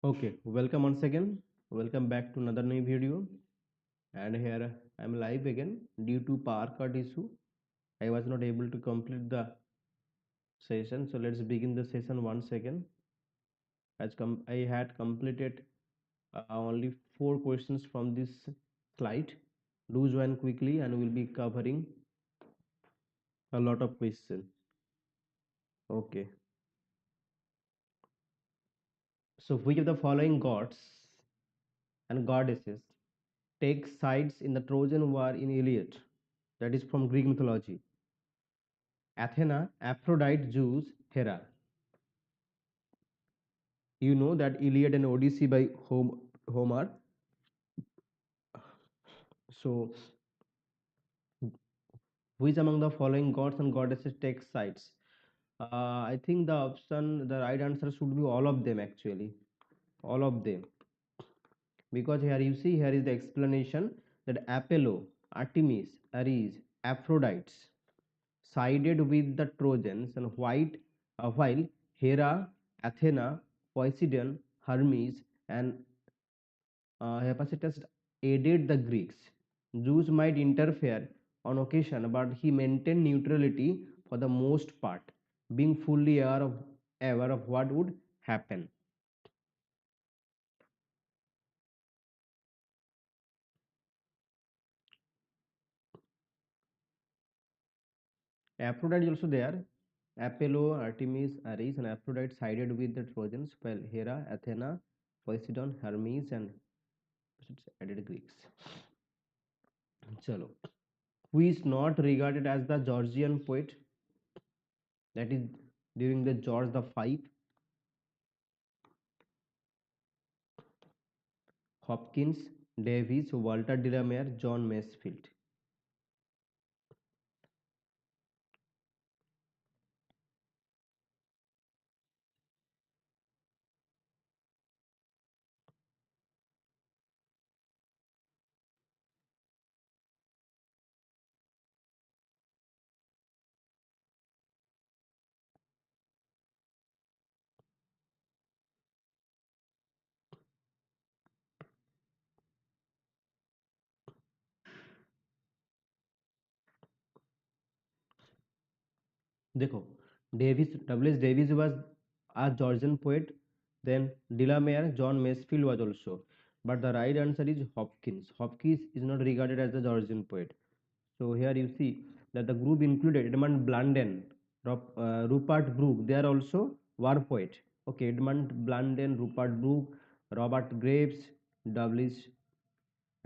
Okay, welcome once again. Welcome back to another new video. And here I'm live again due to power cut issue. I was not able to complete the session. So let's begin the session once again. I had completed only 4 questions from this slide. Do join quickly and we'll be covering a lot of questions. Okay. So which of the following gods and goddesses take sides in the Trojan War in Iliad? That is from Greek mythology. Athena, Aphrodite, Zeus, Hera. You know that Iliad and Odyssey by Homer. So, which among the following gods and goddesses take sides? I think the right answer should be all of them actually. All of them. Because here you see, here is the explanation that Apollo, Artemis, Ares, Aphrodites sided with the Trojans, and while Hera, Athena, Poseidon, Hermes, and Hephaestus aided the Greeks. Zeus might interfere on occasion, but he maintained neutrality for the most part, being fully aware of what would happen. Aphrodite is also there. Apollo, Artemis, Ares, and Aphrodite sided with the Trojans, while Hera, Athena, Poseidon, Hermes, and added Greeks. Chalo. Who is not regarded as the Georgian poet? That is during the George the Five. Hopkins, Davies, Walter Delamere, John Masefield. देखो, W.S. Davies was a Georgian poet. Then Delamere, John Masefield was also. But the right answer is Hopkins. Hopkins is not regarded as a Georgian poet. So here you see that the group included Edmund Blunden, Rupert Brooke. They are also war poet. Okay, Edmund Blunden, Rupert Brooke, Robert Graves, W.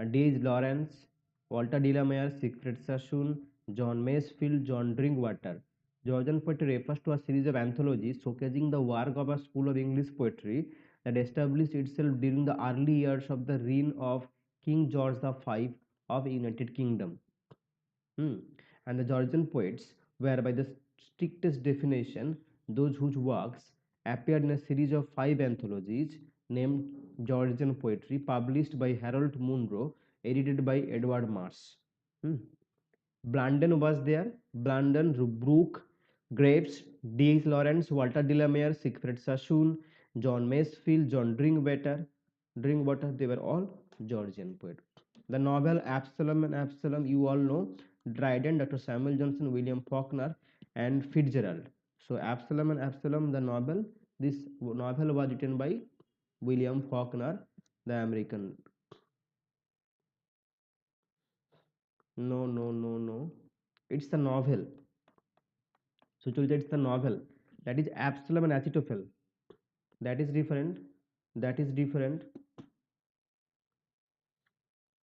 D. Lawrence, Walter Delamere, Siegfried Sassoon, John Masefield, John Drinkwater. Georgian poetry refers to a series of anthologies showcasing the work of a school of English poetry that established itself during the early years of the reign of King George V of United Kingdom. And the Georgian poets were, by the strictest definition, those whose works appeared in a series of 5 anthologies named Georgian Poetry, published by Harold Munro, edited by Edward Marsh. Blunden was there. Blunden, Brooke, Graves, D. Lawrence, Walter Delamere, Siegfried Sassoon, John Masefield, John Drinkwater, they were all Georgian poets. The novel Absalom and Absalom, you all know, Dryden, Dr. Samuel Johnson, William Faulkner, and Fitzgerald. So Absalom and Absalom, the novel, this novel was written by William Faulkner, the American. No. It's the novel. So it's the novel. That is Absalom and Achitophel. That is different. That is different.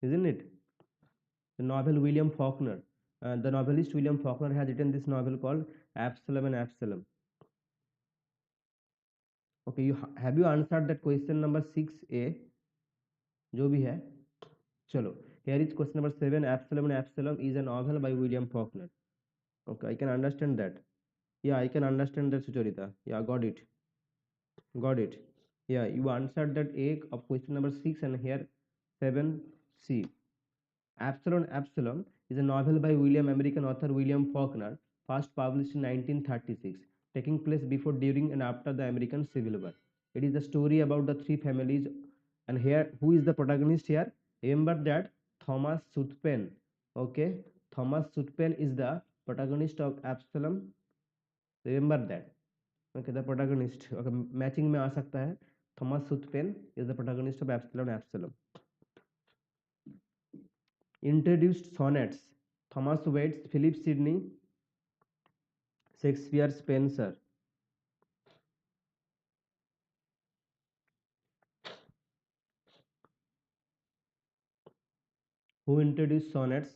Isn't it? The novel William Faulkner. The novelist William Faulkner has written this novel called Absalom and Absalom. Okay, have you answered that question number 6A? जो भी है चलो, here is question number 7. Absalom and Absalom is a novel by William Faulkner. Okay, I can understand that. Yeah, I can understand that, Sucharita. Yeah, got it. Yeah, you answered that A of question number 6, and here 7C. Absalom is a novel by American author William Faulkner, first published in 1936, taking place before, during, and after the American Civil War. It is the story about the three families. And here, who is the protagonist here? Remember that Thomas Sutpen. Okay, Thomas Sutpen is the protagonist of Absalom. Remember that. Okay, the protagonist. Okay, matching में आ सकता है. Thomas Sutpen is the protagonist of Absalom. Absalom introduced sonnets. Thomas Waits, Philip Sidney, Shakespeare, Spenser. Who introduced sonnets?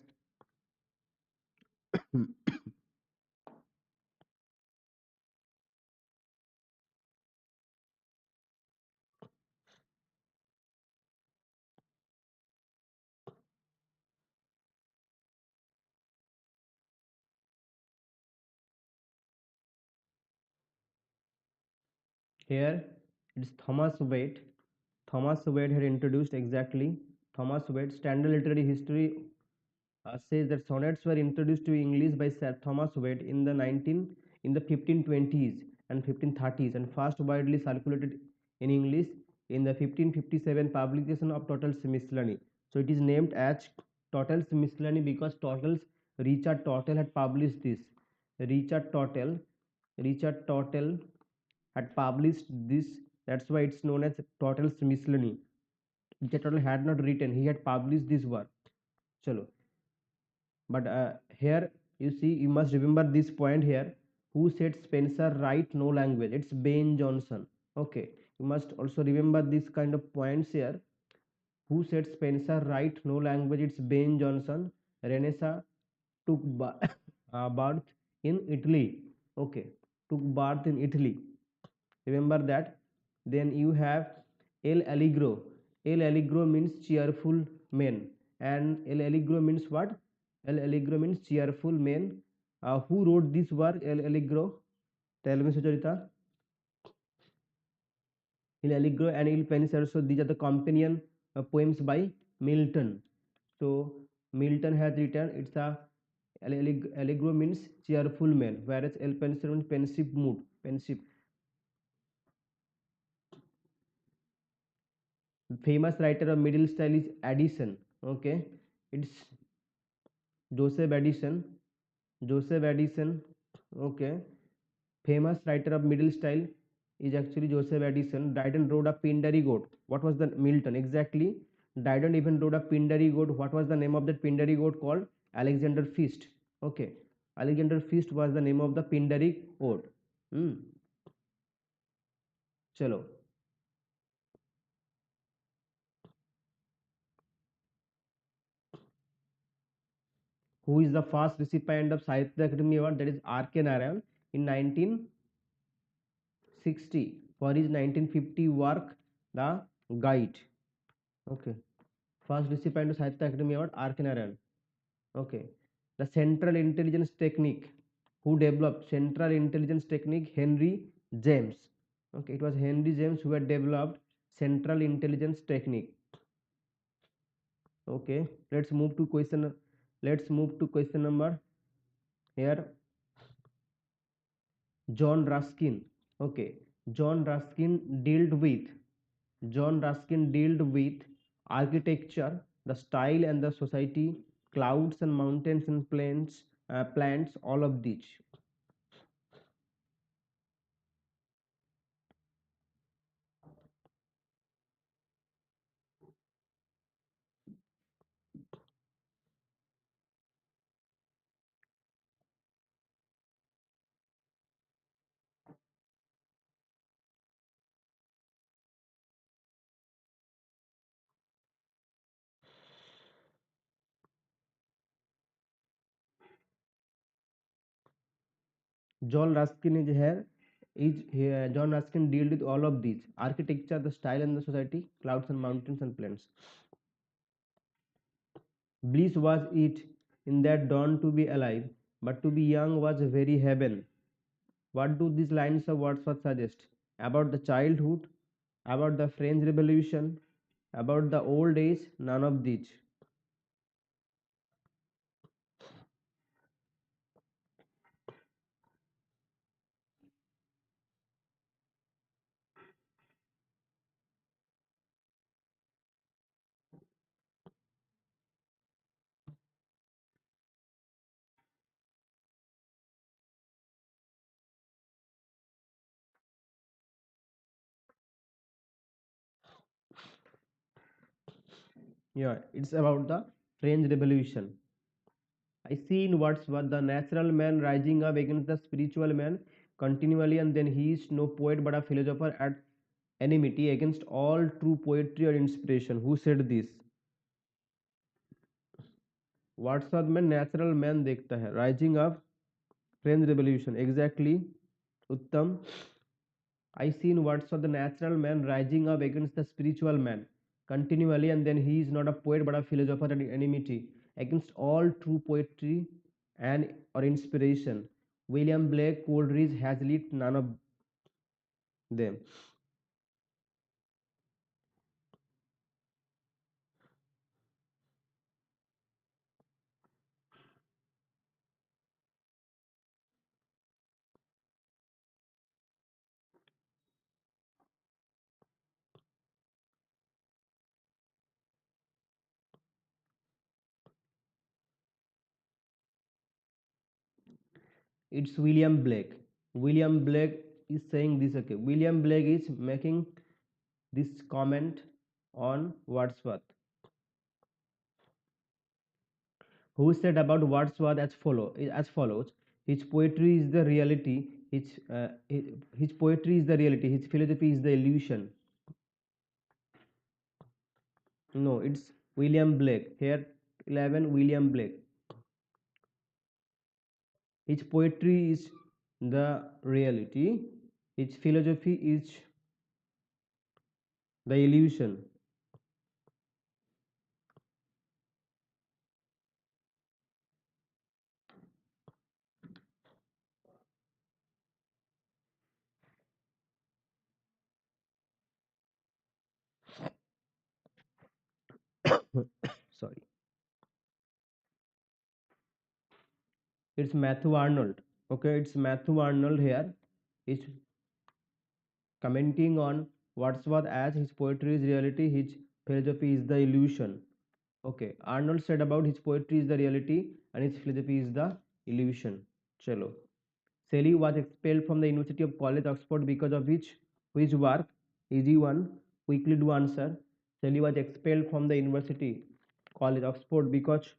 Here it's Thomas Waite. Thomas Waite had introduced exactly. Thomas Waite, Standard Literary History says that sonnets were introduced to English by Sir Thomas Waite in the 1520s and 1530s and first widely circulated in English in the 1557 publication of Tottle's Miscellany. So it is named as Tottle's Miscellany because Richard Tottle had published this. Richard Tottle, Richard Tottle had published this. That's why it's known as Tottle's Miscellany. Richard Tottle had not written; he had published this work. Chalo. But here you see, you must remember this point here. Who said Spencer write no language? It's Ben Jonson. Okay, you must also remember this kind of points here. Who said Spencer write no language? It's Ben Jonson. Renaissance took birth in Italy. Okay, took birth in Italy. Remember that. Then you have El Allegro. El Allegro means cheerful men, and El Allegro means what? El Allegro means cheerful men. Who wrote this work, El Allegro? Tell me, Sucharita. El Allegro and Il Pensiero, so these are the companion poems by Milton. So Milton has written, it's a Allegro means cheerful man, whereas El Pensiero means pensive mood, pensive. Famous writer of middle style is Addison. Okay, it's Joseph Addison. Joseph Addison. Okay, famous writer of middle style is actually Joseph Addison. Dryden wrote a Pindari goat. What was the Milton exactly? Dryden even wrote a Pindari goat. What was the name of that Pindari goat called? Alexander Feast. Okay, Alexander Feast was the name of the Pindari goat. Hmm. Chalo. Who is the first recipient of Sahitya Academy Award? That is R.K. Narayan in 1960 for his 1950 work, The Guide. Okay. First recipient of Sahitya Academy Award, R.K. Narayan. Okay. The Central Intelligence Technique. Who developed Central Intelligence Technique? Henry James. Okay. It was Henry James who had developed Central Intelligence Technique. Okay. Let's move to question. Let's move to question number here. John Ruskin. Okay, John Ruskin dealt with John Ruskin dealt with architecture, the style and the society, clouds and mountains and plants, all of these. John Ruskin is here. John Ruskin dealt with all of these: architecture, the style and the society, clouds and mountains and plants. Bliss was it in that dawn to be alive, but to be young was very heaven. What do these lines of Wordsworth suggest? About the childhood, about the French Revolution, about the old age? None of these. Yeah, it's about the French Revolution. I see in Wordsworth the natural man rising up against the spiritual man continually, and then he is no poet but a philosopher at enmity against all true poetry or inspiration. Who said this? Wordsworth में natural man देखता है, rising up French Revolution. Exactly, उत्तम. I see in Wordsworth the natural man rising up against the spiritual man continually, and then he is not a poet but a philosopher at enmity against all true poetry and or inspiration. William Blake, Coleridge, Hazlitt, none of them. It's William Blake. William Blake is saying this. Okay, William Blake is making this comment on Wordsworth, who said about Wordsworth as follows: his poetry is the reality, his poetry is the reality, his philosophy is the illusion. No, it's William Blake. Here 11 William Blake. His poetry is the reality, his philosophy is the illusion. Sorry. It's Matthew Arnold. Okay, it's Matthew Arnold here. It's commenting on Wordsworth as his poetry is reality, his philosophy is the illusion. Okay, Arnold said about his poetry is the reality and his philosophy is the illusion. Chalo. Shelley was expelled from the University of College Oxford because of which work? Easy one. Quickly do answer. Shelley was expelled from the University College Oxford because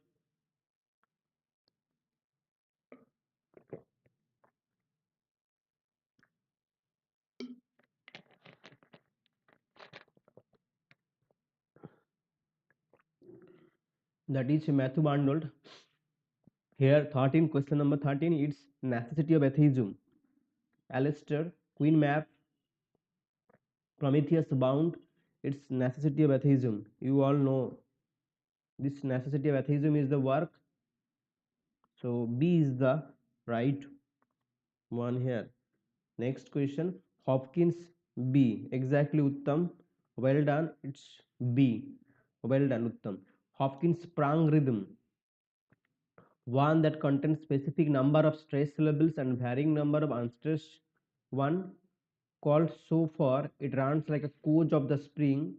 that is Matthew Arnold. Here 13 question number 13 it's necessity of atheism. Alistair, Queen Map, Prometheus Bound, it's necessity of atheism. You all know this necessity of atheism is the work. So B is the right one here. Next question. Hopkins B. Exactly Uttam. Well done. It's B. Well done Uttam. Hopkins sprung rhythm. One that contains specific number of stressed syllables and varying number of unstressed one called so for it runs like a coach of the spring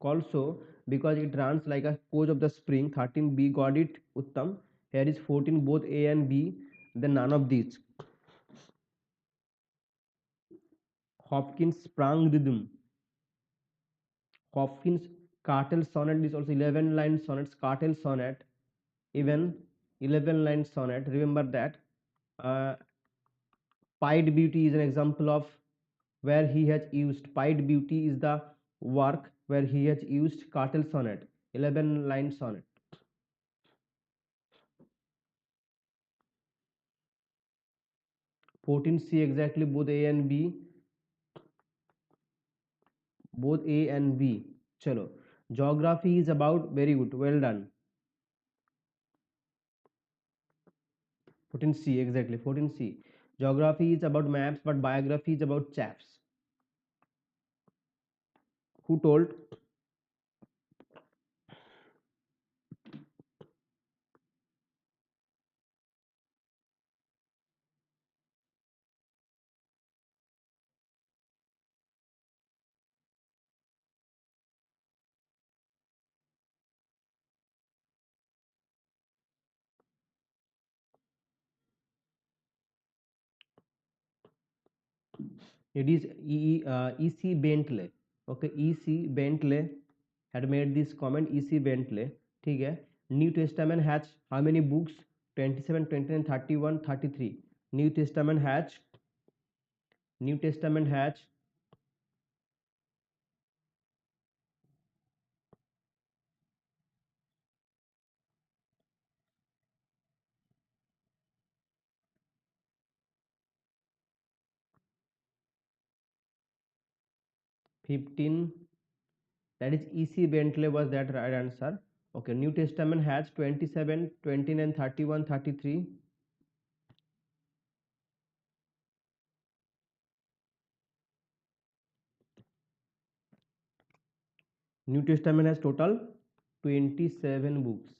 called so because it runs like a coach of the spring. 13b got it Uttam. Here is 14 both A and B, then none of these. Hopkins sprung rhythm. Hopkins cartel sonnet is also 11 line sonnets. Cartel sonnet even 11 line sonnet, remember that. Pied Beauty is an example of where he has used Pied Beauty is the work where he has used cartel sonnet, 11 line sonnet. 14c exactly both A and B, both A and B. Chalo. Geography is about very good, well done. 14c exactly 14c. Geography is about maps, but biography is about chaps. Who told? It is E. C. Bentley. Okay, E. C. Bentley. had made this comment, E.C. Bentley. ठीक है. New Testament has how many books? 27, 29, 31, 33. New Testament has New Testament has 15. That is E.C. Bentley was that right answer. Okay, New Testament has 27, 29, 31, 33. New Testament has total 27 books.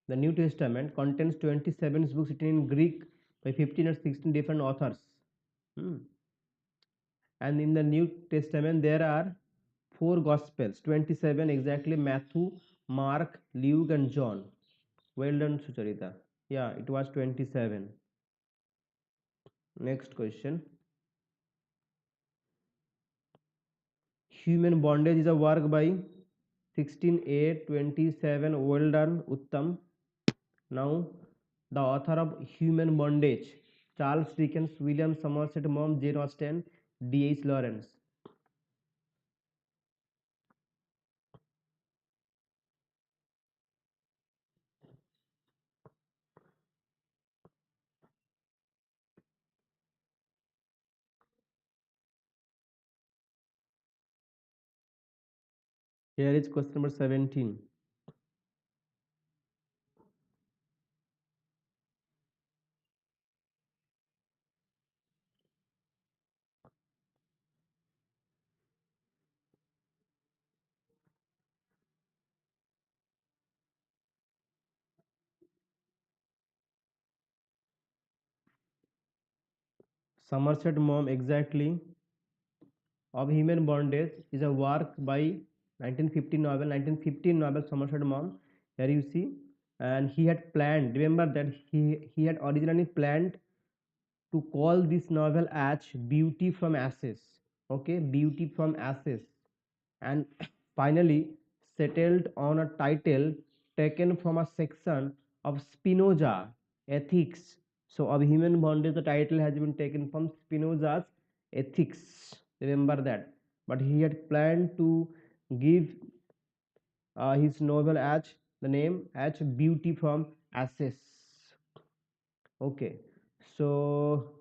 The New Testament contains 27 books written in Greek by 15 or 16 different authors. Hmm. And in the New Testament there are four Gospels, 27 exactly: Matthew, Mark, Luke, and John. Well done, Sucharita. Yeah, it was 27. Next question. Human Bondage is a work by 16A27. Well done, Uttam. Now, the author of Human Bondage: Charles Dickens, William Somerset Maugham, Jane Austen, D.H. Lawrence. Here is question number 17. Somerset Maugham exactly of Human Bondage is a work by 1915 novel Somerset Maugham. Here you see, and he had planned. Remember that he had originally planned to call this novel as Beauty from Ashes. Okay, Beauty from Ashes, and finally settled on a title taken from a section of Spinoza Ethics. So, of Human Bondage, the title has been taken from Spinoza's Ethics. Remember that. But he had planned to give his novel as the name as Beauty from Ashes. Okay, so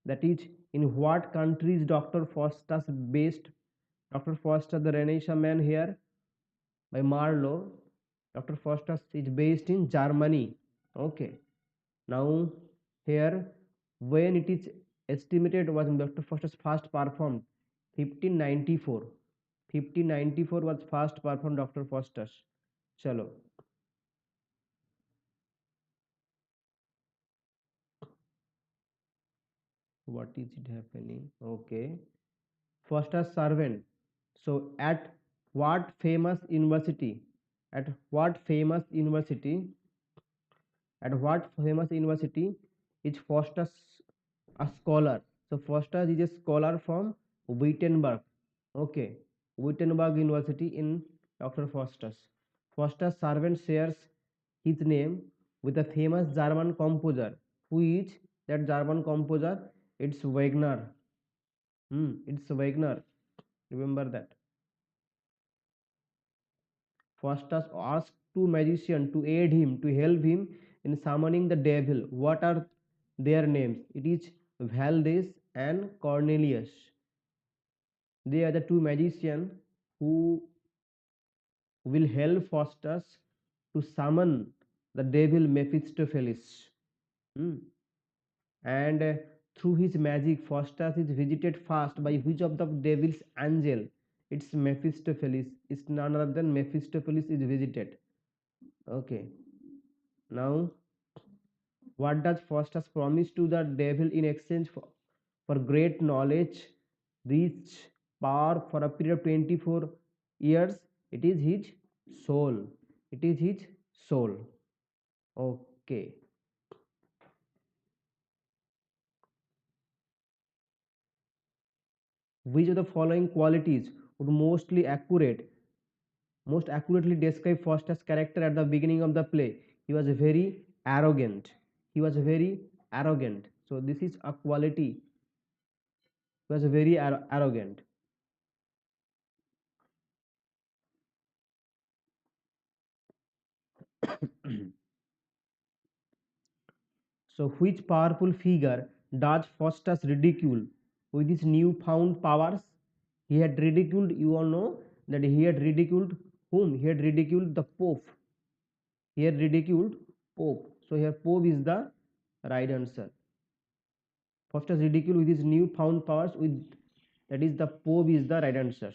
that is, in what country is Dr. Faustus based? Dr. Faustus, the Renaissance man here by Marlowe. Dr. Faustus is based in Germany. Okay. Now here, when it is estimated was Dr. Faustus first performed? 1594. 1594 was first performed Dr. Faustus. Chalo. What is it happening? Okay. Faustus servant. So at what famous university? At what famous university? At what famous university is Faustus a scholar? So Faustus is a scholar from Wittenberg. Okay, Wittenberg University in Dr. Faustus. Faustus' servant shares his name with a famous German composer. Who is that German composer? It's Wagner. It's Wagner. Remember that. Faustus asked two magicians to aid him, to help him in summoning the devil. What are their names? It is Valdez and Cornelius. They are the two magicians who will help Faustus to summon the devil Mephistopheles. Hmm. And through his magic, Faustus is visited first by which of the devil's angel? It's Mephistopheles. It's none other than Mephistopheles is visited. Okay. Now, what does Faustus promise to the devil in exchange for great knowledge, rich power for a period of 24 years? It is his soul. It is his soul. Okay. Which of the following qualities would most accurately describe Foster's character at the beginning of the play? He was very arrogant. He was very arrogant. So this is a quality. He was very arrogant. So which powerful figure does Faustus ridicule with his newfound powers? He had ridiculed, you all know that he had ridiculed whom? He had ridiculed the Pope. He had ridiculed Pope. So here Pope is the right answer. Faustus ridiculed with his newfound powers, with that is the Pope is the right answer.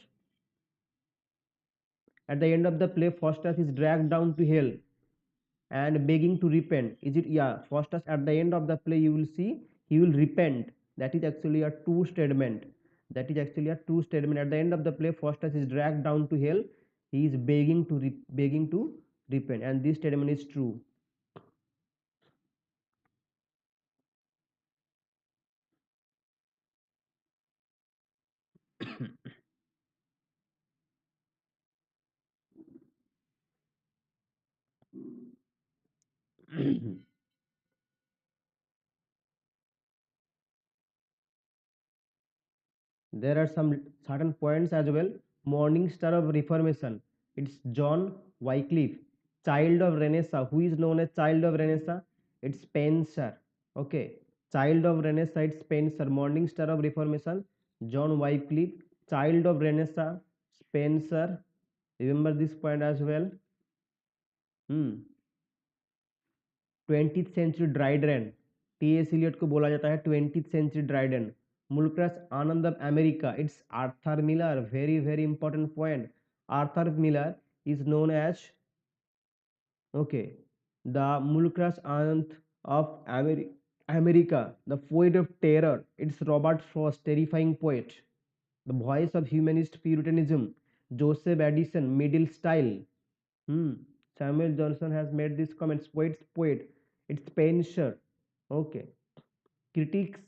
At the end of the play, Faustus is dragged down to hell and begging to repent. Is it? Yeah, Faustus at the end of the play you will see he will repent. That is actually a true statement. That is actually a true statement. At the end of the play, Faustus is dragged down to hell. He is begging to repent, and this statement is true. There are some certain points as well. Morning star of Reformation. It's John Wycliffe. Child of Renaissance. Who is known as child of Renaissance? It's Spencer. Okay. Child of Renaissance. It's Spencer. Morning star of Reformation. John Wycliffe. Child of Renaissance. Spencer. Remember this point as well. 20th century Dryden, T S Eliot को बोला जाता है 20th century Dryden. मुल्क्रस आनंद of America, it's Arthur Miller. Very very important point. Arthur Miller is known as, okay, the Mulcras Anand of America, the poet of terror. It's Robert Frost, terrifying poet. The voice of humanist puritanism, Joseph Addison, middle style. Hmm. Samuel Johnson has made these comments. Poet's poet. It's Spencer. Okay. Critics.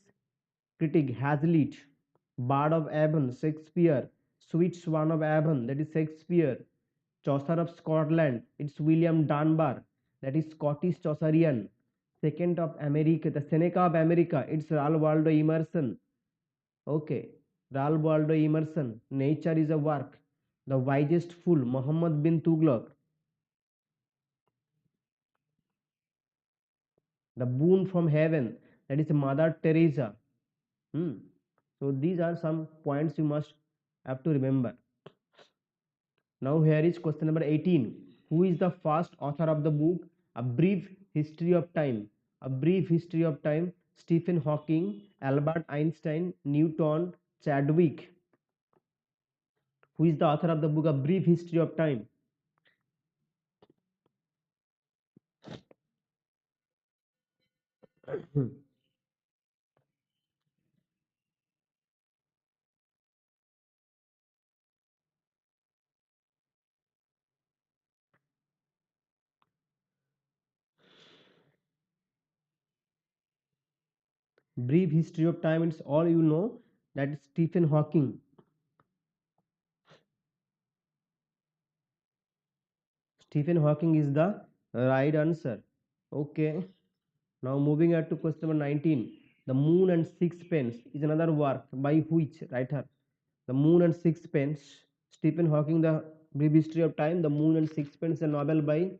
Critic Hazlitt. Bard of Avon. Shakespeare. Sweet Swan of Avon. That is Shakespeare. Chaucer of Scotland. It's William Dunbar. That is Scottish Chaucerian. Second of America. The Seneca of America. It's Ralph Waldo Emerson. Okay. Ralph Waldo Emerson. Nature is a work. The wisest fool. Muhammad bin Tughlaq. The boon from heaven, that is Mother Teresa. Hmm. So these are some points you must have to remember. Now here is question number 18. Who is the first author of the book A Brief History of Time? A Brief History of Time. Stephen Hawking, Albert Einstein, Newton, Chadwick. Who is the author of the book A Brief History of Time? Brief History of Time, it's all you know, that is Stephen Hawking. Stephen Hawking is the right answer. Okay. Now moving on to question number 19. The Moon and Sixpence is another work by which writer? The Moon and Sixpence. Stephen Hawking, The Brief History of Time. The Moon and Sixpence, a novel by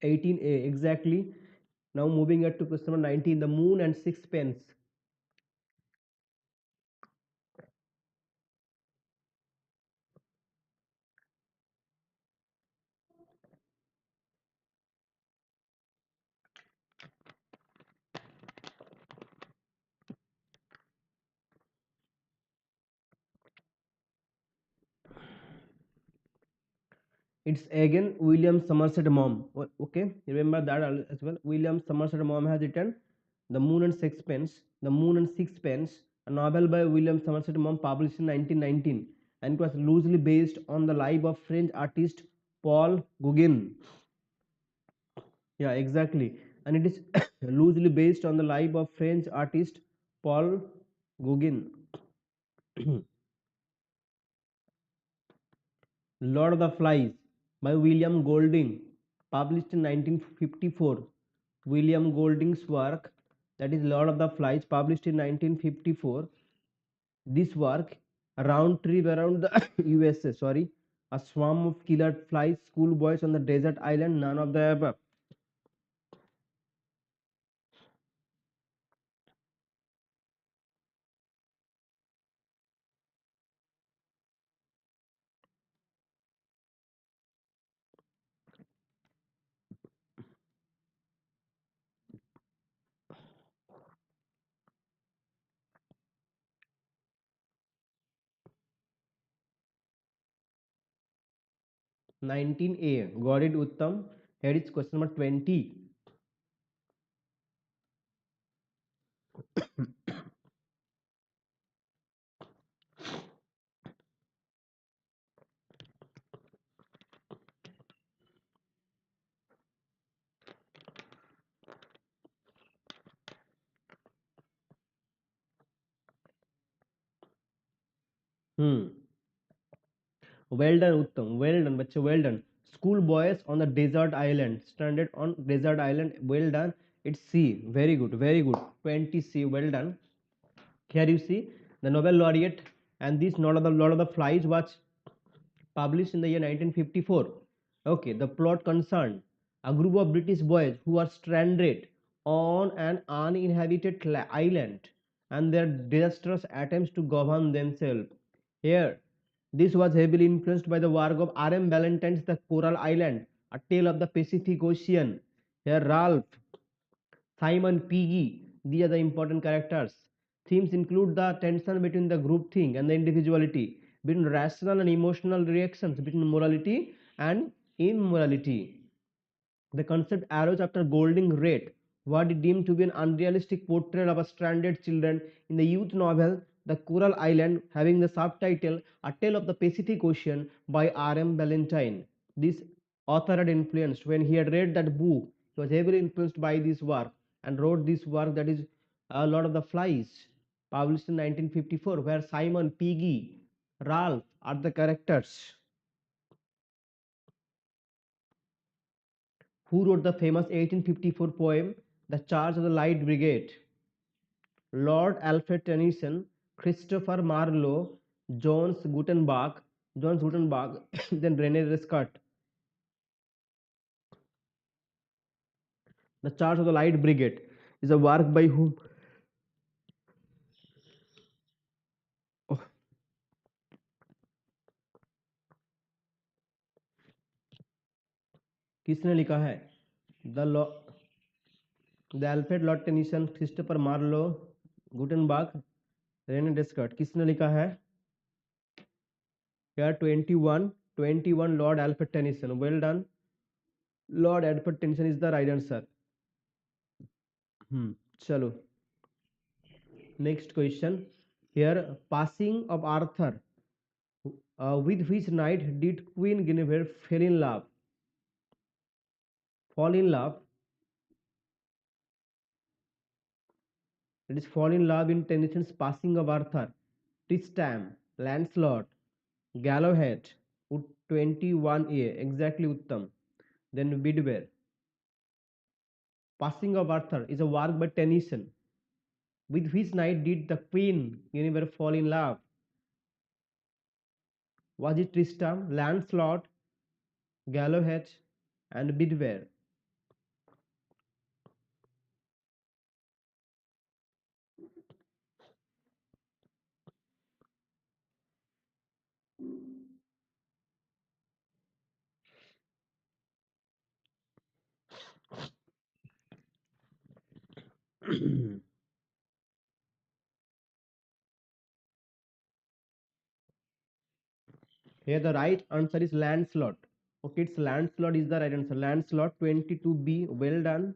18A exactly. Now moving on to question number 19. The Moon and Sixpence. It's again William Somerset Maugham. Okay, remember that as well. William Somerset Maugham has written The Moon and Sixpence. The Moon and Sixpence, a novel by William Somerset Maugham, published in 1919, and it was loosely based on the life of French artist Paul Gauguin. Yeah, exactly. and it is loosely based on the life of French artist Paul Gauguin. Lord of the Flies by William Golding, published in 1954. William Golding's work, that is Lord of the Flies, published in 1954. This work, a round trip around the USA, sorry, a swarm of killer flies, schoolboys on the desert island, none of the above. 19A, got it Uttam. Here is question number 20. Hmm. Well done, Uttam. Well done, bacha. Well done. School boys on the desert island. Stranded on desert island. Well done. It's C. Very good. Very good. 20C. Well done. Here you see the Nobel laureate, and this Lord of the Flies was published in the year 1954. Okay, the plot concerned a group of British boys who are stranded on an uninhabited island and their disastrous attempts to govern themselves. Here, this was heavily influenced by the work of R. M. Ballantyne's The Coral Island, A Tale of the Pacific Ocean. Here, Ralph Simon Peggy, these are the important characters. Themes include the tension between the group thing and the individuality, between rational and emotional reactions, between morality and immorality. The concept arose after Golding read what he deemed to be an unrealistic portrayal of a stranded children in the youth novel The Coral Island, having the subtitle A Tale of the Pacific Ocean by R. M. Ballantyne. This author had influenced, when he had read that book, he was heavily influenced by this work and wrote this work, that is A Lord of the Flies, published in 1954, where Simon, Peggy, Ralph are the characters. Who wrote the famous 1854 poem The Charge of the Light Brigade? Lord Alfred Tennyson, Christopher Marlowe, Jones Gutenberg, then Rene Descartes. The Charge of the Light Brigade is a work by whom? Oh, किसने लिखा है? The the Alfred Lord Tennyson, Christopher Marlowe, Gutenberg, Rene Descartes. किसने लिखा है? Here 21 Lord Alfred Tennyson. Well done. Lord Alfred Tennyson is the right answer. चलो next question. Here, passing of Arthur. With which knight did Queen Guinevere fall in love? Fall in love. It is fall in love in Tennyson's Passing of Arthur. Tristram, Lancelot, Galahad. 21A. Exactly Uttam. Then Bedware. Passing of Arthur is a work by Tennyson. With which knight did the Queen Guinevere fall in love? Was it Tristram, Lancelot, Galahad, and Bedware? Here the right answer is Lancelot. Okay, it's Lancelot is the right answer. Lancelot 22B. Well done.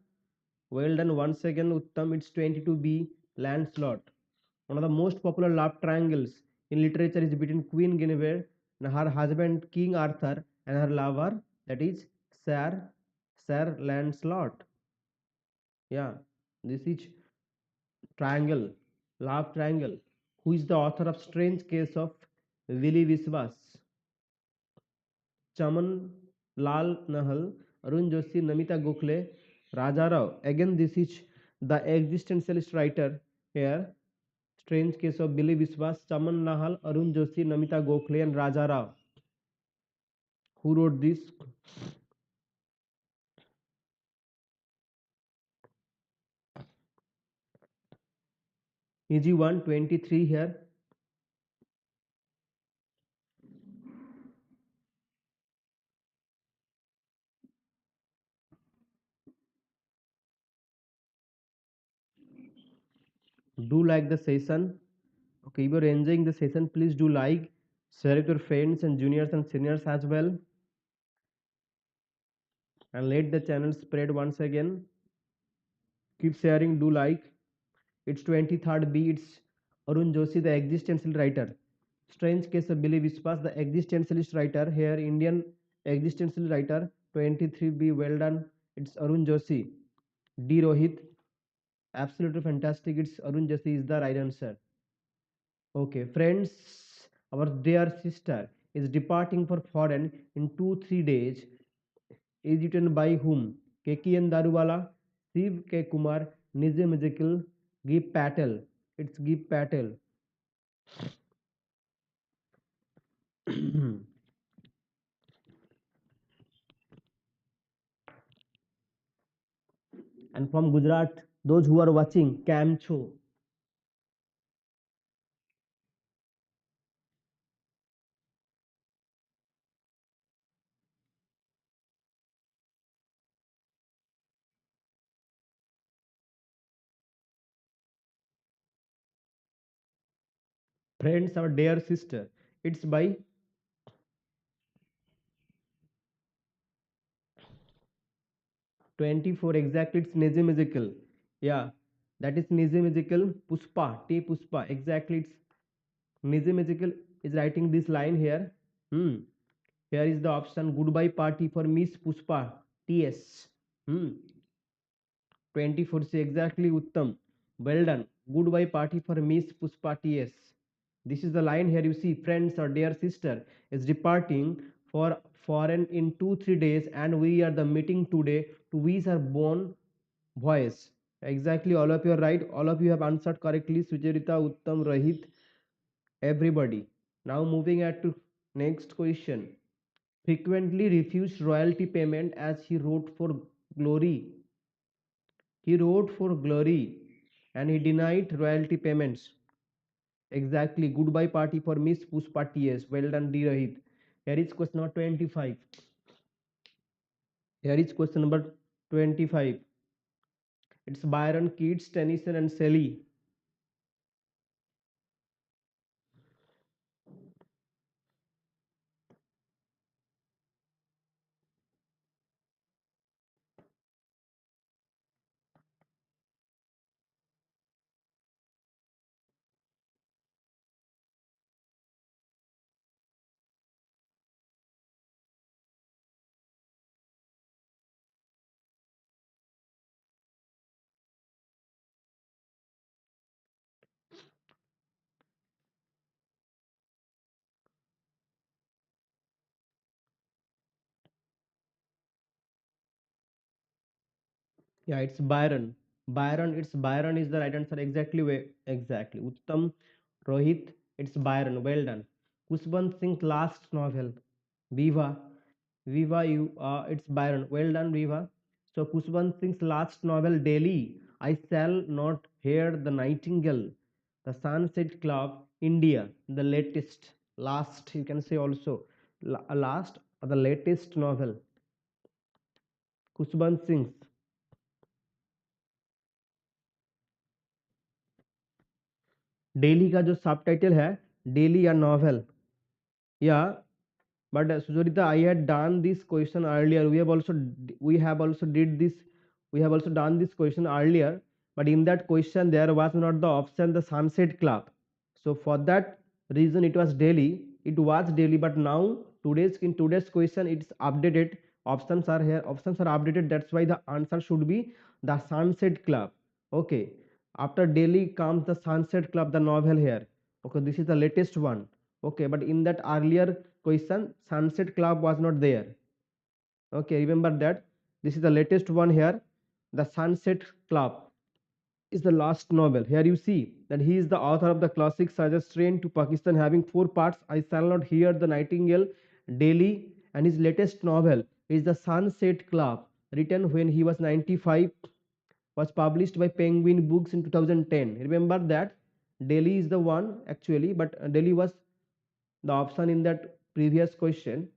Well done. Once again, Uttam, it's 22B. Lancelot. One of the most popular love triangles in literature is between Queen Guinevere and her husband King Arthur and her lover, that is Sir Lancelot. Yeah, this is triangle, love triangle. Who is the author of Strange Case of Willy Viswas? Chaman Lal Nahal, Arun Joshi, Namita Gokhale, Raja Rao. Again, this is the existentialist writer here. Strange Case of Billy Viswas, Chaman Nahal, Arun Joshi, Namita Gokhale, and Raja Rao. Who wrote this? Easy one, 23 here. Do like the session. Okay, if you're enjoying the session, please do like, share with your friends and juniors and seniors as well, and let the channel spread once again. Keep sharing, do like. It's 23rd B. It's Arun Joshi, the existential writer. Strange Case of Billy Viswas, the existentialist writer. Here, Indian existential writer. 23B. Well done. It's Arun Joshi. D. Rohit. Absolutely fantastic. It's Arun Joshi is the right answer. Okay, friends, our dear sister is departing for foreign in 2-3 days. Is written by whom? KKN Daruwala, Shiv K. Kumar, Nizam Ezekiel, Gip Patel. It's Gip Patel. And from Gujarat, those who are watching, Kam Cho. Friends, our dear sister, it's by 24 exactly. It's Nizam Ezekiel. Yeah, that is Nizam Ezekiel. Puspa, T Puspa. Exactly, it's Nizam Ezekiel is writing this line here. Hmm. Here is the option goodbye party for Miss Puspa TS. Hmm. 24 say exactly Uttam. Well done. Goodbye party for Miss Puspa TS. This is the line here you see friends or dear sister is departing for foreign in 2-3 days and we are the meeting today to wish her born voice. Exactly, all of you are right. All of you have answered correctly. Sucharita, Uttam, Rahit, everybody. Now moving at to next question. Frequently refused royalty payment as he wrote for glory. He wrote for glory and he denied royalty payments. Exactly. Goodbye party for Miss Puspa TS. Well done, D. Rahit. Here is question number 25. Here is question number 25. It's Byron, Keats, Tennyson, and Shelley. Yeah, it's Byron. Byron, it's Byron is the right answer. Exactly, way exactly. Uttam, Rohit, it's Byron. Well done. Kushbant Singh's last novel, Viva. Viva, you. It's Byron. Well done, Viva. So Kushbant Singh's last novel, Delhi. I shall not hear the nightingale. The Sunset Club, India. The latest, last. You can say also last or the latest novel. Kushbant Singh's. Daily का जो subtitle है daily या novel या but Sujarita, I had done this question earlier. We have also did this. We have also done this question earlier, but in that question there was not the option the Sunset Club. So for that reason it was daily. It was daily, but now today's in today's question it's updated. Options are here, options are updated, that's why the answer should be the Sunset Club. Okay, after Delhi comes the Sunset Club, the novel here. Okay, this is the latest one. Okay, but in that earlier question Sunset Club was not there. Okay, remember that. This is the latest one here, the Sunset Club is the last novel. Here you see that he is the author of the classic Sajas Train to Pakistan having four parts. I shall not hear the Nightingale, Delhi, and his latest novel is the Sunset Club, written when he was 95, was published by Penguin Books in 2010. Remember that Delhi is the one actually, but Delhi was the option in that previous question.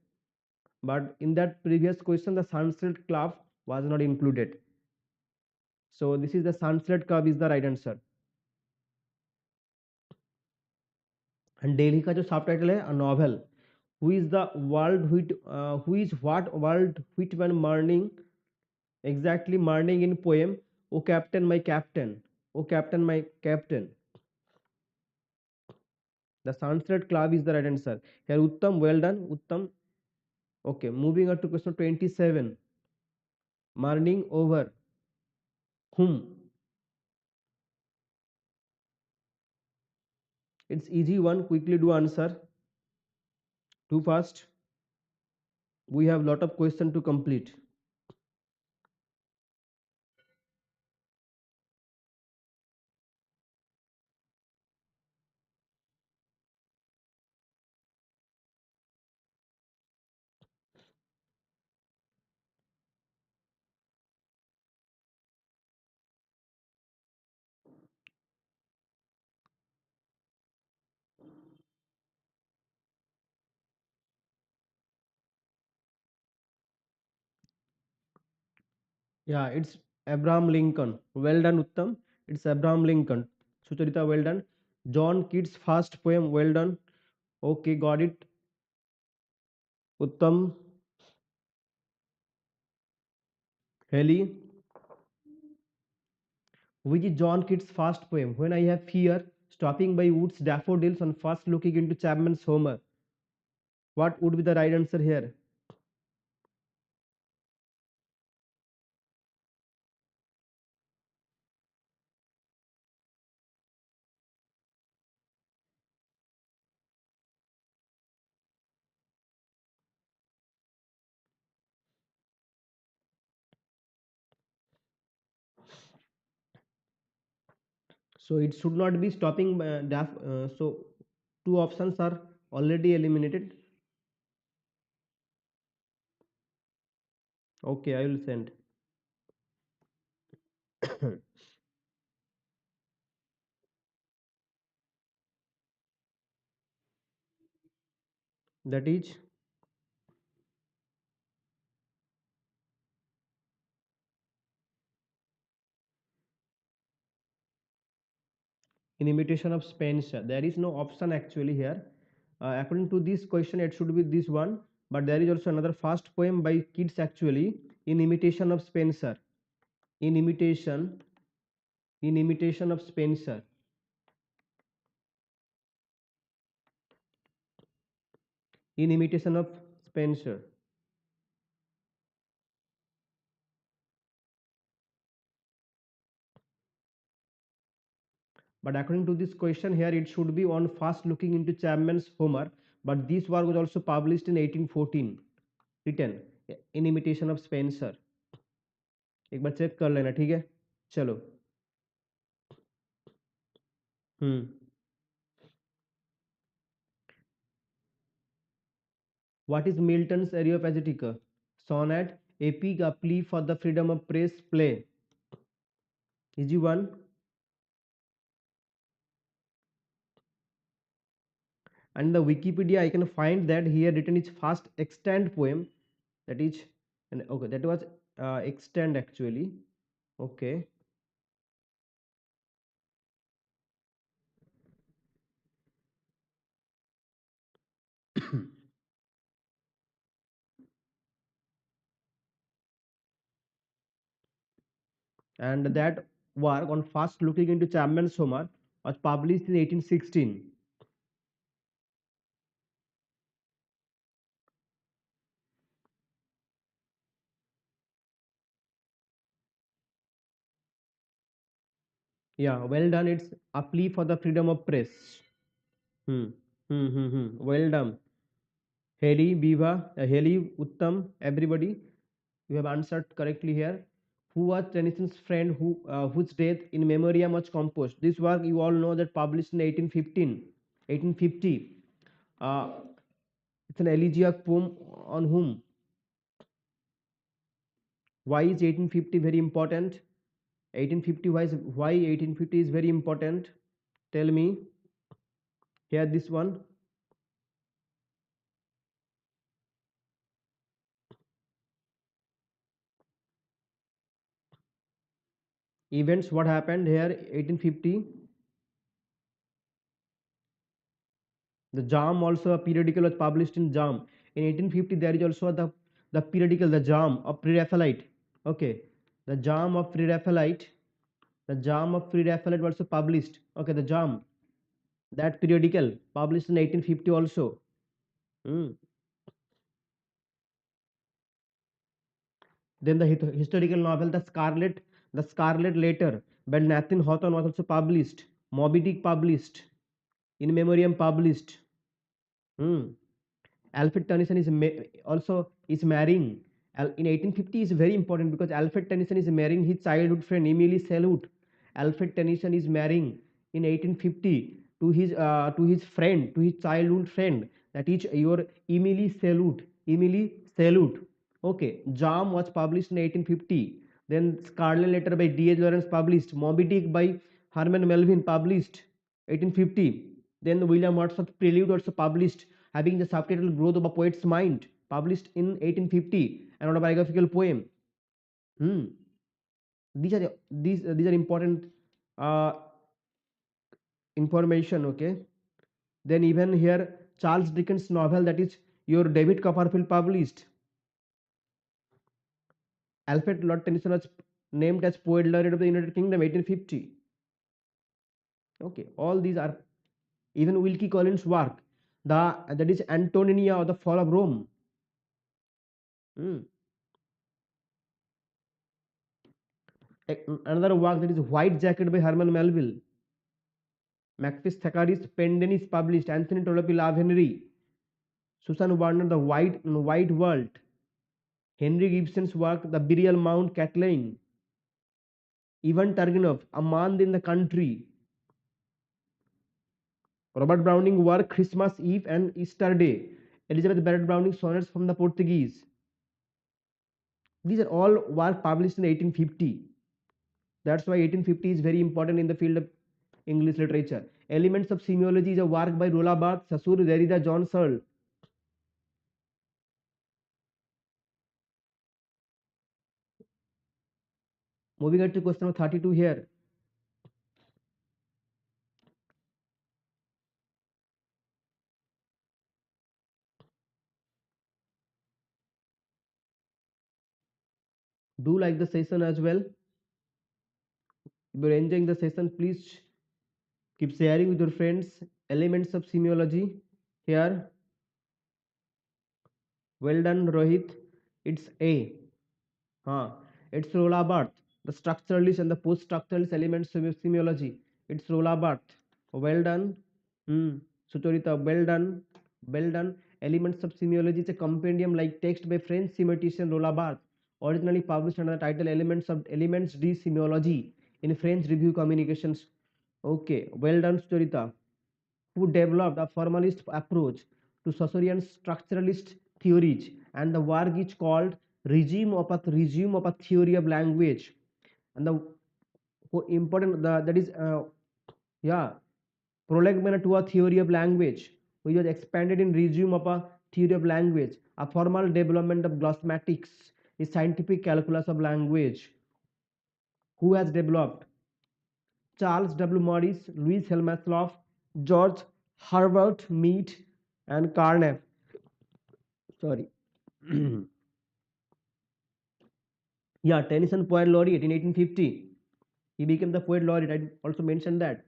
But in that previous question, the Sunset Club was not included. So this is the Sunset Club is the right answer. And Delhi का जो subtitle है a novel. Who is the world whit who is what world Whitman mourning exactly mourning in poem O Captain my Captain, O Captain my Captain. The Sunset Club is the right answer. Here Uttam, well done Uttam. Okay, moving on to question 27. Mourning over whom? It's easy one. Quickly do answer. Too fast. We have lot of question to complete. Yeah, it's Abraham Lincoln. Well done, Uttam. It's Abraham Lincoln. Sucharita, well done. John Keats' first poem, well done. Okay, got it. Uttam, Haley. Which is John Keats' first poem? When I have fear, stopping by woods, daffodils, and first looking into Chapman's Homer. What would be the right answer here? So it should not be stopping so two options are already eliminated. Okay, I will send. That is in imitation of Spencer. There is no option actually here. According to this question, it should be this one. But there is also another fast poem by Keats actually in imitation of Spencer. In imitation, in imitation of Spencer. In imitation of Spencer. But according to this question here, it should be on fast looking into Chapman's Homer. But this work was also published in 1814, written in imitation of Spencer. एक बार check कर लेना, ठीक है? चलो. What is Milton's Areopagitica? Sonnet, epic, a plea for the freedom of press, play. Easy one. And the Wikipedia, I can find that here written is first extant poem. That is, and okay, that was extant actually. Okay. And that work on first looking into Chapman's Homer was published in 1816. Yeah, well done. It's a plea for the freedom of press. Hmm. Well done. Heli, Viva, Heli, Uttam, everybody. You have answered correctly here. Who was Tennyson's friend whose death in memoriam was composed? This work you all know that published in 1815, 1850. Uh, it's an elegiac poem on whom? Why is 1850 very important? 1850, why 1850 is very important? Tell me. Here this one. Events, what happened here 1850? The Jam, also a periodical was published in Jam. In 1850, there is also the periodical, the Jam of Pre-Raphaelite. Okay, the Jam of Pre-Raphaelite, the Jam of Pre-Raphaelite was also published. Okay, the Jam, that periodical published in 1850 also. Hmm. Then the historical novel, the Scarlet Letter by Nathan Hawthorne was also published. Moby Dick published. In Memoriam published. Hmm. Alfred Tennyson is also is marrying. In 1850 is very important because Alfred Tennyson is marrying his childhood friend Emily Salute. Alfred Tennyson is marrying in 1850 to his friend, to his childhood friend, that is your Emily Salute. Emily Salute. Okay, Jam was published in 1850. Then Scarlet Letter by D.H. Lawrence published. Moby Dick by Herman Melville published 1850. Then William Wordsworth Prelude also published, having the subtitle Growth of a Poet's Mind, published in 1850, an autobiographical poem. Hmm. These are important uh, information. Okay. Then even here Charles Dickens' novel, that is your David Copperfield published. Alfred Lord Tennyson was named as Poet Laureate of the United Kingdom 1850. Okay, all these are even Wilkie Collins' work, that is Antonia or the Fall of Rome. Hmm. Another work, that is White Jacket by Herman Melville. Macbeth Thackeray's Pendennis published. Anthony Trollope Love Henry. Susan Warner The White World. Henry Gibson's work The Burial Mound Kathleen. Ivan Turgenev A Man in the Country. Robert Browning work Christmas Eve and Easter Day. Elizabeth Barrett Browning Sonnets from the Portuguese. These are all work published in 1850. That's why 1850 is very important in the field of English literature. Elements of Semiology is a work by Roland Barthes, Saussure, Derrida, John Searle. Moving on to question number 32 here. Do like the session as well. If you're enjoying the session, please keep sharing with your friends. Elements of Semiology here. Well done, Rohit. It's A. Huh. It's Roland Barthes. The structuralist and the post-structuralist elements of semiology. It's Roland Barthes. Well done. Sucharita, well done. Well done. Elements of Semiology is a compendium like text by French semiotician Roland Barthes, originally published under the title Elements de Semiology in French Review Communications. Okay, well done, Sucharita, who developed a formalist approach to Saussurean structuralist theories, and the work is called Regime of a Theory of Language. And the important that is yeah, prolegomena to a theory of language, which was expanded in Resume of a Theory of Language, a formal development of glossmatics, is scientific calculus of language. Who has developed? Charles W. Morris, Louis Helmholtz, George Herbert Mead, and Carnap. Sorry. Yeah, Tennyson Poet Laureate in 1850. He became the Poet Laureate. I also mentioned that.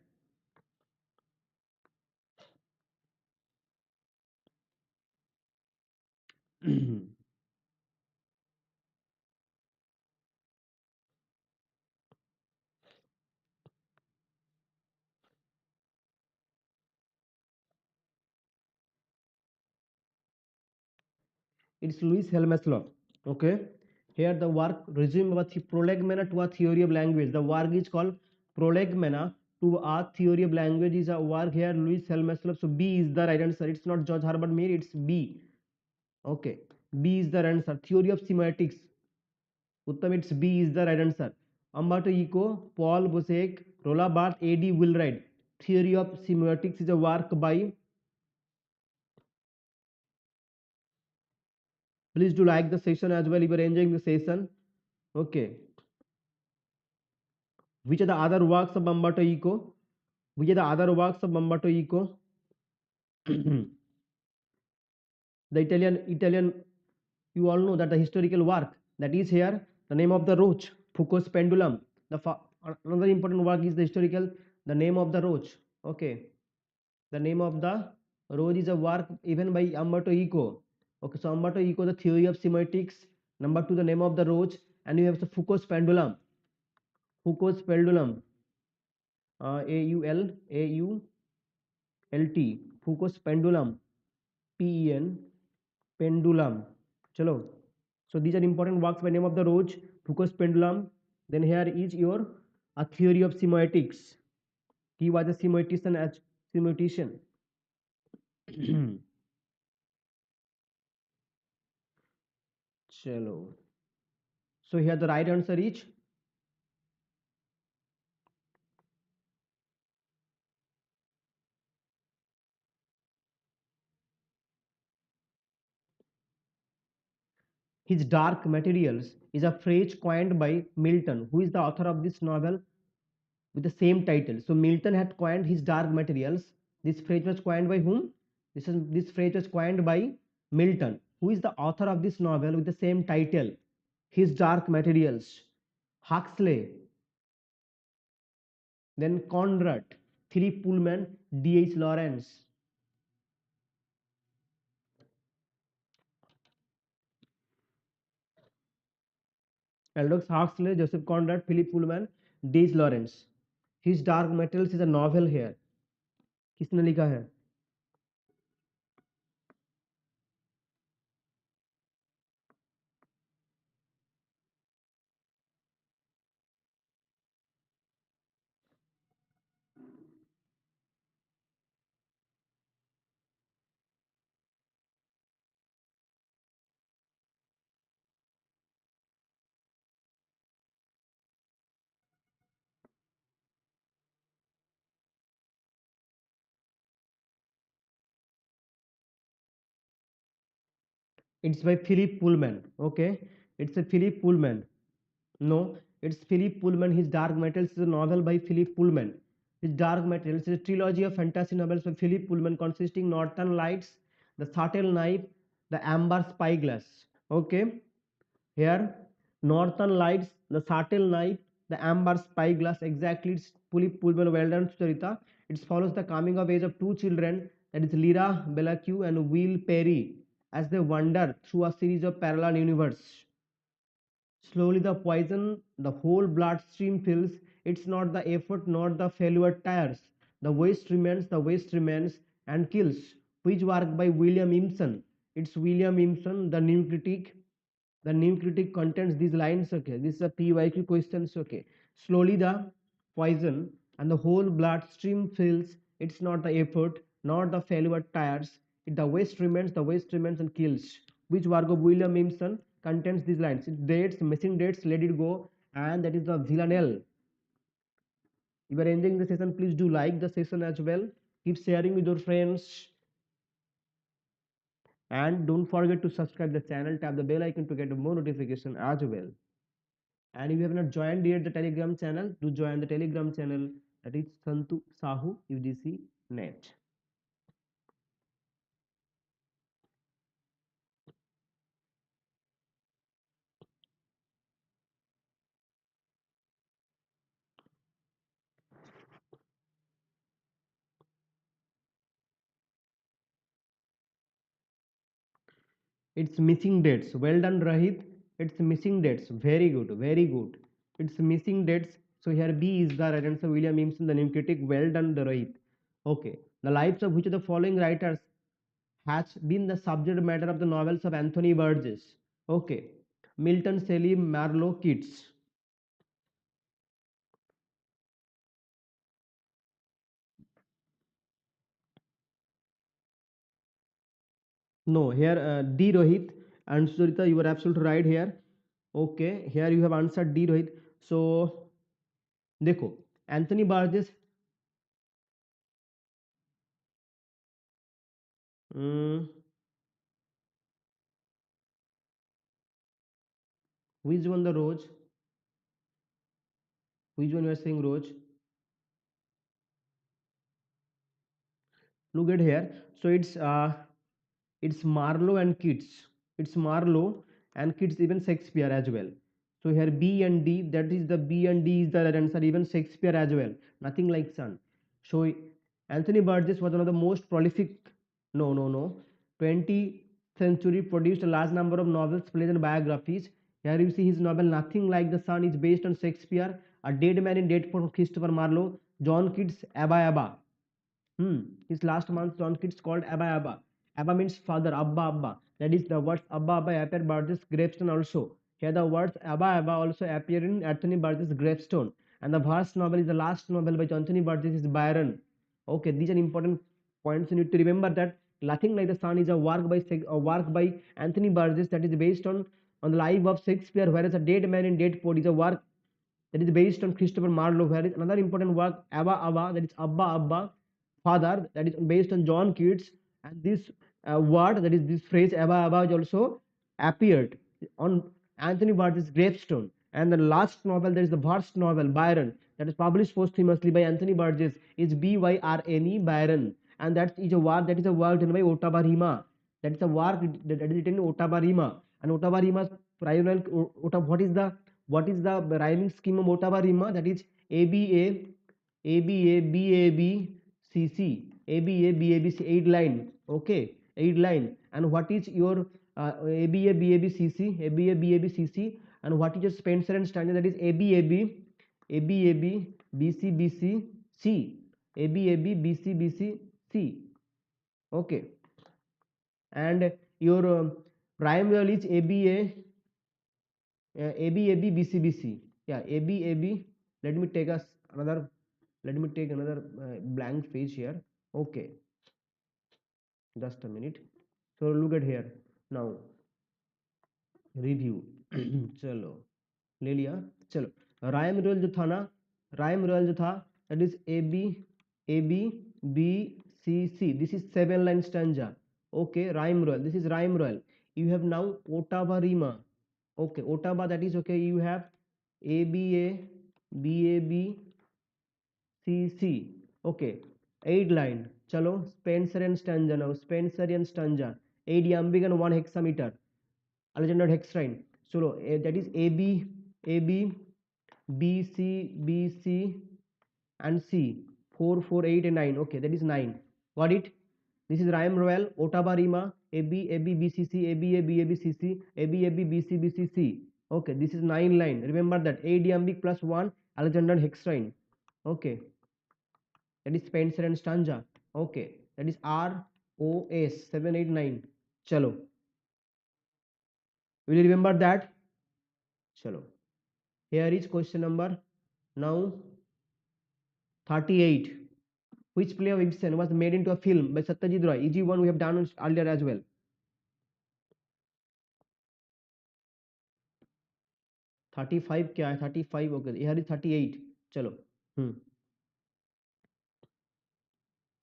It's Louis Helmslop. Okay. Here the work resume of prolegmena to a theory of language. The work is called prolegmena to a theory of language is a work here Louis Helmslop. So B is the right answer. It's not George Herbert Mead. It's B. Okay. B is the right answer. Theory of semiotics. Uttam, it's B is the right answer. Umberto Eco, Paul Bossek, Rolla Barth, A.D. Wheelwright. Theory of semiotics is a work by. Please do like the session as well if you are enjoying the session. Okay. Which are the other works of Umberto Eco? Which are the other works of Umberto Eco? The Italian, you all know that the historical work that is here, the name of the roach, Foucault's pendulum. Another important work is the historical, the name of the roach. Okay, the name of the roach is a work even by Umberto Eco. Okay, so Umberto Eco, the theory of semiotics. Number two, the name of the roach, and you have the Foucault's pendulum. Foucault's pendulum. AULT. Foucault's pendulum. PEN. Pendulum. Chalo. So these are important works by name of the roach, Foucault's pendulum. Then here is your a theory of semiotics. He was a semiotician as semiotician. Chalo. So here the right answer is his dark materials is a phrase coined by Milton, who is the author of this novel with the same title. So Milton had coined his dark materials. This phrase was coined by whom? This phrase was coined by Milton, who is the author of this novel with the same title, His Dark Materials. Huxley, then Conrad, Philip Pullman, D.H. Lawrence. Aldous Huxley, Joseph Conrad, Philip Pullman, D.H. Lawrence. His Dark Materials is a novel here. किसने लिखा है? It's by Philip Pullman. Okay, it's a Philip Pullman. No, it's Philip Pullman. His Dark Materials is a novel by Philip Pullman. His Dark Materials is a trilogy of fantasy novels by Philip Pullman consisting Northern Lights, The Subtle Knife, The Amber Spyglass. Okay, here Northern Lights, The Subtle Knife, The Amber Spyglass. Exactly, it's Philip Pullman. Well done, Sucharita. It follows the coming of age of two children, that is Lyra Belacue and Will Perry, as they wander through a series of parallel universes. Slowly the poison, the whole bloodstream fills. It's not the effort, not the failure tires. The waste remains and kills. Which work by William Empson? It's William Empson, the new critic. The new critic contains these lines. Okay, this is a PYQ questions. Okay, slowly the poison and the whole bloodstream fills. It's not the effort, not the failure tires. The waste remains and kills. Which work of William Empson contains these lines? It's dates, missing dates, let it go, and that is the villanelle. If you are enjoying the session, please do like the session as well. Keep sharing with your friends. And don't forget to subscribe the channel, tap the bell icon to get more notification as well. And if you have not joined yet the Telegram channel, do join the Telegram channel, that is Santu Sahu UGC Net. It's missing dates. Well done, Rahit. It's missing dates. Very good, very good. It's missing dates. So here B is the right answer. William Empson, the name critic. Well done, Rahit. Okay. The lives of which of the following writers has been the subject matter of the novels of Anthony Burgess. Okay. Milton, Shelley, Marlowe, Keats. No, here D. Rohit and Surita, you are absolutely right here. Okay, here you have answered D. Rohit. So, देखो, Anthony Burgess, um, which one the Rose? Which one you are saying Rose? Look at here. So it's Marlowe and Keats. It's Marlowe and Keats, even Shakespeare as well. So here B and D, that is the B and D is the right answer, even Shakespeare as well. Nothing like Sun. So Anthony Burgess was one of the most prolific, no, 20th century produced a large number of novels, plays and biographies. Here you see his novel Nothing Like the Sun is based on Shakespeare, A Dead Man in Deptford from Christopher Marlowe, John Keats, Abba Abba. His last month John Keats called Abba Abba. Abba means father, Abba Abba. That is the words Abba Abba appear Burgess gravestone also. Here the words Abba Abba also appear in Anthony Burgess gravestone. And the first novel is the last novel by Anthony Burgess is Byron. Okay, these are important points you need to remember that Nothing Like the Sun is a work by Anthony Burgess that is based on the life of Shakespeare, whereas A Dead Man in Deadport is a work that is based on Christopher Marlowe. Where is another important work, Abba Abba, that is Abba Abba, father, that is based on John Keats. And this word, that is this phrase Abba Abba, is also appeared on Anthony Burgess' gravestone. And the last novel, that is the first novel, Byron, that is published posthumously by Anthony Burgess, is Byrne, Byron. And that is a work done by Ottava Rima. That is a work that is written in Ottava Rima. And Ottava Rima's primary, what is the rhyming scheme of Ottava Rima? That is ABA, ABA, BAB, CC, ABA, BAB, 8 line. Okay, 8 line. And what is your ABA, BAB, CC, ABA, BAB, CC, and what is your Spencer and Stanley? That is ABAB, ABAB, BC, BC, C, ABAB, BC, BC, C. Okay, and your prime rule is ABA, ABAB, BC. Yeah, ABAB. Let me take another. Let me take another blank page here. Okay, just a minute. So look at here now. Review. चलो ले लिया. चलो rhyme role जो था ना, rhyme role जो था, that is A B B C C. This is 7 line stanza. Okay, rhyme roll. This is rhyme roll. You have now Ottava Rima. Okay, Ottava, that is okay. You have ABA, BAB, CC. Okay, 8 line. Chalo, Spencer and stanza now. Spencer and stanza. 8 iambic and 1 hexameter. Alexander hexrhyme. So that is AB, AB, BC, BC, and C. 4, 4, 8, and 9. Okay, that is 9. Got it? This is rhyme royal. Ottava Rima. AB, AB, BCC, AB, AB, AB, CC, AB, AB, BC, BC, C. Okay, this is 9 line. Remember that. 8 iambic plus 1 Alexander hexrhyme. Okay, that is Spencer and stanza. Okay, that is ROS 789. Chalo, will you remember that? Chalo, here is question number now 38. Which play of Ibsen was made into a film by Satyajit Roy? Easy one, we have done earlier as well. 35 क्या है? 35. Okay, here is 38. चलो.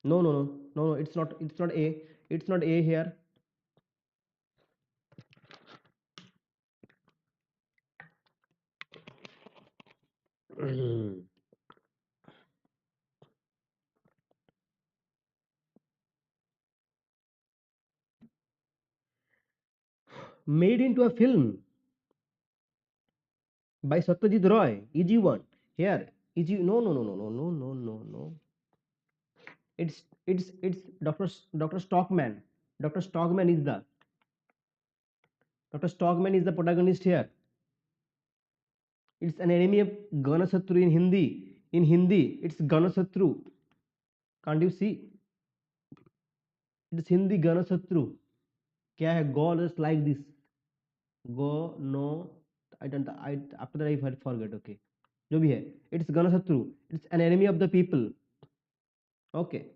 No, it's not A. It's not A here. Made into a film by Satyajit Roy. Easy one. Here. Easy. No. It's Dr. Stockman. Dr. Stockman is the protagonist here. It's an enemy of Ganasatru in Hindi. In Hindi, it's Ganasatru. Can't you see? It's Hindi Ganasatru. क्या है? Go just like this. Go no. I don't. I after that I forget. Okay. जो भी है. It's Ganasatru. It's an enemy of the people. Okay.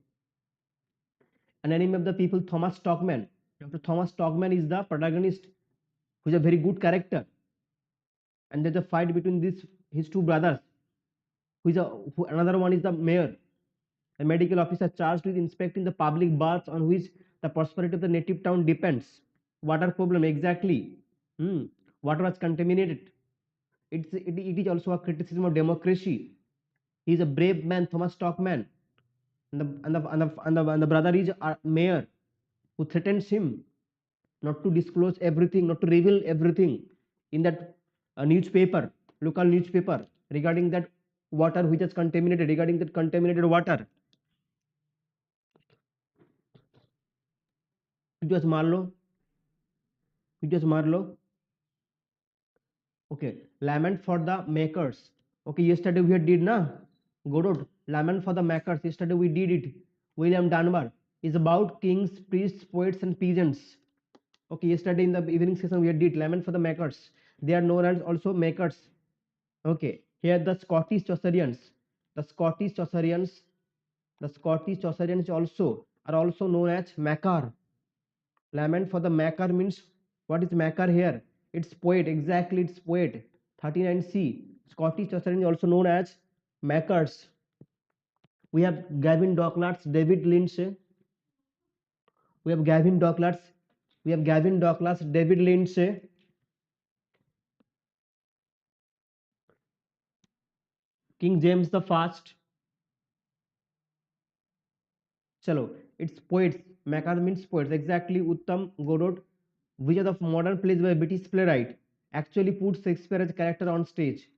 An enemy of the people. Thomas Stockman. Dr. Thomas Stockman is the protagonist, who is a very good character. And there's a fight between his two brothers. Another one is the mayor, a medical officer charged with inspecting the public baths on which the prosperity of the native town depends. Water problem, exactly. Water was contaminated. It is also a criticism of democracy. He is a brave man, Thomas Stockman, and the brother is a mayor who threatens him not to disclose everything, not to reveal everything in that newspaper, local newspaper, regarding that water which is contaminated, regarding that contaminated water. It was Marlowe. It was Marlowe. Okay, lament for the makers. Okay, yesterday we did na Godot. Lament for the makers. Yesterday we did it. William Dunbar is about kings, priests, poets, and peasants. Okay, yesterday in the evening session we did lament for the makers. They are known as also makers. Okay, here the Scottish Chaucerians. The Scottish Chaucerians. The Scottish Chaucerians also are also known as maker. Lament for the maker means, what is maker here? It's poet, exactly, it's poet. 39C. Scottish Chaucerians is also known as makers. We have Gavin Douglas, David Lynch. We have Gavin Douglas. We have Gavin Douglas, David Lynch. King James the First. Chalo, it's poets. Maker means poets. Exactly, Uttam Godot, which are the modern plays by British playwright, actually put Shakespeare as a character on stage.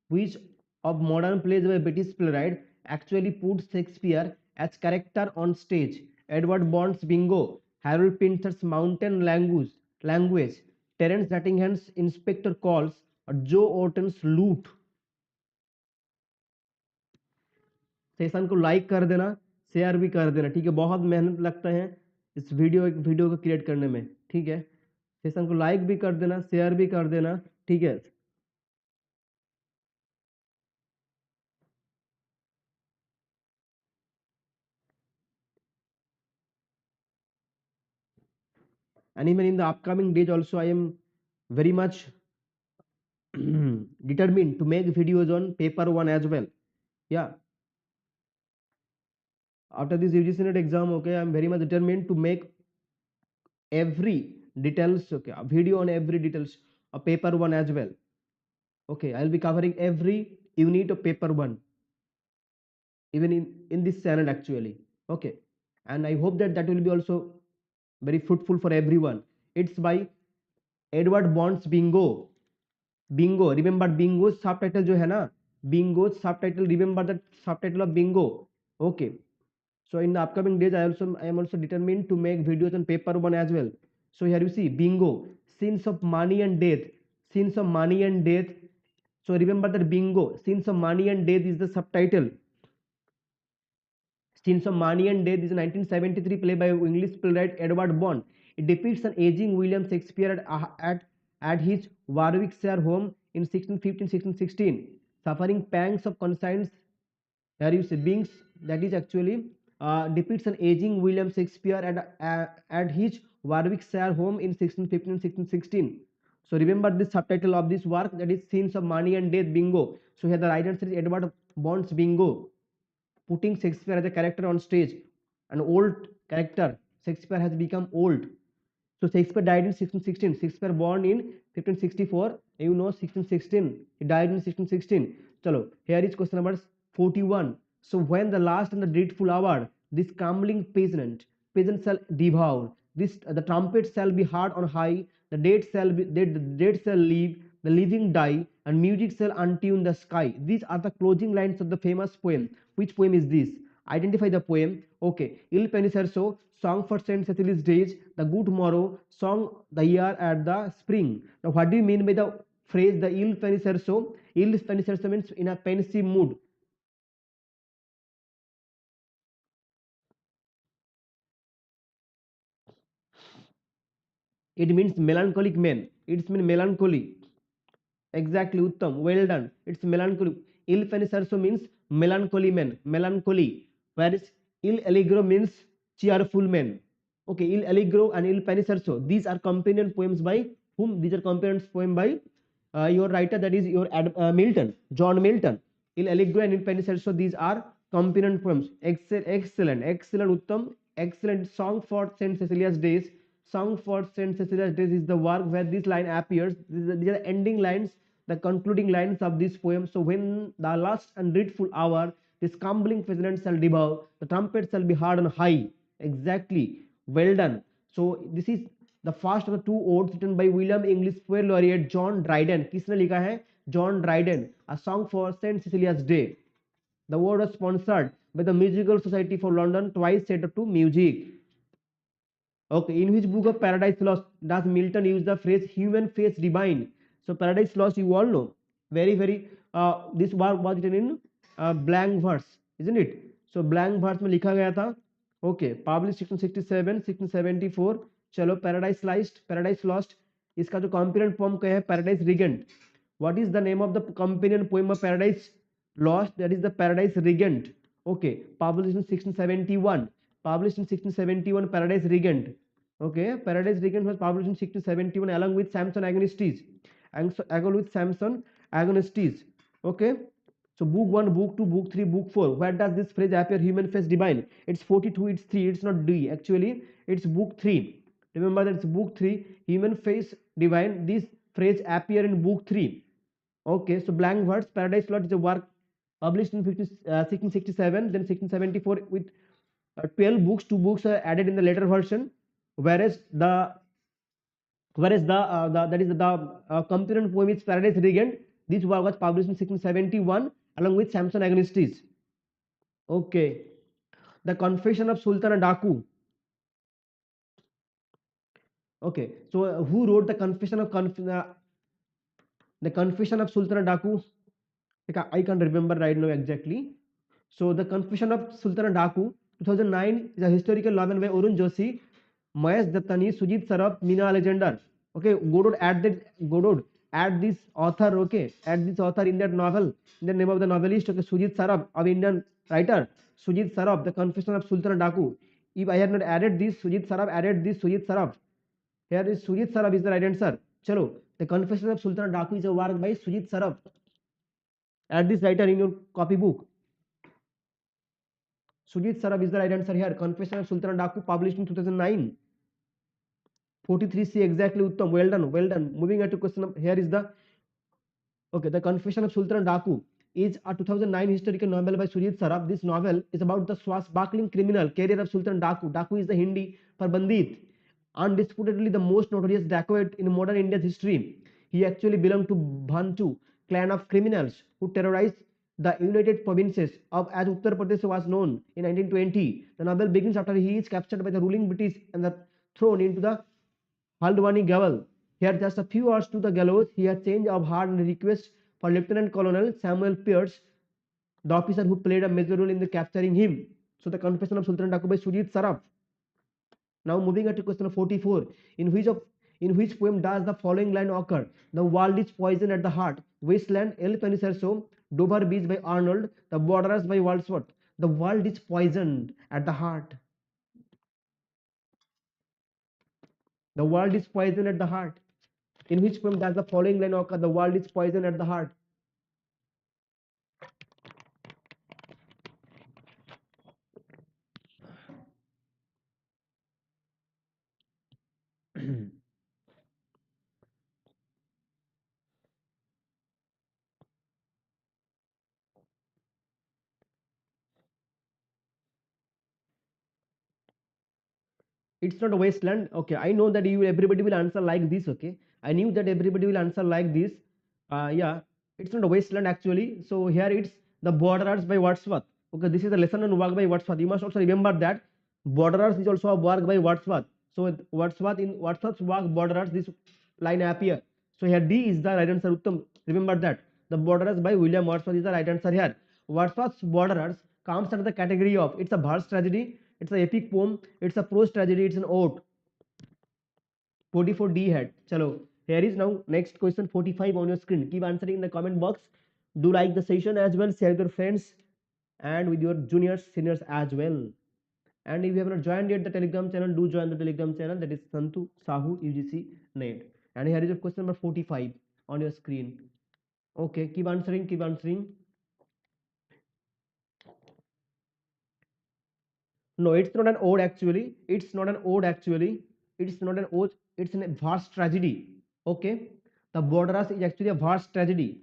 Which of modern plays by British playwright actually put Shakespeare as character on stage? Edward Bond's Bingo, Harold Pinter's Mountain Language, Terence Nottingham's Inspector Calls, or Joe Orton's Loot. Session को like कर देना, share भी कर देना, ठीक है? बहुत मेहनत लगता है इस वीडियो को क्रिएट करने में, ठीक है? सेशन को लाइक भी कर देना, शेयर भी कर देना, ठीक है? And even in the upcoming days also, I am very much determined to make videos on paper one as well. Yeah, after this UGC NET exam, okay, I am very much determined to make every details, okay, a video on every details of paper one as well. Okay, I will be covering every unit of paper one, even in this channel actually. Okay, and I hope that that will be also very fruitful for everyone. It's by Edward Bond's Bingo, remember Bingo's subtitle जो है ना, Bingo's subtitle, remember that subtitle of Bingo. Okay, so in the upcoming days I am also determined to make videos on paper one as well. So here you see Bingo, scenes of money and death, scenes of money and death. So remember that Bingo, scenes of money and death is the subtitle. Scenes of Money and Death is a 1973 play by English playwright Edward Bond. It depicts an aging William Shakespeare at his Warwickshire home in 1615-1616, suffering pangs of conscience. Here you see beings, that is actually depicts an aging William Shakespeare at his Warwickshire home in 1615-1616. So remember this subtitle of this work, that is Scenes of Money and Death, Bingo. So here the writer is Edward Bond's Bingo, putting Shakespeare as a character on stage, an old character. Shakespeare has become old. So Shakespeare died in 1616. Shakespeare born in 1564. You know 1616. He died in 1616. Chalo, here is question number 41. So when the last and the dreadful hour, this crumbling peasant shall devour. The trumpet shall be heard on high. The dead shall live. The living die, and music shall untune the sky. These are the closing lines of the famous poem. Which poem is this? Identify the poem. Okay, Il Penseroso, Song for Saint Cecily's Days, The Good Morrow, Song the Year at the Spring. Now, what do you mean by the phrase the Il Penseroso? Il Penseroso means in a pensive mood. It means melancholic man. It's mean melancholy. Exactly, Uttam. Well done. It's melancholy. Il Fenicerso means melancholy man, melancholy. Whereas Il Allegro means cheerful man. Okay, Il Allegro and Il Fenicerso. These are companion poems by whom? These are companion poem by your writer, that is your Milton, John Milton. Il Allegro and Il Fenicerso. These are companion poems. Excellent, excellent, Uttam. Excellent. Song for Saint Cecilia's Days. Song for Saint Cecilia's Days is the work where this line appears. These are ending lines, the concluding lines of this poem. So when the last and dreadful hour, this crumbling president shall devour, the trumpet shall be heard on high. Exactly. Well done. So this is the first of the two odes written by William English Poet Laureate John Dryden. किसने लिखा है? John Dryden. A song for Saint Cecilia's Day. The award was sponsored by the Musical Society for London, twice set to music. Okay, in which book of Paradise Lost does Milton use the phrase human face divine? So Paradise Lost, you all know, very this work was written in blank verse, isn't it? So blank verse में लिखा गया था. Okay, published 1667, 1674. चलो Paradise Lost. इसका जो companion poem का है Paradise Regent. What is the name of the companion poem of Paradise Lost? That is the Paradise Regent. Okay, published in 1671. Published in 1671, Paradise Regent. Okay, Paradise Regent was published in 1671 along with Samson Agonistes. And so, along with Samson Agonistes. Okay, so book 1, book 2, book 3, book 4. Where does this phrase appear? Human face divine. It's 42, it's 3, it's not D. Actually, it's book 3. Remember that it's book 3, human face divine. This phrase appear in book 3. Okay, so blank verse, Paradise Lost is a work published in 1667, then 1674 with 12 books. 2 books are added in the later version, whereas the that is the companion poem is Paradise Regent. This work was published in 1671 along with Samson Agonistes. Okay, the Confession of Sultana Daku. Okay, so who wrote the Confession of Sultana Daku? I can't remember right now exactly. So the Confession of Sultana Daku 2009 is a historical novel by Arun Joshi, Mahesh Dattani, Sujit Saraf, Meena Alexander. Okay, Godod add this author. Okay, add this author in that novel. In the name of the novelist, okay, Sujit Saraf, of Indian writer. Sujit Saraf, the Confession of Sultana Daku. If I had not added this, Sujit Saraf added this Sujit Saraf. Here is Sujit Saraf is the right answer. Chalo, the Confession of Sultana Daku is a work by Sujit Saraf. Add this writer in your copybook. Sujit Saraf is the right answer here. Confession of Sultana Daku, published in 2009. 43C exactly, Uttam. Well done, well done. Moving on to question here is the okay. The Confession of Sultana Daku is a 2009 historical novel by Sujit Saraf. This novel is about the swashbuckling criminal career of Sultan Daku. Daku is the Hindi for bandit, undisputedly the most notorious dacoit in modern India's history. He actually belonged to Bhantu clan of criminals who terrorized the United Provinces of as Uttar Pradesh was known in 1920. The novel begins after he is captured by the ruling British and thrown into the Haldwani gaol. Here, just a few hours to the gallows, he had change of heart and request for Lieutenant Colonel Samuel Pierce, the officer who played a major role in the capturing him. So, the Confession of Sultan Daku by Sujit Saraf. Now, moving on to question 44. In which poem does the following line occur? The world is poison at the heart. Wasteland, El Penicerso, Dover Beach by Arnold, The Borderers by Wordsworth. The world is poisoned at the heart. The world is poison at the heart. In which poem does the following line occur? The world is poison at the heart. It's not a wasteland. Okay, I know that everybody will answer like this. Okay, I knew that everybody will answer like this. Yeah, it's not a wasteland actually. So here it's the Borderers by Wordsworth. Okay, this is a lesson on work by Wordsworth. You must also remember that Borderers is also a work by Wordsworth. So Wordsworth's work Borderers, this line appear. So here D is the right answer. Uttam, remember that the Borderers by William Wordsworth is the right answer here. Wordsworth's Borderers comes under the category of it's a verse tragedy, it's an epic poem, it's a prose tragedy, it's an ode. 44 D hat. Chalo. Here is now next question 45 on your screen. Keep answering in the comment box. Do like the session as well. Share with your friends and with your juniors, seniors as well. And if you have not joined yet the Telegram channel, do join the Telegram channel. That is Santu Sahu UGC Net. And here is your question number 45 on your screen. Okay, keep answering, keep answering. No, it's not an ode actually. It's not an ode actually. It's not an ode. It's a vast tragedy. Okay, the Borderas is actually a vast tragedy.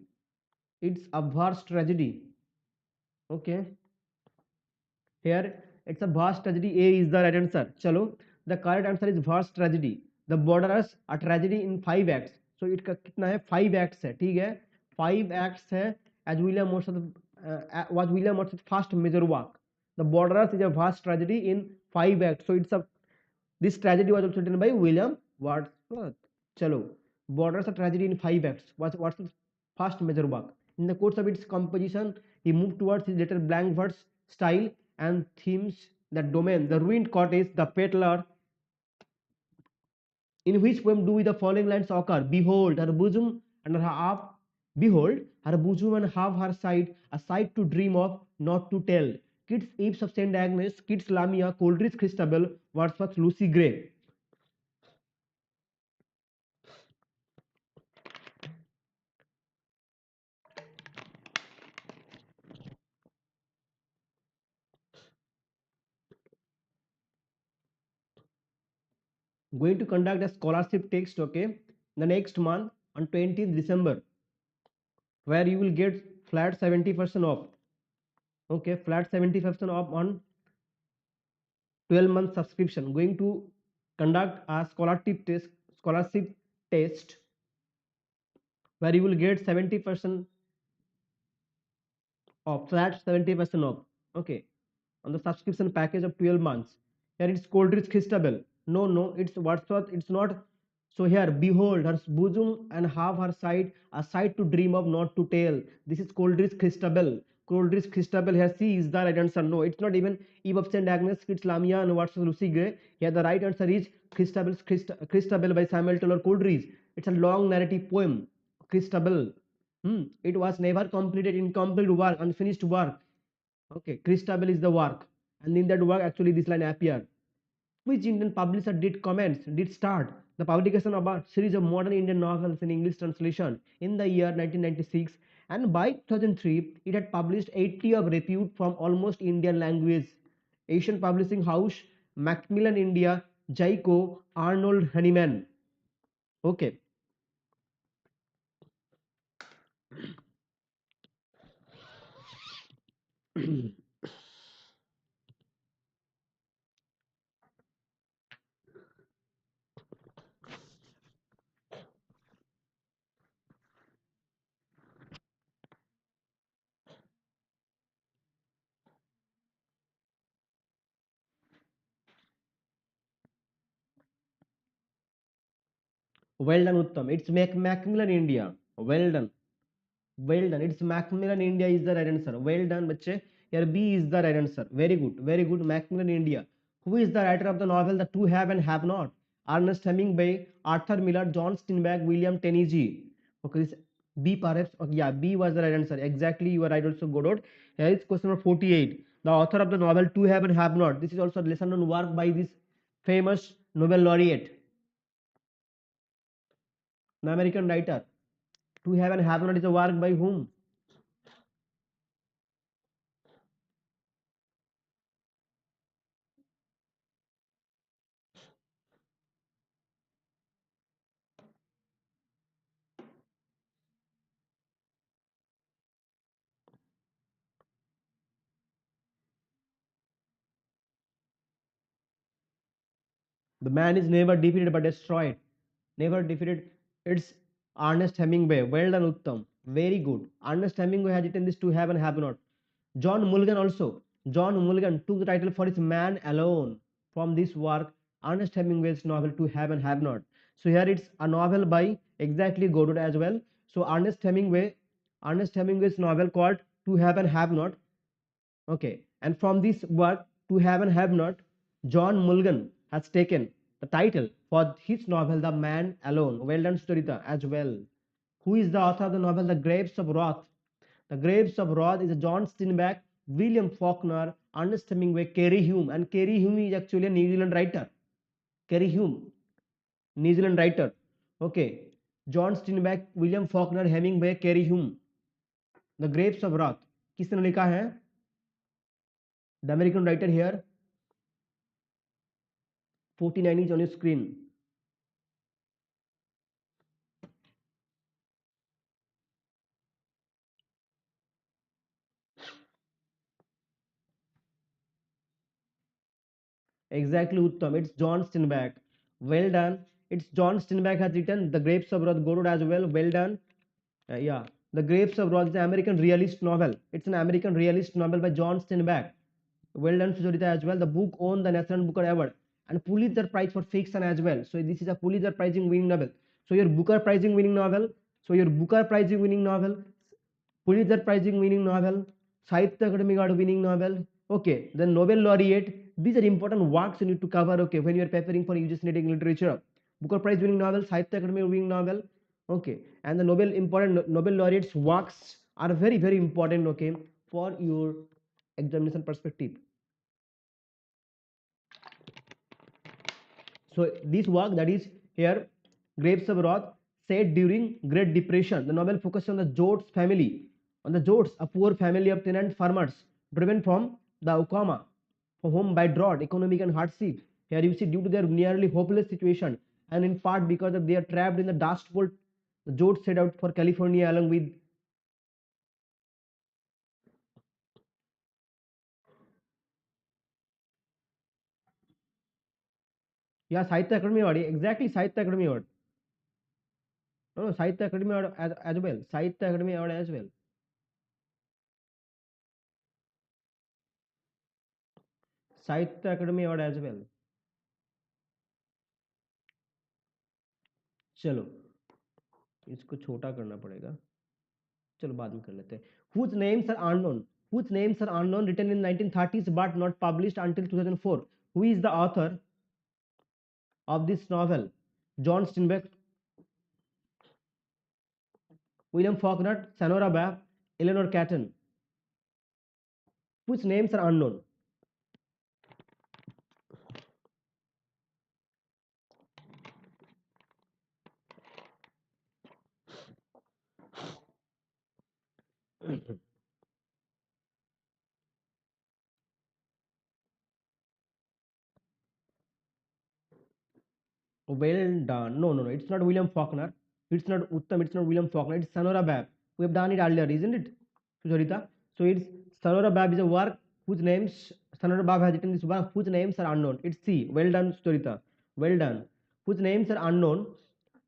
It's a vast tragedy. Okay, here it's a vast tragedy. A is the right answer. Chalo, the correct answer is vast tragedy. The Borderas a tragedy in 5 acts. So it का कितना है 5 acts है, ठीक है 5 acts है. As William Morris was William Morris' first major work. The Borderers is a vast tragedy in 5 acts. So it's a this tragedy was also written by William Wordsworth. Chalo, Borders a tragedy in 5 acts. What's the first major work? In the course of its composition, he moved towards his later blank verse style and themes that domain, the ruined cottage, the peddler. In which poem do the following lines occur? Behold her bosom and her half. Behold her bosom and half her side, a sight to dream of, not to tell. Keats Eves of St. Agnes, Keats Lamia, Coleridge Christabel, Wordsworth Lucy Gray. Going to conduct a scholarship text, okay, the next month on 20th December, where you will get flat 70% off. Okay, flat 70% off on 12-month subscription. Going to conduct a scholarship test where you will get 70% off, flat 70% off. Okay, on the subscription package of 12 months. Here it's Coleridge Christabel. No, it's Wordsworth. It's not. So here, behold her bosom and half her side, a sight to dream of, not to tell. This is Coleridge Christabel. Coleridge Christabel. Here, C is the right answer. No, it's not even Eve of St. Agnes, Fitz Lamia, and Wordsworth Lucy Gray. Here, the right answer is Christabel by Samuel Taylor Coleridge. It's a long narrative poem. Christabel. It was never completed, incomplete work, unfinished work. Okay, Christabel is the work, and in that work, actually, this line appear. Which Indian publisher did start the publication of a series of modern Indian novels in English translation in the year 1996, and by 2003, it had published 80 of repute from almost Indian language. Asian Publishing House, Macmillan India, Jaiko, Arnold Honeyman. Okay. Well done, Uttam. It's Macmillan India. Well done. Well done. It's Macmillan India is the right answer. Well done, bache. Here B is the right answer. Very good. Very good. Macmillan India. Who is the writer of the novel The Two Have and Have Not? Ernest Hemingway, Arthur Miller, John Steinbeck, William Tennessee. Okay, this B perhaps. Okay, yeah, B was the right answer. Exactly, you are right. Also, Godot. Here is question number 48. The author of the novel Two Have and Have Not. This is also a lesson on work by this famous Nobel laureate, the American writer. To Have and Have Not is a work by whom? The man is never defeated but destroyed. Never defeated. It's Ernest Hemingway. Well done, Uttam. Very good. Ernest Hemingway has written this To Have and Have Not. John Mulligan also. John Mulligan took the title for his Man Alone from this work, Ernest Hemingway's novel To Have and Have Not. So here it's a novel by exactly Godot as well. So Ernest Hemingway's novel called To Have and Have Not. Okay, and from this work To Have and Have Not, John Mulligan has taken The title for his novel, The Man Alone. Well done, Storita, as well. Who is the author of the novel, The Grapes of Wrath? The Grapes of Wrath is a John Steinbeck, William Faulkner, Ernest Hemingway, Kerry Hume, and Kerry Hume is actually a New Zealand writer. Kerry Hume, New Zealand writer. Okay, John Steinbeck, William Faulkner, Hemingway, Kerry Hume. The Grapes of Wrath. किसने लिखा है? The American writer here. 49 is on your screen. Exactly, Uttam. It's John Steinbeck. Well done. It's John Steinbeck has written The Grapes of Wrath. Go to as well. Well done. Yeah. The Grapes of Wrath is an American realist novel. It's an American realist novel by John Steinbeck. Well done, Sujarita, as well. The book won the National Booker Award and Pulitzer Prize for fiction as well. So this is a Pulitzer Prize winning novel. So your Booker Prize winning novel. Pulitzer Prize winning novel, Sahitya Academy Award winning novel. Okay, then Nobel laureate. These are important works you need to cover. Okay, when you are preparing for UGC NET literature, Booker Prize winning novel, Sahitya Academy winning novel. Okay, and the Nobel laureates works are very important. Okay, for your examination perspective. So this work that is here, Grapes of Wrath, set during Great Depression. The novel focuses on the Jodes family, a poor family of tenant farmers driven from the Oklahoma home by drought, economic and hardship. Here you see, due to their nearly hopeless situation, and in part because of they are trapped in the Dust Bowl, the Jodes set out for California along with Sahitya Academy Award, exactly Sahitya Academy Award. No, Sahitya Academy Award as well. Sahitya Academy Award as well. साहित्य academy award as well. चलो इसको छोटा करना पड़ेगा, चलो बाद में कर लेते हैं. Whose names are unknown? Whose names are unknown, written in 1930s but not published until 2004. Who is the author of this novel? John Steinbeck, William Faulkner, Sonora Babb, Eleanor Catton. Whose names are unknown? Well done. No. It's not William Faulkner. It's not Uttam. It's not William Faulkner. It's Sonora Babb. We have done it earlier, isn't it, Sujarita? So it's Sonora Babb is a work whose names Sonora Babb has written this work whose names are unknown. It's C. Well done, Sujarita. Well done. Whose names are unknown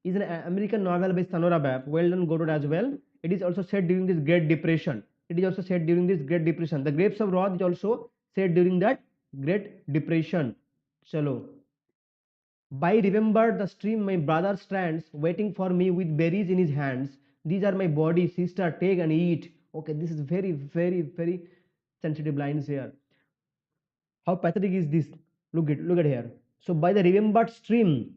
is an American novel by Sonora Babb. Well done, Godot as well. It is also set during this Great Depression. The Grapes of Wrath is also set during that Great Depression. Chalo. By remember the stream my brother stands, waiting for me with berries in his hands. These are my body, sister, take and eat. Okay, this is very sensitive lines here. How pathetic is this? Look at here. So by the remembered stream,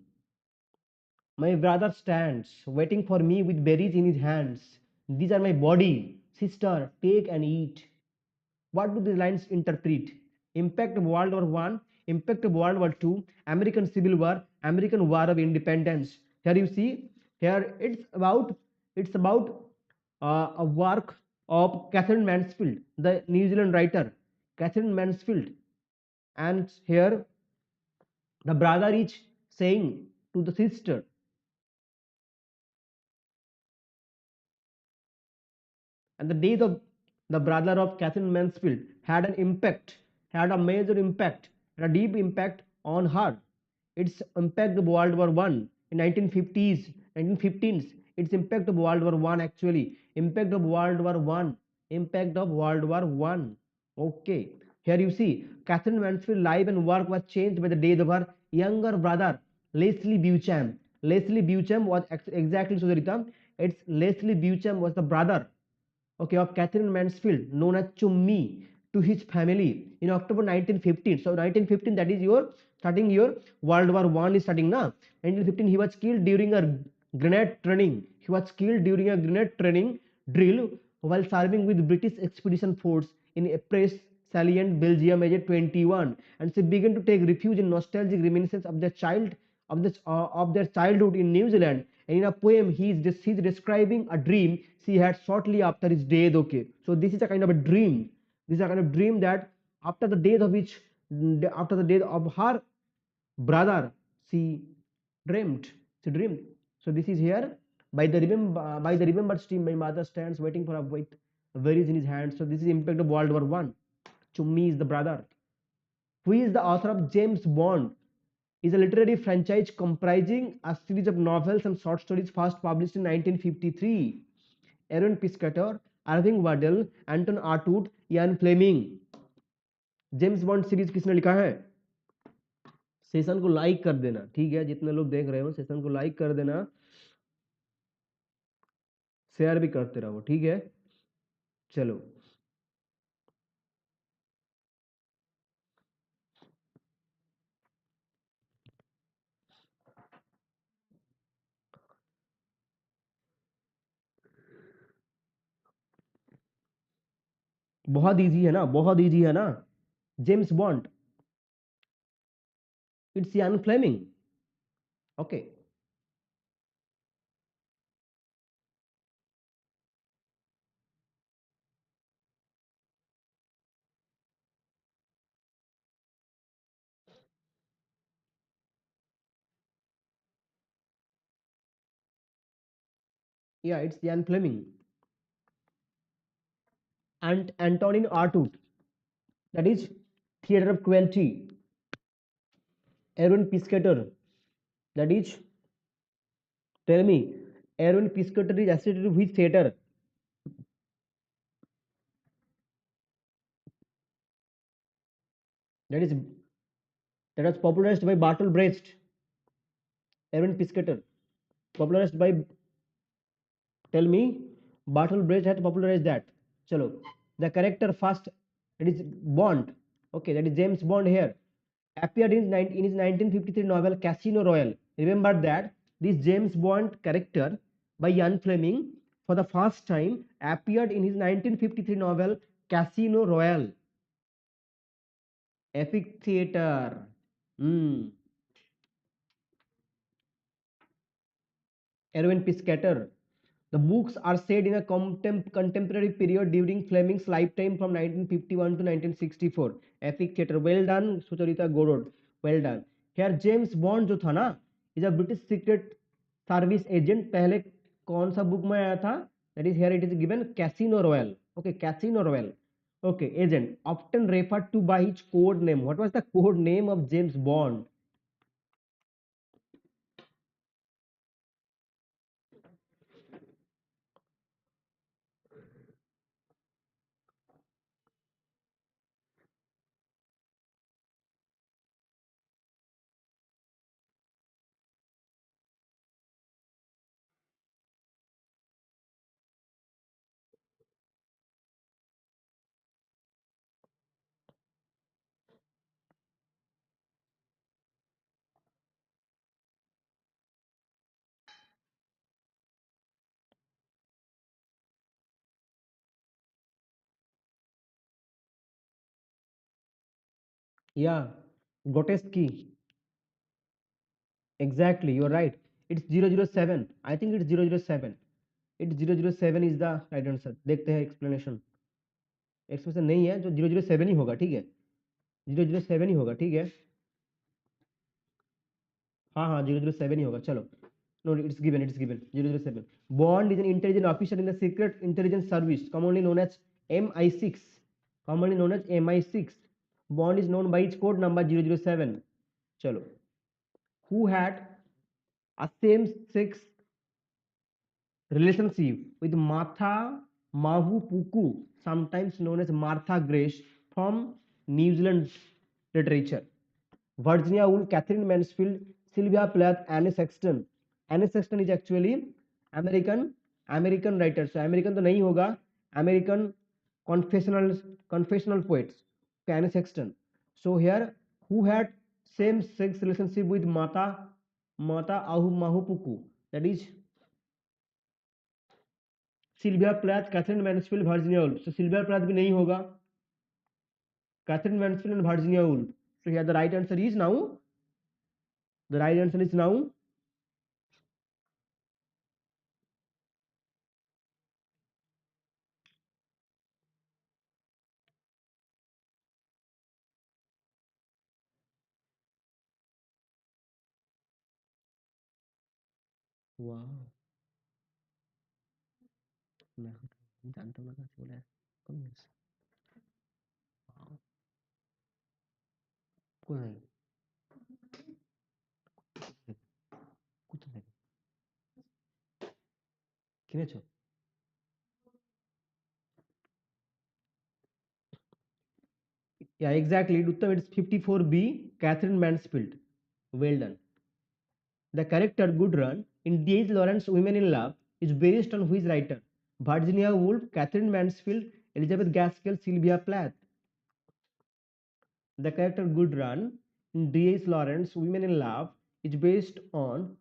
my brother stands, waiting for me with berries in his hands. These are my body, sister, take and eat. What do these lines interpret? Impact of World War One, impact of World War Two, American Civil War, American War of Independence. Here you see, here it's about a work of Catherine Mansfield, the New Zealand writer, Catherine Mansfield, and here the brother is saying to the sister, and the death of the brother of Catherine Mansfield had a major impact, a deep impact on her. Its impact of World War One in 1950s, 1915s. Its impact of World War One actually. Impact of World War One. Okay. Here you see, Catherine Mansfield's life and work was changed by the death of her younger brother, Leslie Beauchamp. Leslie Beauchamp was exactly Sudarita. It's Leslie Beauchamp was the brother, okay, of Catherine Mansfield, known as Chummi. to his family in October 1915. So 1915, that is your starting your World War One is starting now. 1915, he was killed during a grenade training. He was killed during a grenade training drill while serving with British Expedition Force in Ypres salient, Belgium, aged 21, and she began to take refuge in nostalgic reminiscence of their childhood in New Zealand. And in a poem, he's describing a dream she had shortly after his death. Okay, so this is a kind of a dream. This is a kind of dream that after the death of which, after the death of her brother, she dreamed. She dreamed. So this is here by the remembered stream. My mother stands waiting for a with berries in his hand. So this is impact of World War One. Chummi is the brother. Who is the author of James Bond? Is a literary franchise comprising a series of novels and short stories first published in 1953. Aaron Piscator, Irving Waddell, Anton Artaud, Ian Fleming. James bond series किसने लिखा है? Session को like कर देना, ठीक है? जितने लोग देख रहे हो सेशन को लाइक कर देना, शेयर भी करते रहो, ठीक है? चलो, बहुत इजी है ना, बहुत इजी है ना. जेम्स बॉन्ड, इट्स यान फ्लेमिंग. ओके, या इट्स यान Fleming. And Antonin Artaud, that is Theatre of Cruelty. Aaron Piscator, that is, tell me, Aaron Piscator is associated with theatre. That is, that was popularized by Bartle Brecht. Aaron Piscator, popularized by, tell me, Bartle Brecht had popularized that. Chalo, the character first, that is Bond. Okay, that is James Bond here. Appeared in his 1953 novel Casino Royale. Remember that this James Bond character by Ian Fleming for the first time appeared in his 1953 novel Casino Royale. Epic theater. Hmm. Erwin Piscator. The books are set in a contemporary period during Fleming's lifetime from 1951 to 1964. Epic theater. Well done, Sucharita Godod. Well done. Here James Bond जो था ना, is a British secret service agent. पहले कौन सा book में आया था? That is here it is given Casino Royale. Okay, Casino Royale. Okay, agent often referred to by his code name. What was the code name of James Bond? Yeah, Grotesque. Exactly, you're right. It's 007. I think it's 007. It's 007 is the right answer. देखते हैं explanation. Explanation नहीं है, जो 007 ही होगा, ठीक है? 007 ही होगा, ठीक है? हाँ हाँ 007 ही होगा, चलो. No, it's given 007. Bond is an intelligent officer in the secret intelligence service, commonly known as MI6. Commonly known as MI6. Bond is known by its code number 007. चलो. Who had a same-sex relationship with Martha Mahupuku, sometimes known as Martha Grace, from New Zealand literature? Virginia Woolf, Catherine Mansfield, Sylvia Plath, Anne Sexton. Anne Sexton is actually American writer. So American तो नहीं होगा, American confessional confessional poets, Anne Sexton. So here, who had same sex relationship with Mata Ahu Mahupuku, that is Sylvia Plath, Katherine Mansfield, Virginia Woolf. So Sylvia Plath भी नहीं होगा. Catherine Mansfield and Virginia Woolf. So here the right answer is now. The right answer is now. Wow. मैं जानता हूँ ना कैसे बोला है. कौन है? कौन है? कुछ नहीं. किनेचो. Yeah, exactly. Uttam, it's 54B. Catherine Mansfield. Well done. The character Gudrun in D.H. Lawrence's Women in Love is based on which writer? Virginia Woolf, Catherine Mansfield, Elizabeth Gaskell, Sylvia Plath. The character Gudrun in D.H. Lawrence's Women in Love is based on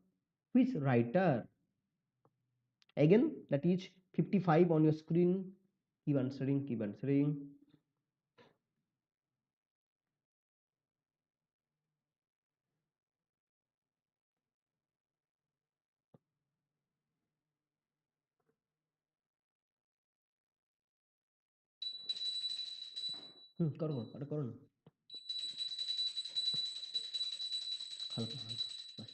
which writer? Again, that is 55 on your screen. Keep answering, keep answering. करो ना, अरे करो ना. हल्का हल्का.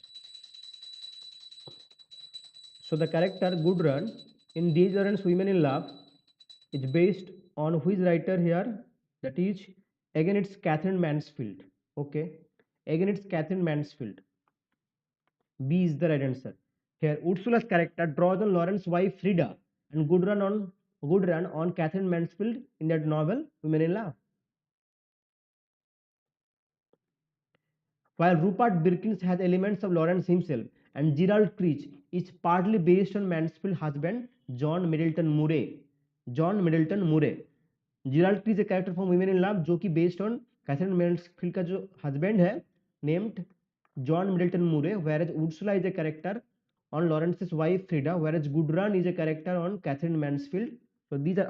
So the character Gudrun in These Lawrence Women in Love is based on which writer here? That is, again it's Catherine Mansfield. Okay, again it's Catherine Mansfield. B is the right answer. Here, Ursula's character draws on Lawrence's wife Frida and Gudrun on Catherine Mansfield in that novel Women in Love. While Rupert Birkins has elements of Lawrence himself, and Gerald Creech is partly based on Mansfield's husband John Middleton Murray. John Middleton Murray. Gerald Creech a character from Women in Love जो कि based on Catherine Mansfield का जो husband है named John Middleton Murray, whereas Ursula is a character on Lawrence's wife Frida, whereas Gudrun is a character on Catherine Mansfield. So these are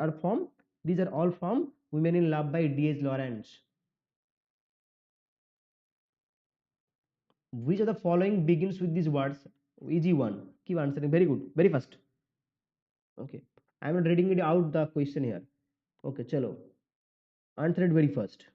all from Women in Love by D.H. Lawrence. Which of the following begins with these words? Easy one. Keep answering. Very good. Very fast. Okay. I am not reading it out the question here. Okay, chalo. Answer it very first.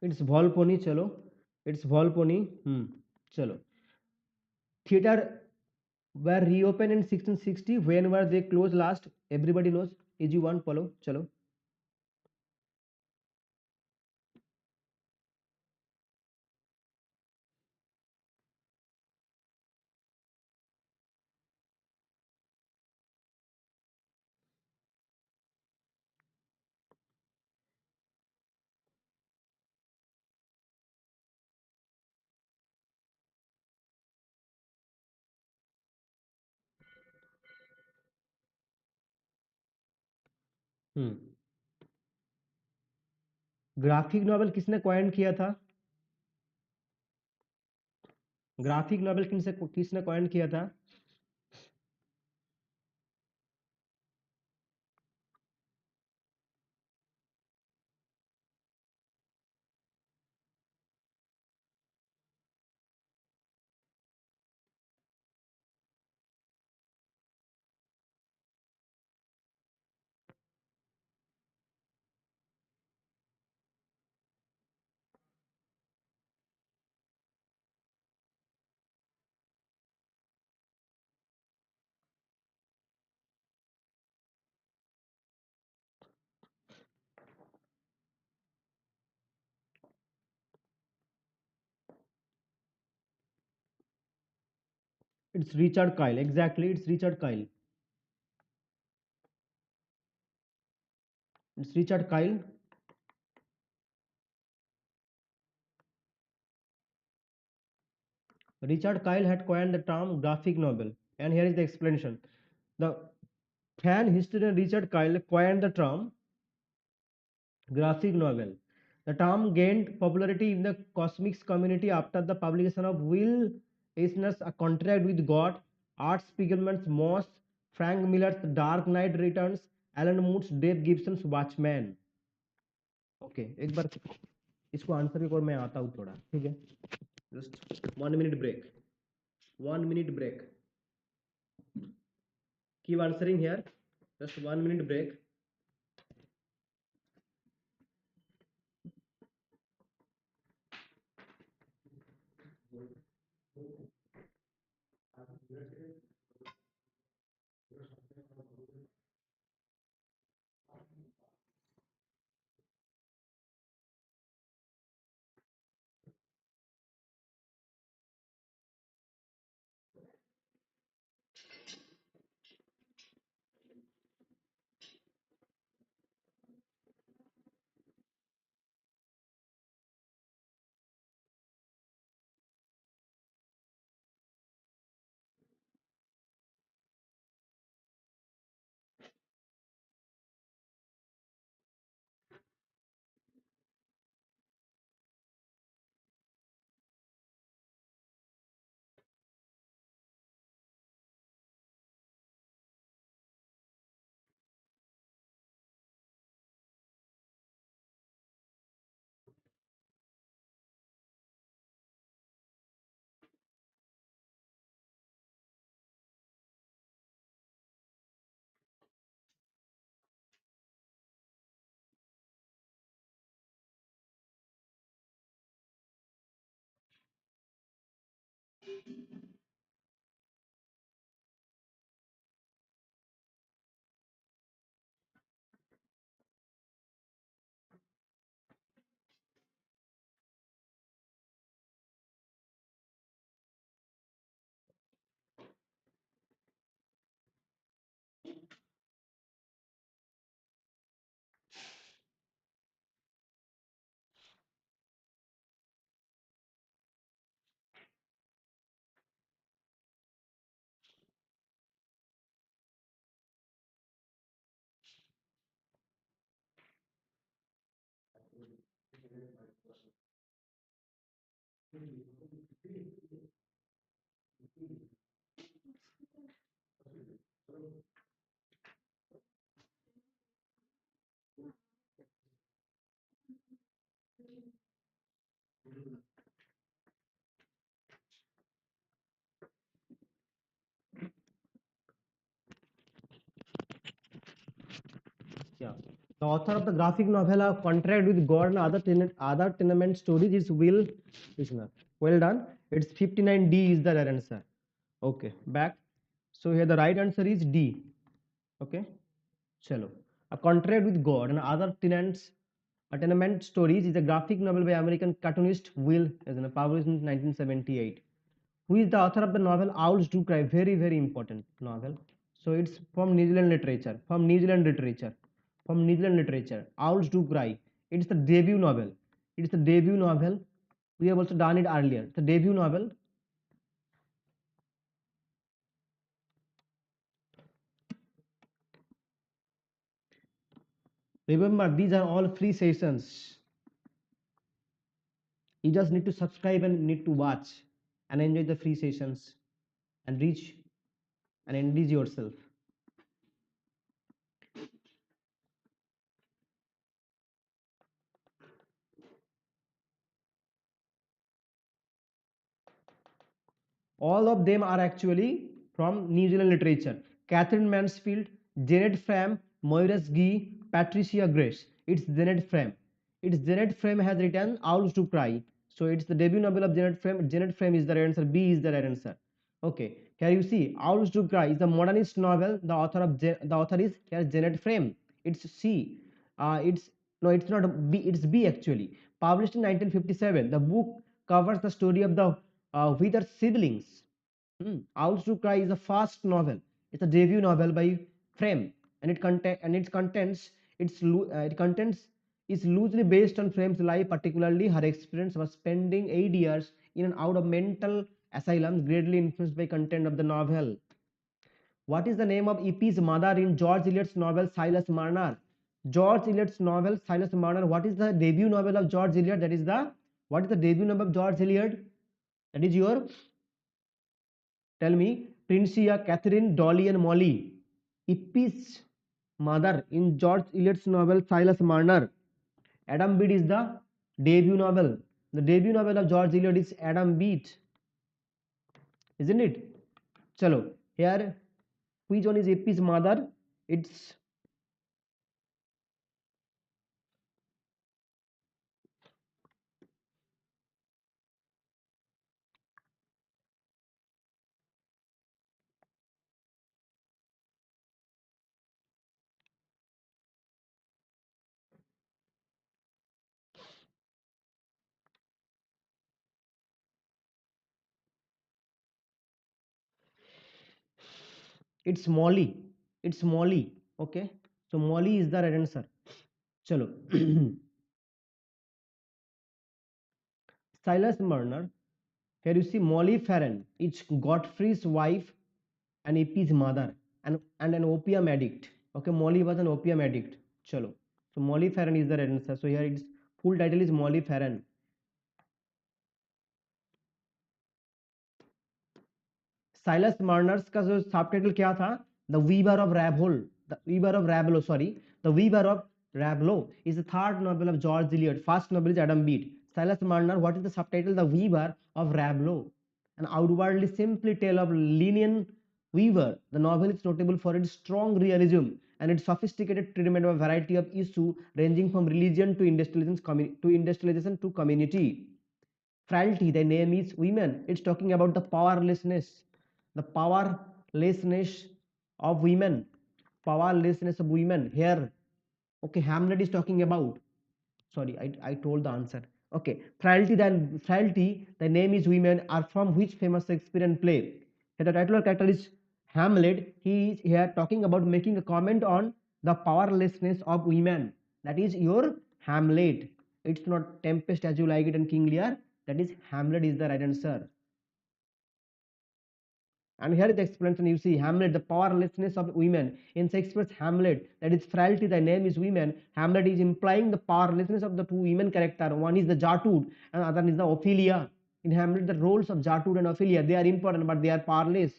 It's Volponi. Chalo. It's Volponi. Chalo. Theater were reopened in 1660. When were they closed last? Everybody knows. Easy one. Follow. Chalo. Graphic novel किसने coin किया था? Graphic novel किसने coin किया था? It's Richard Kyle. Exactly, it's Richard Kyle. It's Richard Kyle. Richard Kyle had coined the term graphic novel, and here is the explanation. The fan historian Richard Kyle coined the term graphic novel. The term gained popularity in the cosmics community after the publication of Will Eisner's A Contract with God, Art Spiegelman's Moss, Frank Miller's Dark Knight Returns, Alan Moore's Dave Gibson's Watchmen. Okay एक बार इसको answer एक और मैं आता हूँ थोड़ा, ठीक है, just 1 minute break, 1 minute break, keep answering here, just 1 minute break. Yeah. The author of the graphic novel A Contract with God and other tenement stories is Will Eisner. Well done. It's 59D is the right answer. Okay, back. So here the right answer is D. Okay. Chalo. A Contract with God and other tenement stories is a graphic novel by American cartoonist Will Eisner, published in 1978. Who is the author of the novel Owls Do Cry? Very, very important novel. So it's from New Zealand literature. From New Zealand literature. From New Zealand literature. Owls Do Cry. It's the debut novel. It's the debut novel. We have also done it earlier. The debut novel. Remember, these are all free sessions. You just need to subscribe and need to watch and enjoy the free sessions and reach and enrich yourself. All of them are actually from New Zealand literature. Catherine Mansfield, Janet Fram, Moiras Gee, Patricia Grace. It's Janet Fram. It's Janet Fram has written Owls to Cry. So it's the debut novel of Janet Fram. Janet Fram is the right answer. B is the right answer. Okay. Here you see Owls to Cry is the modernist novel. The author is here Janet Fram. It's C. It's no, it's not B. It's B actually. Published in 1957. The book covers the story of the Wither siblings. Owls to Cry is a first novel. It's a debut novel by Frame, and it contents it contents is loosely based on Frame's life, particularly her experience of spending 8 years in and out of mental asylums, greatly influenced by content of the novel. What is the name of E.P.'s mother in George Eliot's novel Silas Marner? George Eliot's novel Silas Marner. What is the debut novel of George Eliot? That is the what is the debut novel of George Eliot? That is your tell me Princia, Catherine, Dolly, and Molly. E.P.'s mother in George Eliot's novel Silas Marner. Adam Bede is the debut novel. The debut novel of George Eliot is Adam Bede, isn't it? Chalo, here which one is A.P.'s mother? It's Molly. It's Molly. Okay. So Molly is the right answer. Chalo. Silas Marner. Here you see Molly Farren is Godfrey's wife and A.P.'s mother and an opium addict. Okay, Molly was an opium addict. Chalo. So Molly Farren is the right answer. So here its full title is Molly Farren. Silas मार्नर्स का जो subtitle क्या था? The Weaver of रैबहोल, the Weaver of रैबलो, sorry, the Weaver of रैबलो is the third novel of George Eliot. First novel is Adam Bede. Silas Marner, what is the subtitle? The Weaver of Rabelais, an outwardly simply tale of Linian Weaver. The novel is notable for its strong realism and its sophisticated treatment of a variety of issues ranging from religion to industrialization to community. Frailty, the name is women. It's talking about the powerlessness of women, powerlessness of women. Here, okay, Hamlet is talking about. Sorry, I told the answer. Okay, frailty. The name is women are from which famous Shakespearean play? Here the title of character is Hamlet. He is here talking about making a comment on the powerlessness of women. That is your Hamlet. It's not Tempest as you like it and King Lear. That is Hamlet is the right answer. And here is the explanation. You see Hamlet, the powerlessness of women. In Shakespeare's Hamlet, that is frailty, the name is women. Hamlet is implying the powerlessness of the two women character. One is the Gertrude and other is the Ophelia. In Hamlet, the roles of Gertrude and Ophelia, they are important, but they are powerless.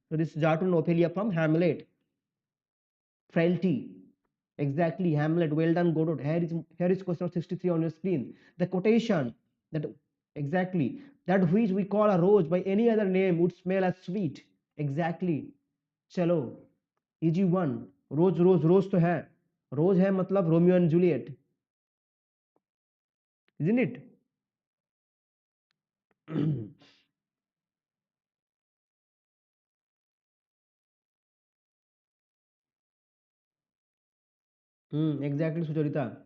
So this Gertrude and Ophelia from Hamlet. Frailty. Exactly, Hamlet. Well done, Godot. Here is question 63 on your screen. The quotation that exactly that which we call a rose by any other name would smell as sweet. Exactly. चलो easy one. रोज रोज रोज तो है. रोज है मतलब Romeo and Juliet, isn't it? Exactly, Sucharita.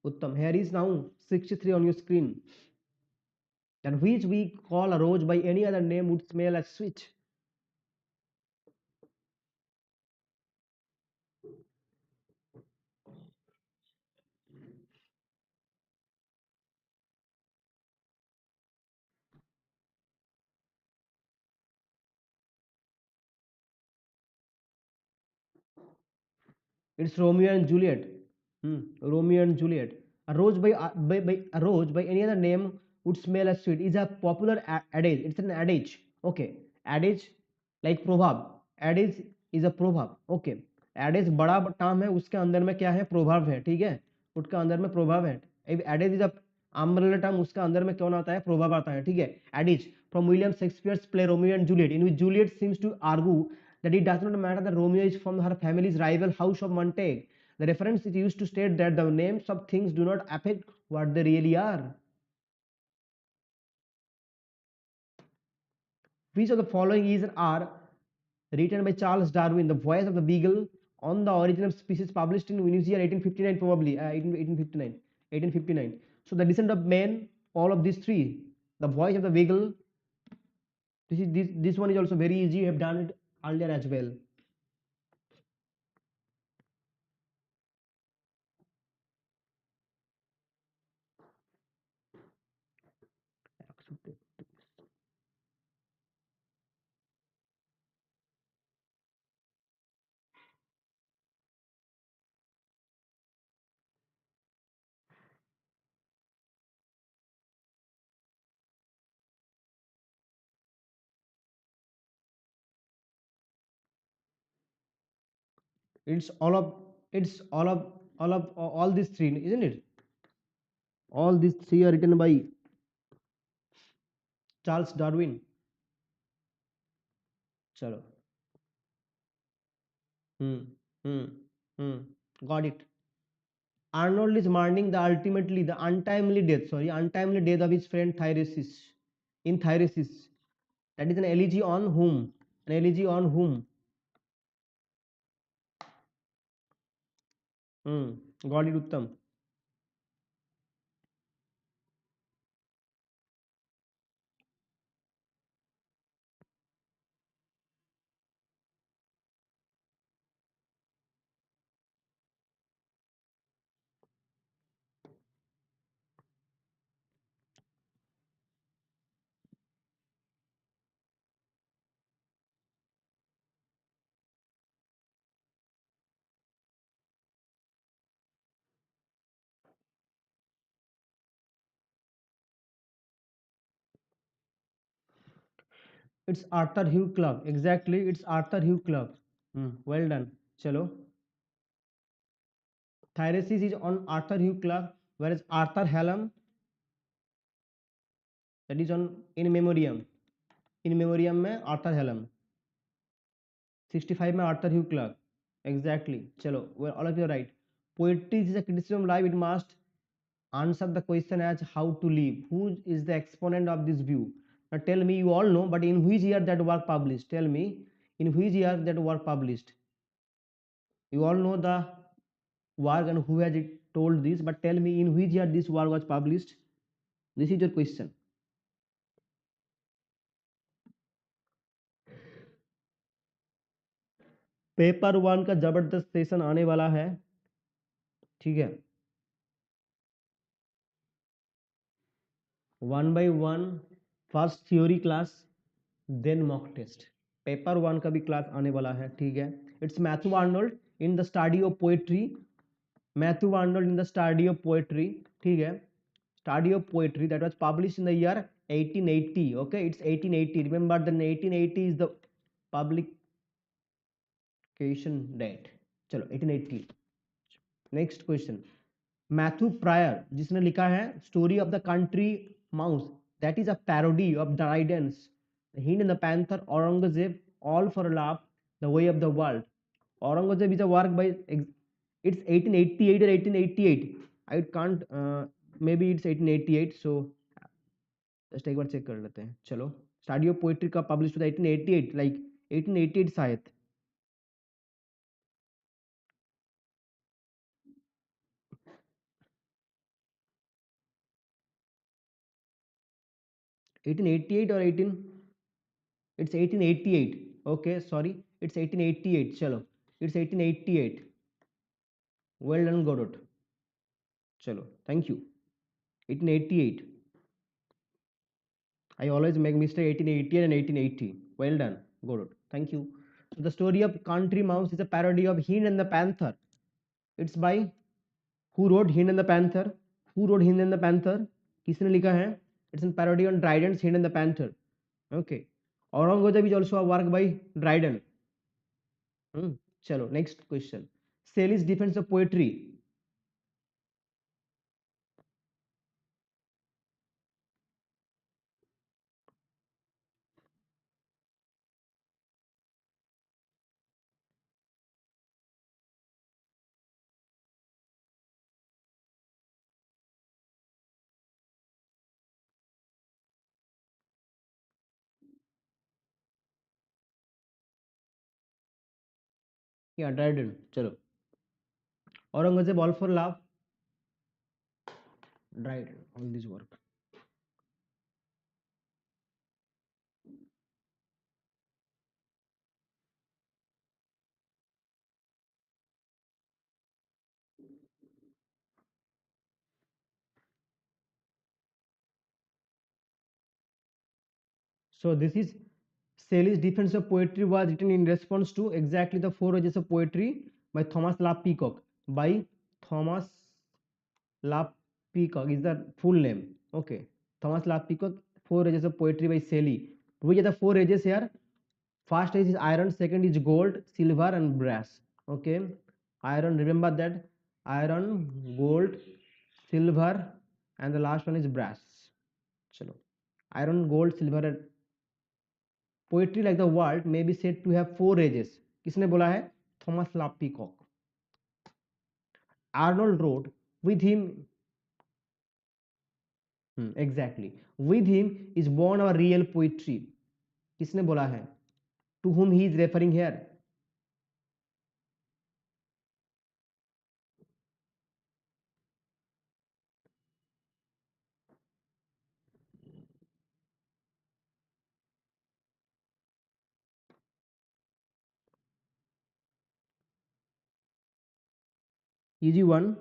Uttam. Here is now 63 on your screen. That which we call a rose by any other name would smell as sweet. It's Romeo and Juliet. Romeo and Juliet. A rose by any other name would smell as sweet is a popular adage. It's an adage. Okay, adage like proverb. Adage is a proverb. Okay, adage बड़ा term है, उसके अंदर में क्या है? proverb है. ठीक है, उसका अंदर में proverb है. Adage is a umbrella term, उसका अंदर में कौन आता है? proverb आता है. ठीक है, adage from William Shakespeare's play Romeo and Juliet, in which Juliet seems to argue that it does not matter that Romeo is from her family's rival house of Montague. The reference is used to state that the names of things do not affect what they really are. Which of the following is are written by Charles Darwin? The Voyage of the Beagle, On the Origin of Species, published in Venezuela 1859, probably 1859. So the Descent of Man, all of these three. The Voyage of the Beagle, This one is also very easy. You have done it earlier as well. It's all of it's all these three, isn't it? All these three are written by Charles Darwin. Chalo. Hmm. Hmm. Hmm. Got it. Arnold is mourning the untimely death of his friend Tiresias. In Tiresias, that is an elegy on whom? An elegy on whom? Hmm. Got it, Uttam. It's Arthur Hugh Clarke. Exactly, it's Arthur Hugh Clarke. Hmm. Well done. Chalo. Tiresias is on Arthur Hugh Clarke, whereas Arthur Hallam, that is on In Memoriam. In Memoriam में Arthur Hallam. 65 में Arthur Hugh Clarke. Exactly. Chalo. Well, all of you are right. Poetry is a criticism of life. It must answer the question as how to live. Who is the exponent of this view? Now tell me, you all know, but in which year that work published? Tell me, in which year that work published? You all know the work and who has it told this, but tell me in which year this work was published? This is your question. Paper one का जबरदस्त session आने वाला है, ठीक है? One by one, first theory class, then mock test. Paper one का भी class आने वाला है, ठीक है? It's Matthew Arnold in the study of poetry. Matthew Arnold in the study of poetry, ठीक है? Study of poetry that was published in the year 1880. Okay, it's 1880. Remember, the 1880 is the publication date. चलो 1880. Next question. Matthew prior जिसने लिखा है story of the country mouse, that is a parody of Dryden's, hind and the panther, Aurangzeb, all for love, the way of the world. Aurangzeb is a work by, it's 1888 or 1888. I can't, maybe it's 1888. So just एक बार check कर लेते हैं. चलो, study of poetry का publish हुआ 1888, like 1888 शायद. 1888 or 18, it's 1888. Okay, sorry, it's 1888. चलो, it's 1888. Well done, Godot. चलो, thank you. 1888. I always make mistake 1880 and 1880. Well done, Godot. Thank you. So the story of Country Mouse is a parody of Hind and the Panther. It's by, who wrote Hind and the Panther? Who wrote Hind and the Panther? किसने लिखा है? It's a parody on Dryden's Hind and the Panther. Okay. Aurangzeb is also a work by Dryden. चलो, next question. Shelley's defense of poetry. Yeah, Dryden. चलो. Aurangzeb, all for love. Dryden. All this work. So this is Shelley's Defense of Poetry was written in response to exactly the Four Ages of Poetry by Thomas Love Peacock. By Thomas Love Peacock is the full name. Okay, Thomas Love Peacock, Four Ages of Poetry by Shelley. Which are the four ages here? First age is iron, second is gold, silver, and brass. Okay, iron. Remember that iron, gold, silver, and the last one is brass. Chalo. Iron, gold, silver, and poetry like the world may be said to have four ages. किसने बोला है? Thomas Love Peacock. Arnold wrote with him. Exactly. With him is born our real poetry. किसने बोला है? To whom he is referring here? Easy one.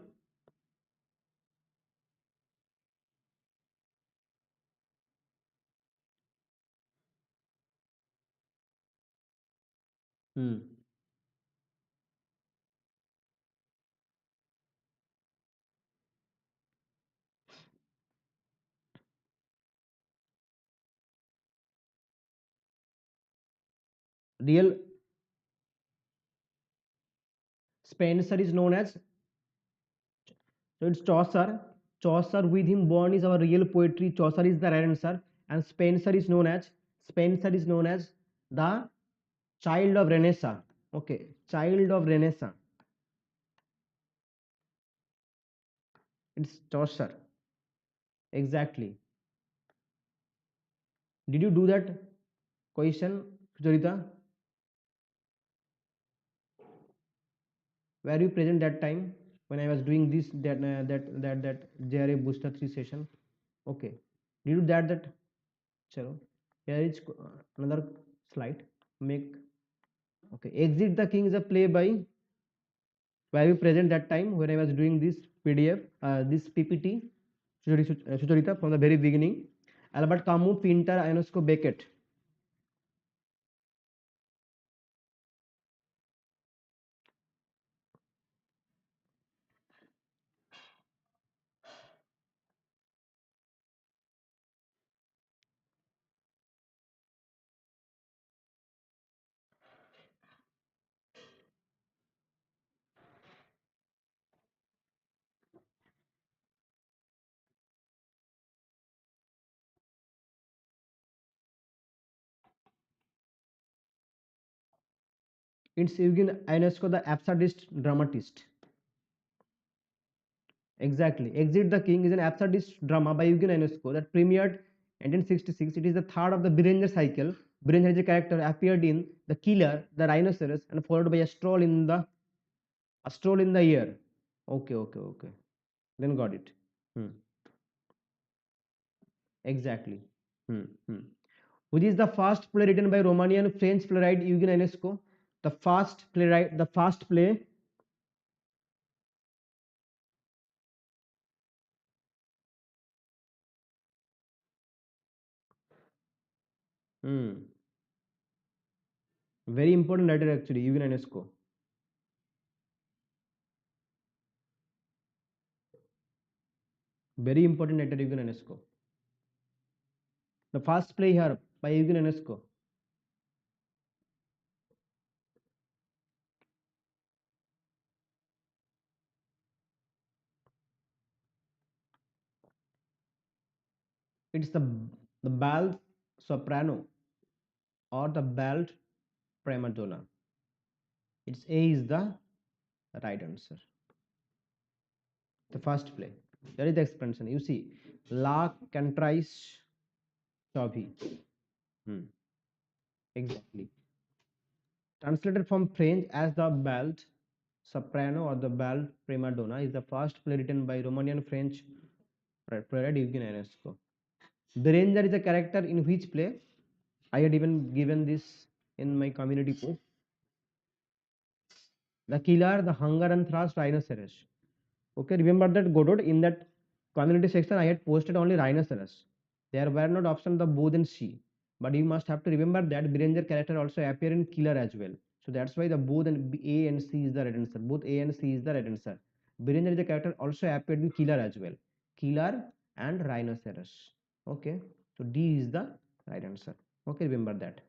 Hmm. Real Spencer is known as, so it's Chaucer. Chaucer with him born is our real poetry. Chaucer is the right answer, and Spencer is known as the child of Renaissance. Okay, child of Renaissance. It's Chaucer. Exactly. Did you do that question, Sucharita? Were you present that time when I was doing this that JRA booster 3 session? Okay. Did you do that? Chalo. Here is another slide. Make okay. Exit the King is a play by. Were you present that time when I was doing this PDF, this PPT? Sucharita, from the very beginning. Albert Camus, Pinter, Ionesco, Beckett. It's Eugen Ionesco, the absurdist dramatist. Exactly. Exit the King is an absurdist drama by Eugen Ionesco that premiered 1966. It is the third of the Berenger cycle. Berenger is a character appeared in The Killer, The Rhinoceros, and followed by a stroll in the year. Okay. Then got it. Hmm. Exactly. Hmm. Which is the first play written by Romanian French playwright Eugen Ionesco? The first play. Hmm. Very important writer actually, Eugen Ionesco. Very important writer, Eugen Ionesco. The first play here by Eugen Ionesco. It's the bald soprano or the bald prima donna. Its A is the right answer. The first play. There is the expansion. You see, La Cantrice Chavy. Exactly. Translated from French as the bald soprano or the bald prima donna is the first play written by Romanian French playwright Eugen Ionesco. The Ranger is a character in which play? I had even given this in my community post. The Killer, The Hunger and Thirst, Rhinoceros. Okay, remember that Godot in that community section I had posted only rhinoceros. There were not options the bow and she. But you must have to remember that Biranger character also appear in killer as well. So that's why the both and A and C is the right answer. Both A and C is the right answer. Biranger is the character also appeared in killer as well. Killer and rhinoceros. Okay. So D is the right answer. Okay, remember that.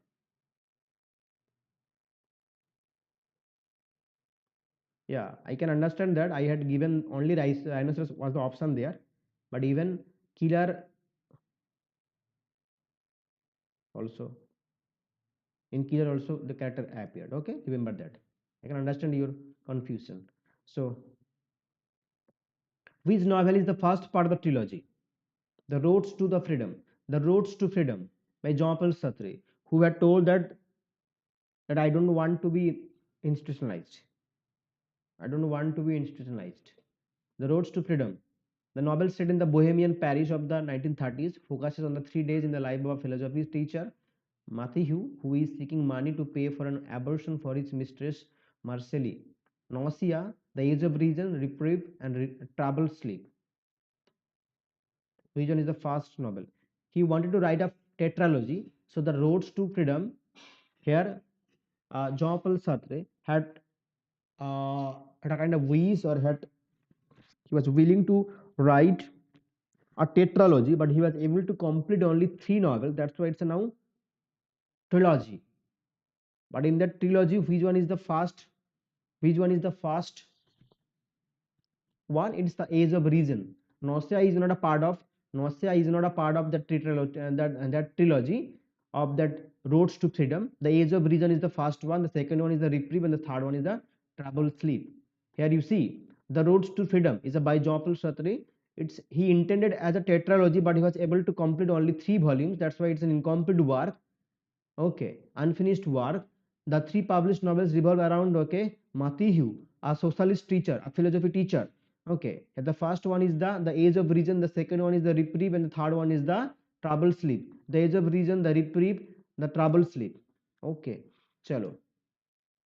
Yeah, I can understand that I had given only rhinoceros was the option there, but even killer also, in killer also the character appeared. Okay, remember that. I can understand your confusion. So which novel is the first part of the trilogy? The Roads to the Freedom. The Roads to Freedom by Jean-Paul Sartre, who had told that I don't want to be institutionalized. I don't want to be institutionalized. The Roads to Freedom. The novel set in the Bohemian Paris of the 1930s focuses on the 3 days in the life of a philosophy teacher, Matthew, who is seeking money to pay for an abortion for his mistress, Marcelli. Nausea, The Age of Reason, Reprieve, and Troubled Sleep. Which one is the first novel? He wanted to write a tetralogy. So the Roads to Freedom, here Jean-Paul Sartre had a kind of wish, or had he was willing to write a tetralogy, but he was able to complete only 3 novels. That's why it's a now trilogy. But in that trilogy, which one is the first? Which one is the first one? It's the Age of Reason. Nausea is not a part of. Nausea is not a part of that trilogy. That trilogy of that Roads to Freedom. The Age of Reason is the first one. The second one is the Reprieve, and the third one is the Troubled Sleep. Here you see the Roads to Freedom is a by Jean-Paul Sartre. It's he intended as a tetralogy, but he was able to complete only 3 volumes. That's why it's an incomplete work. Okay, unfinished work. The 3 published novels revolve around, okay, Matthew, a socialist teacher, a philosophy teacher. Okay, the first one is the Age of Reason, the second one is the Reprieve, and the third one is the Troubled Sleep. The Age of Reason, the Reprieve, the Troubled Sleep. Okay, chalo.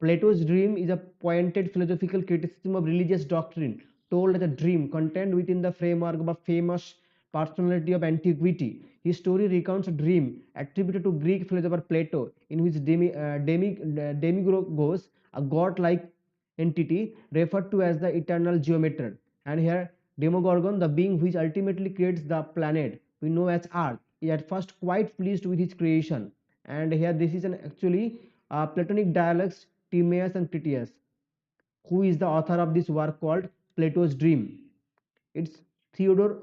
Plato's dream is a pointed philosophical criticism of religious doctrine told as a dream contained within the framework of a famous personality of antiquity. His story recounts a dream attributed to Greek philosopher Plato, in which Demigorgos, a god-like entity, referred to as the eternal geometer. And here, Demogorgon, the being which ultimately creates the planet we know as Earth, is at first quite pleased with his creation. And here, this is an actually Platonic dialogues Timaeus and Critias, who is the author of this work called Plato's Dream. It's Theodore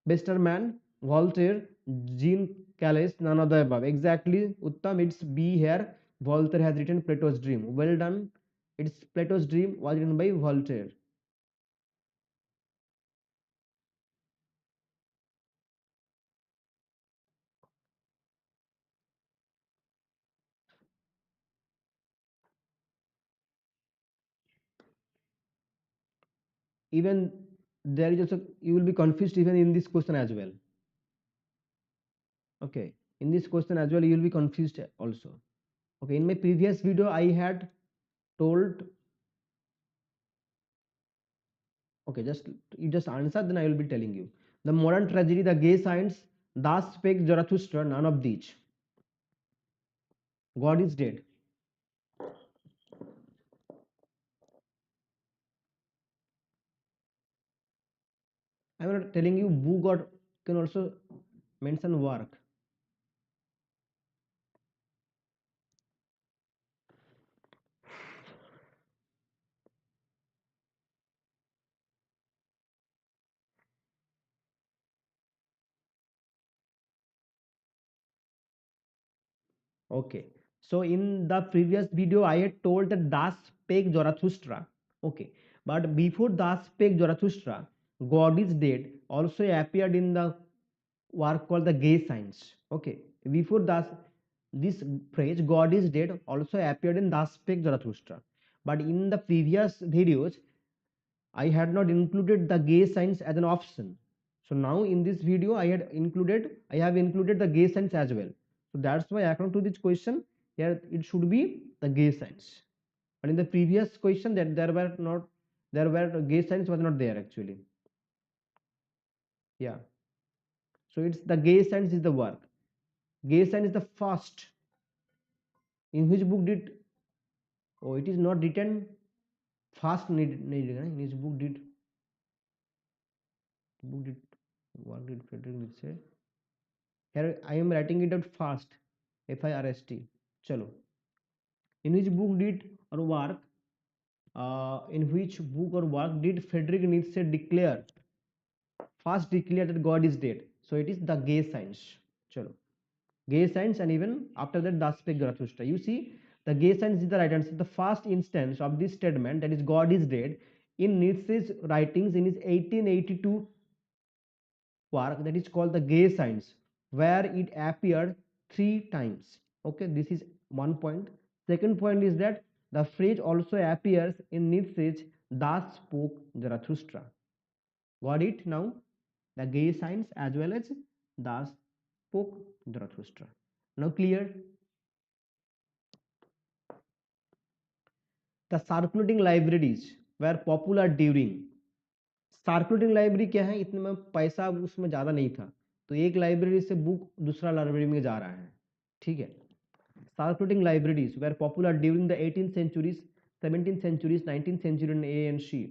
Besterman, Voltaire, Jean Calais, none of the above. Exactly, Uttam, it's B here. Voltaire has written Plato's Dream. Well done. It's Plato's Dream was written by Voltaire. Even there is also, you will be confused even in this question as well. Okay, in this question as well, you will be confused also. Okay, in my previous video, I had told. Okay, just answer, then I will be telling you. The modern tragedy, the gay science, thus spake Zarathustra, none of these. God is dead. I am not telling you who God can also mention work. Okay. So in the previous video, I had told that thus spake Zarathustra. Okay. But before thus spake Zarathustra, God is dead also appeared in the work called the gay science. Okay. Before thus, this phrase God is dead also appeared in thus spake Zarathustra. But in the previous videos, I had not included the gay science as an option. So now in this video, I have included the gay science as well. So that's why according to this question, here it should be the gay science. But in the previous question, that there were gay science was not there actually. Yeah. So it's the gay science is the work. Gay sign is the first. In which book did, oh, it is not written fast in his book did, what did Frederick Nietzsche say? Here I am writing it out fast, FIRST. Chalo. In which book did or work, in which book or work did Frederick Nietzsche declare, first declare that God is dead? So it is the gay signs. Chalo. Gay signs, and even after that Daspek Zarathustra. You see, the gay signs is the right answer. The first instance of this statement, that is God is dead, in Nietzsche's writings in his 1882 work, that is called the Gay Signs, where it appeared 3 times. Okay, this is one point. Second point is that the phrase also appears in Nietzsche's Das spoke Zarathustra. Got it now? The Gay Signs as well as Das spoke Zarathustra. Now clear? The circulating libraries were popular during, circulating library क्या है, इतने में पैसा उसमें ज़्यादा नहीं था, तो एक लाइब्रेरी से बुक दूसरा लाइब्रेरी में जा रहा है, ठीक है. Circulating libraries were popular during the 18th centuries, 17th centuries, 19th century in A and C.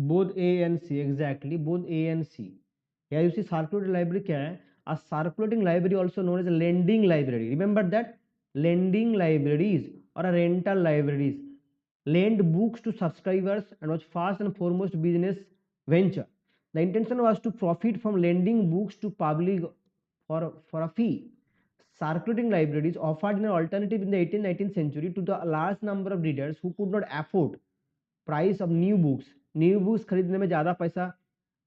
Both A and C, exactly, both A and C. Here you see circulating library क्या है, a circulating library also known as a lending library. Remember that, lending libraries or a rental libraries lend books to subscribers and was first and foremost business venture. The intention was to profit from lending books to public for a fee. Circulating libraries offered an alternative in the 18th 19th century to the large number of readers who could not afford price of new books खरीदने में ज़्यादा पैसा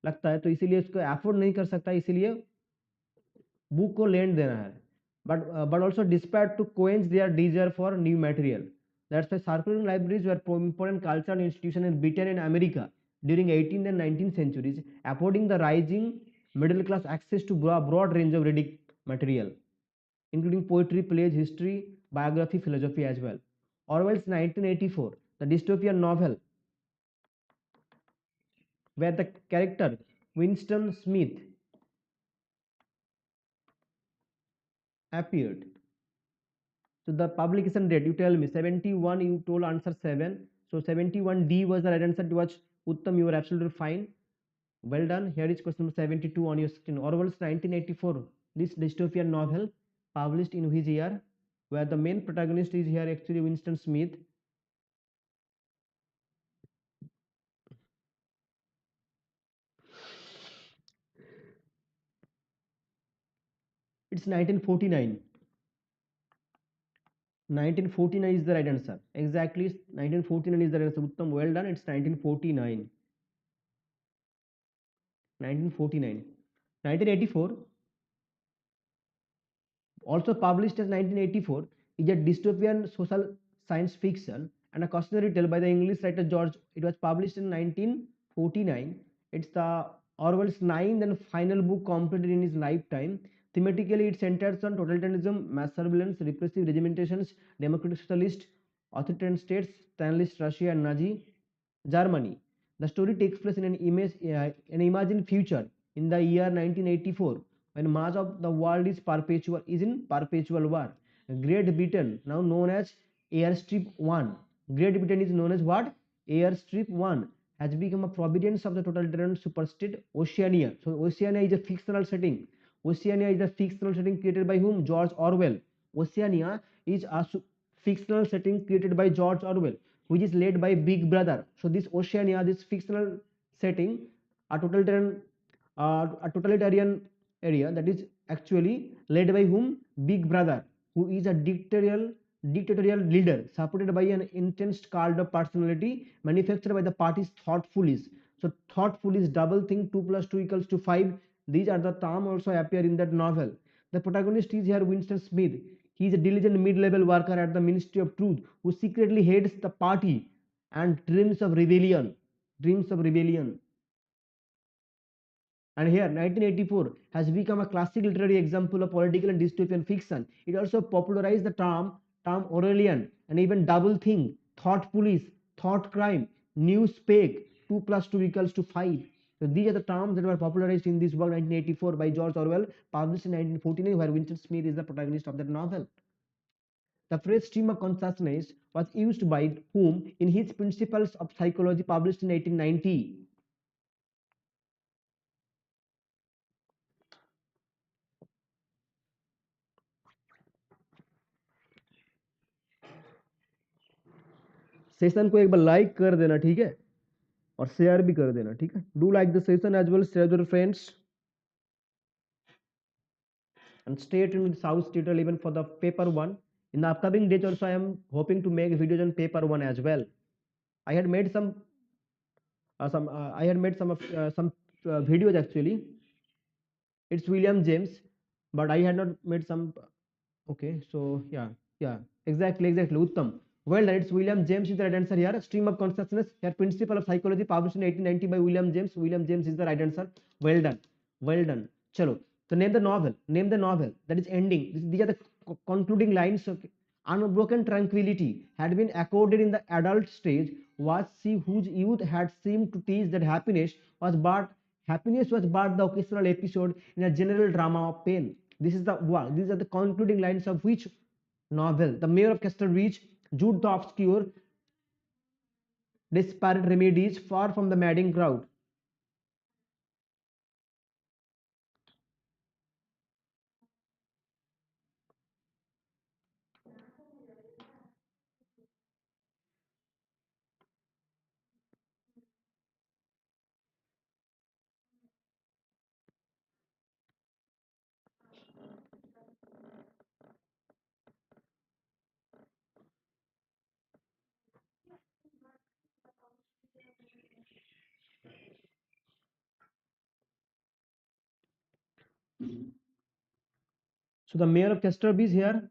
लगता है, तो इसीलिए उसको afford नहीं कर सकता, इसीलिए बुक को लेंड देना है. But also dispatch to quench their desire for new material. That's why circulating libraries were important cultural institution in Britain and America during 18th and 19th centuries, affording the rising middle class access to broad range of reading material, including poetry, plays, history, biography, philosophy as well. Orwell's 1984, the dystopian novel where the character Winston Smith appeared. So the publication date, you tell me, 71, you told answer 7. So 71D was the right answer. To watch Uttam, you were absolutely fine. Well done. Here is question number 72 on your screen. Orwell's 1984, this dystopian novel, published in which year, where the main protagonist is here actually Winston Smith. It's 1949. 1949 is the right answer. Exactly, 1949 is the right answer. Uttam, well done. It's 1949. 1949. 1984, also published as 1984, is a dystopian social science fiction and a cautionary tale by the English writer George. It was published in 1949. It's the Orwell's ninth and final book completed in his lifetime. Thematically, it centers on totalitarianism, mass surveillance, repressive regimentations, democratic socialist, authoritarian states, Stalinist Russia, and Nazi Germany. The story takes place in an imagined future in the year 1984, when much of the world is in perpetual war. Great Britain, now known as Airstrip 1, Great Britain is known as what? Airstrip 1 has become a providence of the totalitarian superstate Oceania. So Oceania is a fictional setting. Oceania is a fictional setting created by whom? George Orwell. Oceania is a fictional setting created by George Orwell, which is led by Big Brother. So this Oceania, this fictional setting, a totalitarian area that is actually led by whom? Big Brother, who is a dictatorial dictatorial leader supported by an intense cult of personality manufactured by the party's thoughtful. So thoughtful is double thing, 2 plus 2 equals to 5. These are the term also appear in that novel. The protagonist is here Winston Smith. He is a diligent mid-level worker at the Ministry of Truth who secretly hates the party and dreams of rebellion. Dreams of rebellion. And here, 1984 has become a classic literary example of political and dystopian fiction. It also popularized the term Orwellian, and even double thing, thought police, thought crime, new spec, 2 plus 2 equals to 5. So these are the terms that were popularized in this work 1984 by George Orwell, published in 1949, where Winston Smith is the protagonist of that novel. The phrase stream of consciousness was used by whom in his Principles of Psychology, published in 1890. Session को एक बार like कर देना, ठीक है, और share भी कर देना, ठीक है. Do like the session as well, share your friends, and stay tuned with South State even for the paper one. In the upcoming days also I am hoping to make videos on paper one as well. I had made some videos actually. It's William James, but I had not made some. Okay, so yeah, exactly, Uttam. Well done. It's William James is the right answer here. Stream of consciousness. Here, Principle of Psychology, published in 1890 by William James. William James is the right answer. Well done. Well done. Chalo. So name the novel. Name the novel. That is ending. These are the concluding lines. Okay. Unbroken tranquility had been accorded in the adult stage was she whose youth had seemed to teach that happiness was but the occasional episode in a general drama of pain. These are the concluding lines of which novel? The Mayor of Castle Beach, Jude the Obscure, Desperate Remedies, Far from the Madding Crowd. So the Mayor of Castle Beach here,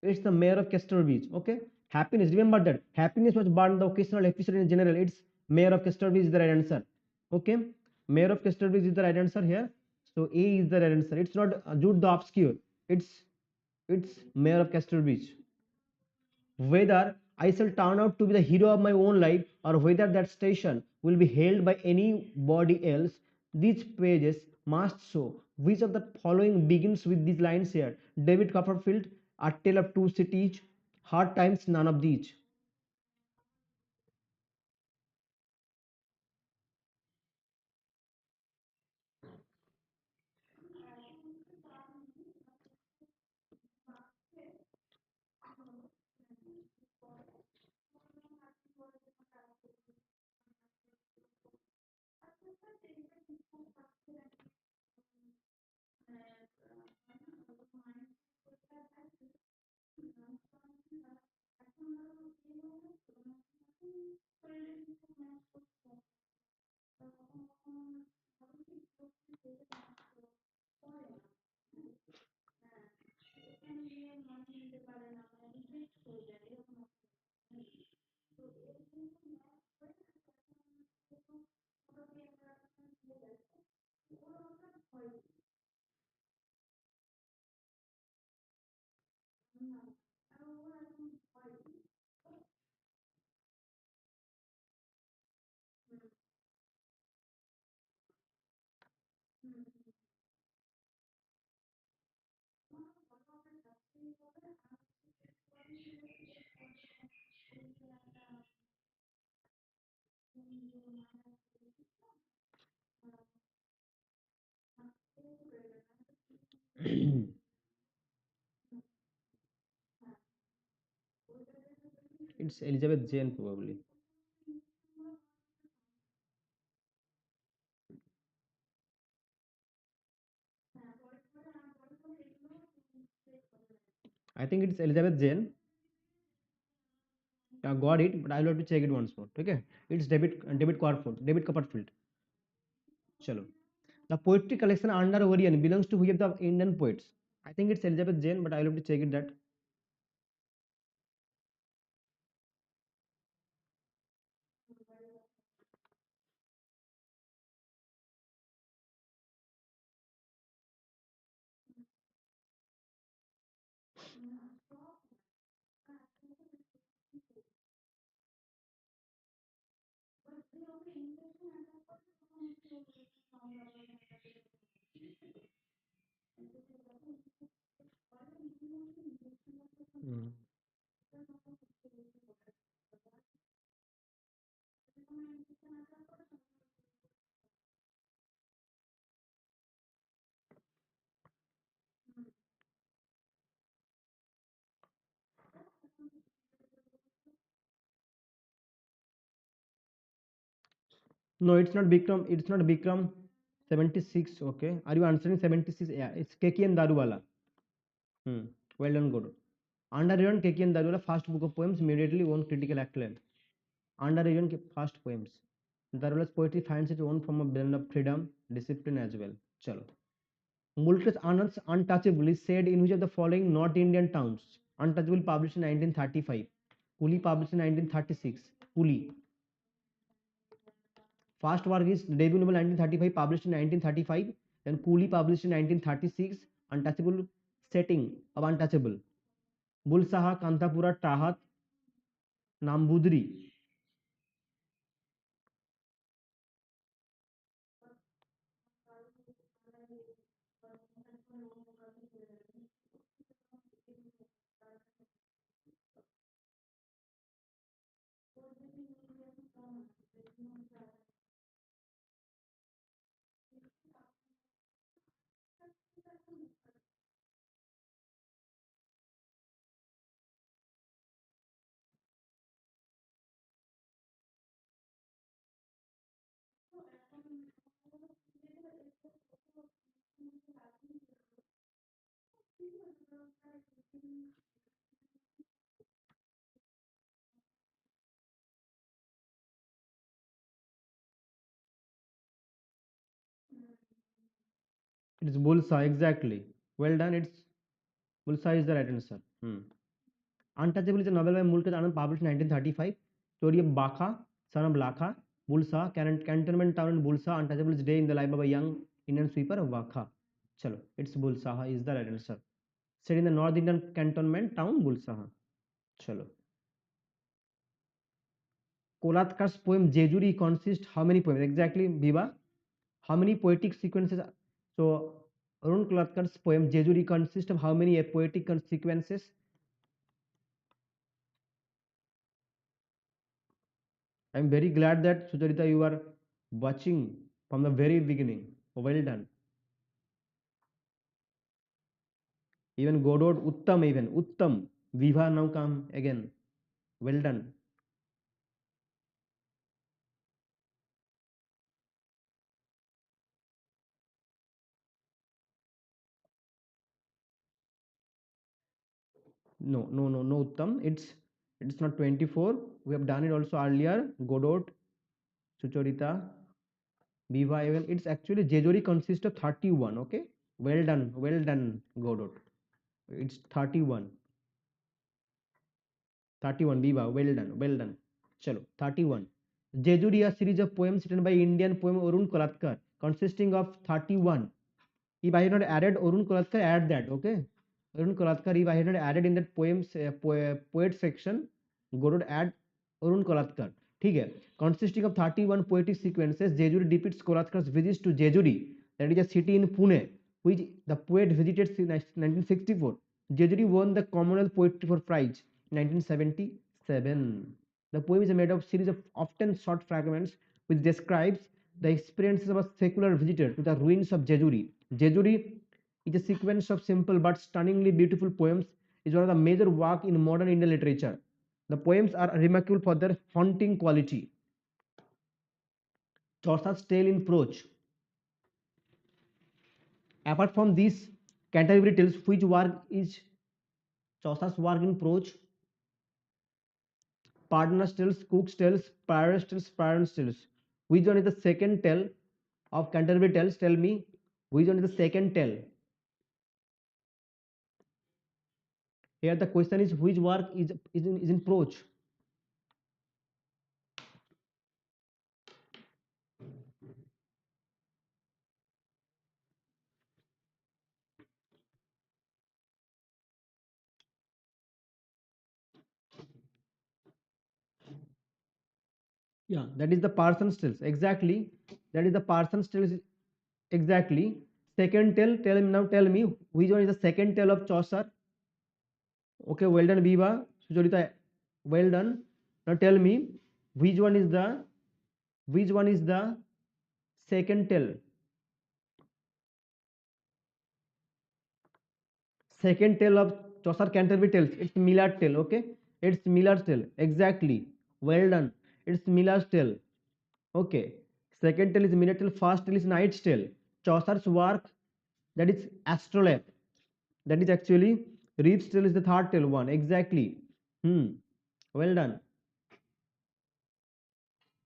it's the Mayor of Castle Beach. Okay. Happiness, remember that. Happiness was born the occasional episode in general. It's Mayor of Castle Beach is the right answer. Okay. Mayor of Castle Beach is the right answer here. So A is the right answer. It's not Jude the Obscure. It's Mayor of Castle Beach. Whether I shall turn out to be the hero of my own life or whether that station will be held by anybody else, these pages must show which of the following begins with these lines here. David Copperfield, A Tale of Two Cities, Hard Times, none of these. It's Elizabeth Jane probably. I think it's Elizabeth Jane. I got it, but I'll have to check it once more. Okay, it's David Copperfield. Chalo. The poetry collection under Orion belongs to which of the Indian poets? I think it's Elizabeth Jane, but I'll have to check it that. Mm. No, it's not Bikram. It's not Bikram 76. Okay. Are you answering 76? Yeah, it's Keki and Daruwala. Hmm. Well done, good. Under Orion, Keki and Daruwala, first book of poems, immediately won critical acclaim. Under Orion, first poems. Daruwala's poetry finds its own form of blend of freedom, discipline as well. Chalo. Mulke's Untouchable is said in which of the following North Indian towns? Untouchable published in 1935. Coolie published in 1936. Coolie. First work is debut novel 1935 published in 1935. Then Coolie published in 1936. Untouchable setting of Untouchable. Bulsaha, Kantapura, Tahat, Nambudri. It's Bulsa, exactly. Well done. It's Bulsa is the right answer. Hmm. Untouchable is a novel by Mulkesh Anand published in 1935. Story of Baka, son of Lakha, Bulsa, cantonment town in Bulsa. Untouchable is day in the life of a young Indian sweeper of Vakha. Chalo, it's Bulsaha is the right answer. Set in the North Indian cantonment town Bulsaha. Chalo. Kolatkar's poem Jejuri consists how many poems? Exactly, Viva. How many poetic sequences? So, Arun Kolatkar's poem Jejuri consists of how many poetic sequences? I'm very glad that Sucharita, you are watching from the very beginning. Well done. Even Godot, Uttam, even Uttam. Viva now come again. Well done. No, no, no, no, Uttam. It's not 24. We have done it also earlier. Godot, Sucharita, Viva, even it's actually Jejori consists of 31. Okay. Well done, Godot. It's 31. 31 Viva, well done, well done. Chalo, 31. Jejuri, a series of poems written by Indian poem Arun Kolatkar, consisting of 31. If I had not added Arun Kolatkar, add that, okay? Arun Kolatkar, if I had not added in that poems poet section, go to add Arun Kolatkar. ठीक है, consisting of 31 poetic sequences, Jejuri depicts Kolatkar's visits to Jejuri, that is a city in Pune, which the poet visited in 1964. Jejuri won the Commonwealth Poetry for Prize in 1977. The poem is made of series of often short fragments which describes the experiences of a secular visitor to the ruins of Jejuri. Jejuri is a sequence of simple but stunningly beautiful poems. Is one of the major work in modern Indian literature. The poems are remarkable for their haunting quality. Chaucer's tale in prose. Apart from these Canterbury tales, which work is Chaucer's work in prose? Partner's tales, Cook's tales, Parent's tales, Parent's tales. Which one is the second tale of Canterbury Tales? Tell me, which one is the second tale? Here the question is which work is in prose? Yeah, that is the Parson's Tales. Exactly. That is the Parson's Tales. Exactly. Second tale. Tell me now. Tell me which one is the second tale of Chaucer? Okay, well done, Viva. Sujolita, well done. Now tell me which one is the second tale? Second tale of Chaucer Canterbury Tales. It's Millar's tale. Okay, it's Millar's tale. Exactly. Well done. It's Millar's tale. Okay. Second tale is Millar's tale. First tale is Knight's Tale. Chaucer's work, that is Astrolabe. That is actually Reeve's tale is the third tale one. Exactly. Well done.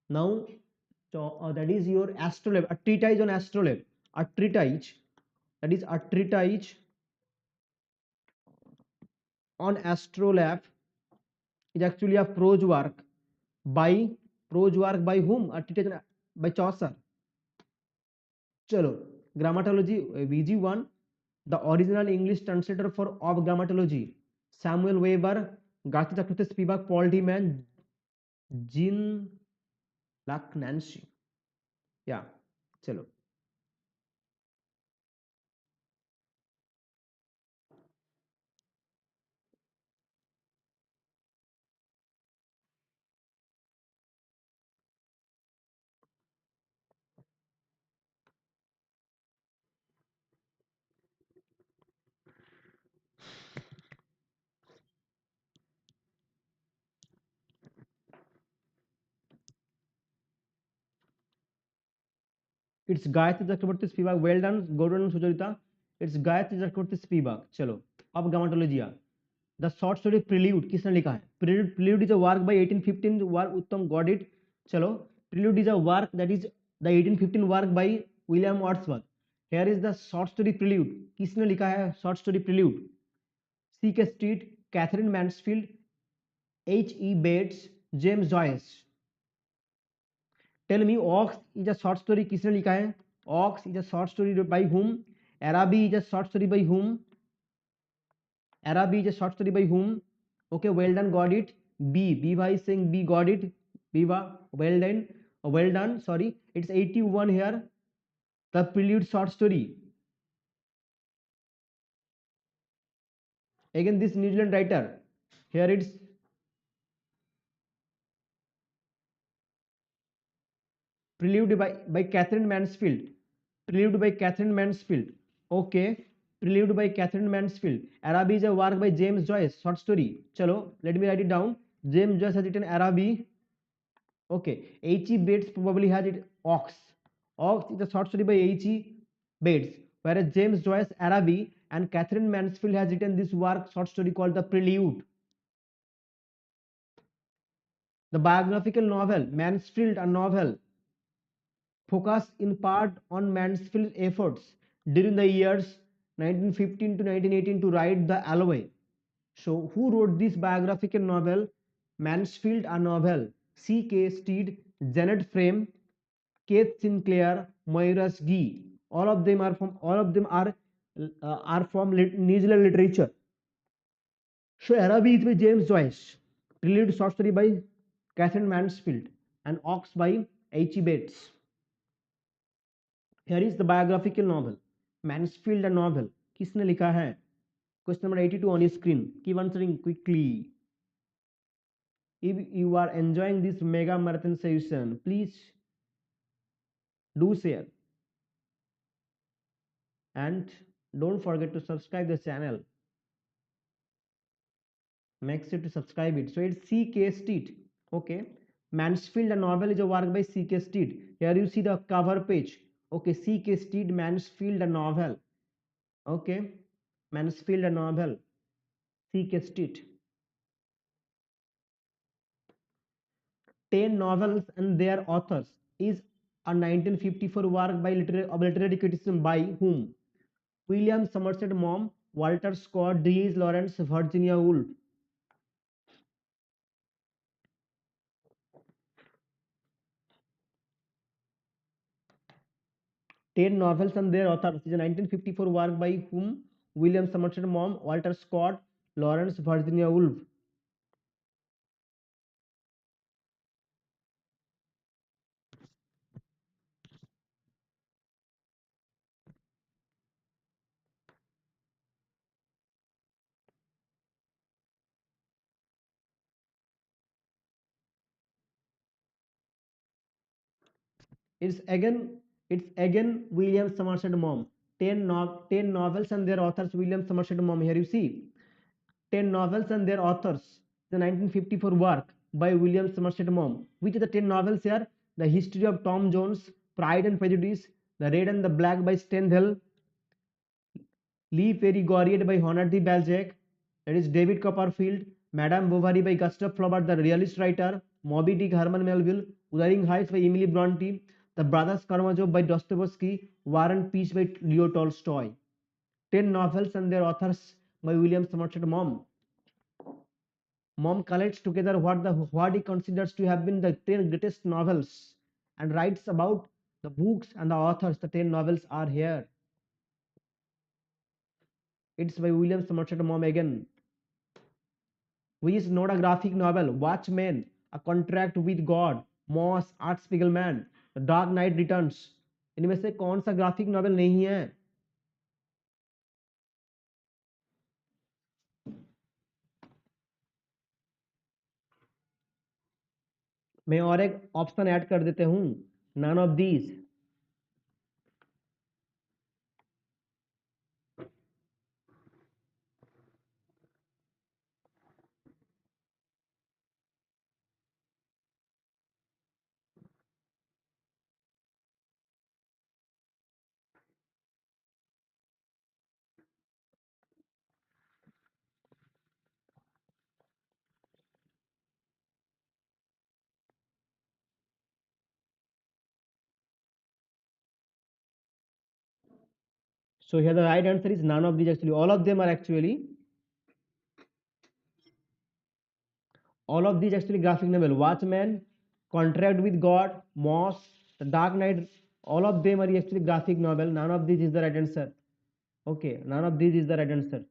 Now, that is your astrolabe, a treatise on astrolabe. A treatise, that is a treatise on astrolabe is actually a prose work by whom? A treatise by Chaucer. Chalo, grammatology, VG1, the original English translator for of grammatology, Samuel Weber, Gati Chakraborty Spivak, Paul D. Mann, Jean Luc Nancy. Yeah, chalo. It's Gayatri Chakraborty Spivak. Well done, Gordon Sucharita. It's Gayatri Chakraborty Spivak. चलो अब grammatology आ the short story prelude किसने लिखा है? Prelude is a work by 1815 work उत्तम god it. चलो prelude is a work that is the 1815 work by William Wordsworth. Here is the short story prelude. किसने लिखा है short story prelude? C K Street, Katherine Mansfield, H E Bates, James Joyce. Tell me ox is a short story किसने लिखा है? Ox is a short story by whom? Araby is a short story by whom? Araby is a short story by whom? Okay, well done, got it. B. Biva is saying B, got it. Biva, well done. Well done. Sorry, it's 81 here. The prelude short story. Again, this New Zealand writer. Here it's prelude by Catherine Mansfield. Prelude by Catherine Mansfield. Okay. Prelude by Catherine Mansfield. Araby is a work by James Joyce. Short story. Chalo, let me write it down. James Joyce has written Araby. Okay. H.E. Bates probably has it Ox. Ox is a short story by H.E. Bates. Whereas James Joyce Araby and Catherine Mansfield has written this work short story called The Prelude. The biographical novel Mansfield, a novel, focus in part on Mansfield's efforts during the years 1915 to 1918 to write The Alloy. So, who wrote this biographical novel? Mansfield, a novel. C. K. Steed, Janet Frame, Keith Sinclair, Moiras Gee. All of them are from New Zealand literature. So, Araby is by James Joyce. Prelude short story by Catherine Mansfield and Ox by H. E. Bates. Here is the biographical novel. Mansfield, a novel. किसने लिखा है? Question number 82 on your screen. Keep answering quickly. If you are enjoying this mega marathon session, please do share and don't forget to subscribe the channel. Make sure to subscribe it. So it's C.K. Steed. Okay. Mansfield, a novel, is a work by C.K. Steed. Here you see the cover page. Okay, C.K. Steed, Mansfield, a novel. Okay, Mansfield, a novel. C.K. Steed. 10 novels and their authors is a 1954 work by literary criticism by whom? William Somerset Maugham, Walter Scott, D.H. Lawrence, Virginia Woolf. 10 novels and their authors is a 1954 work by whom? William Somerset Maugham, Walter Scott, Lawrence, Virginia Woolf. It's again William Somerset Maugham. 10 novels and their authors William Somerset Maugham. Here you see 10 novels and their authors. The 1954 work by William Somerset Maugham. Which are the 10 novels here? The History of Tom Jones, Pride and Prejudice, The Red and the Black by Stendhal, Lee Perry Goriot by Honor D. Balzac, that is David Copperfield, Madame Bovary by Gustav Flaubert, the realist writer, Moby Dick, Herman Melville, Wuthering Heights by Emily Bronte, The Brothers Karamazov by Dostoevsky, War and Peace by Leo Tolstoy. 10 novels and their authors by William Somerset Maugham. Maugham collects together what he considers to have been the 10 greatest novels and writes about the books and the authors. The 10 novels are here. It's by William Somerset Maugham again. Which is not a graphic novel? Watchmen, A Contract with God, Moss, Art Spiegelman, The Dark Knight Returns. इनमें से कौन सा graphic novel नहीं है? मैं और एक option add कर देते हूं, none of these. So here the right answer is none of these. Actually all of them are actually graphic novel. Watchmen, Contract with God, Moss, The Dark Knight, all of them are actually graphic novel. None of these is the right answer. Okay, none of these is the right answer.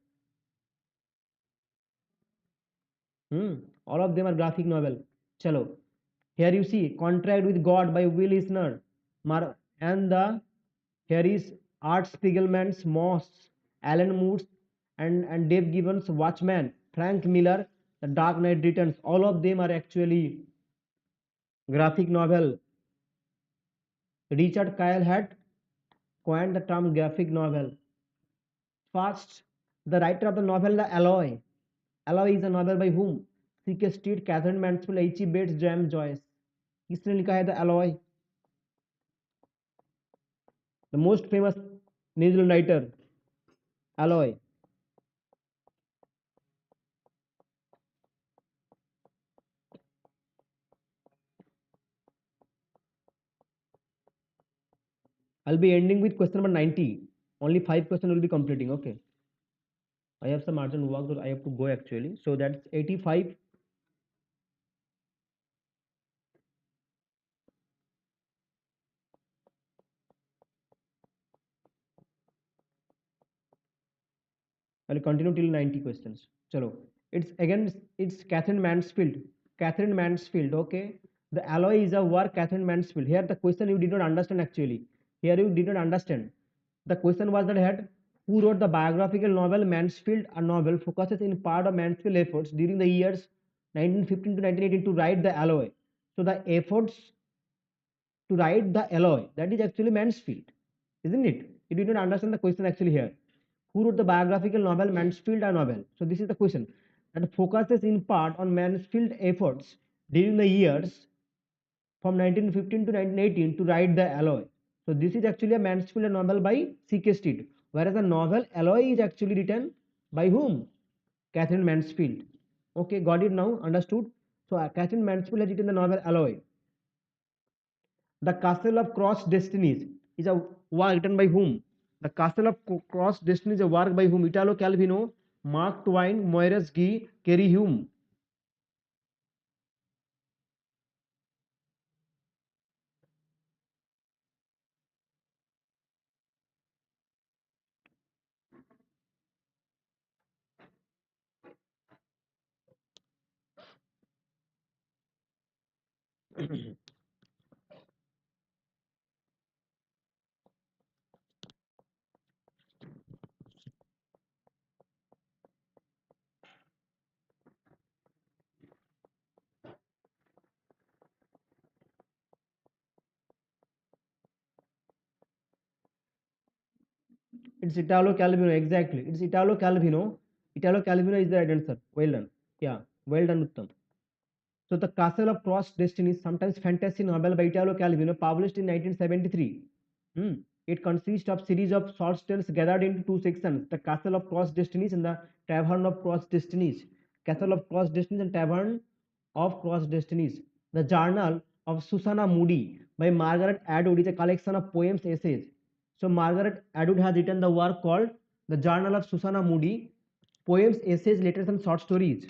All of them are graphic novel. Chalo. Here you see Contract with God by Will Eisner. And the here is Art Spiegelman's Moss, Alan Moore's and Dave Gibbons' Watchmen, Frank Miller, The Dark Knight Returns. All of them are actually graphic novel. Richard Kyle had coined the term graphic novel. First, the writer of the novel The Alloy. Alloy is a novel by whom? C.K. Street, Catherine Mansfield, H.E. Bates, James Joyce. किसने लिखा है The Alloy? The most famous New Zealand writer, Alloy. I'll be ending with question number 90. Only 5 questions will be completing. Okay. I have some urgent work that I have to go actually. So that's 85. I'll continue till 90 questions. Chalo. It's Catherine Mansfield. Catherine Mansfield. Okay. The Alloy is a work Catherine Mansfield. Here the question you did not understand actually. Here you did not understand. The question was that had who wrote the biographical novel Mansfield? A novel focuses in part of Mansfield's efforts during the years 1915 to 1918 to write The Alloy. So the efforts to write The Alloy, that is actually Mansfield, isn't it? You did not understand the question actually here. Who wrote the biographical novel Mansfield a novel? So this is the question that focuses in part on Mansfield's efforts during the years from 1915 to 1918 to write The Alloy. So this is actually a Mansfield novel by C.K. Street, whereas the novel Alloy is actually written by whom? Catherine Mansfield. Okay, got it now? Understood? So Catherine Mansfield has written the novel Alloy. The Castle of Crossed Destinies is a work written by whom? The Castle of Crossed Destinies is a work by whom? Italo Calvino, Mark Twain, Maurice Guy, Carey Hume. It's Italo Calvino, exactly. It's Italo Calvino. Italo Calvino is the right answer. Well done. Yeah, well done, Uttam. So, The Castle of Crossed Destinies, sometimes fantasy novel by Italo Calvino, published in 1973. Hmm. It consists of series of short tales gathered into two sections: The Castle of Crossed Destinies and The Tavern of Crossed Destinies. Castle of Crossed Destinies and Tavern of Crossed Destinies. The Journal of Susanna Moody by Margaret Atwood is a collection of poems, essays. So, Margaret Atwood has written the work called The Journal of Susanna Moody, poems, essays, letters, and short stories.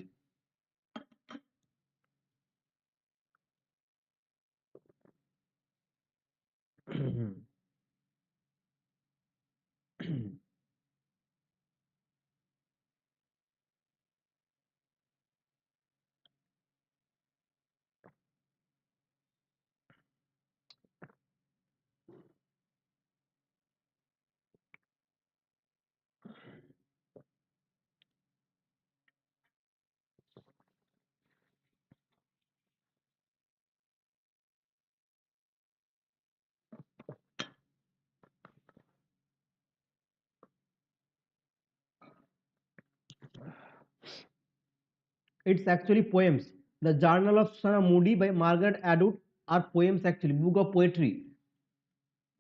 It's actually poems. The Journal of Susanna Moody by Margaret Atwood are poems actually, book of poetry.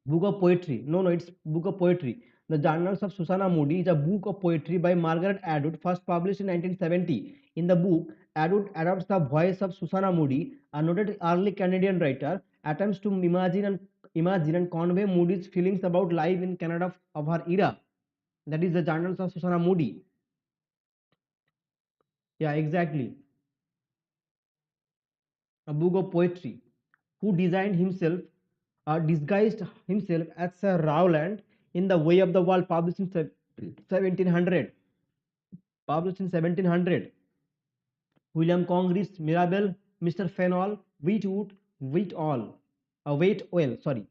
Book of poetry. No, no, it's book of poetry. The Journals of Susanna Moody is a book of poetry by Margaret Atwood, first published in 1970. In the book, Atwood adopts the voice of Susanna Moody, a noted early Canadian writer, attempts to imagine and convey Moody's feelings about life in Canada of her era. That is the Journals of Susanna Moody. Yeah, exactly. A book of poetry, who disguised himself as Sir Rowland in The Way of the World, published in 1700. Published in 1700. William Congress, Mirabel, Mr. Fenall, Waitwell, sorry.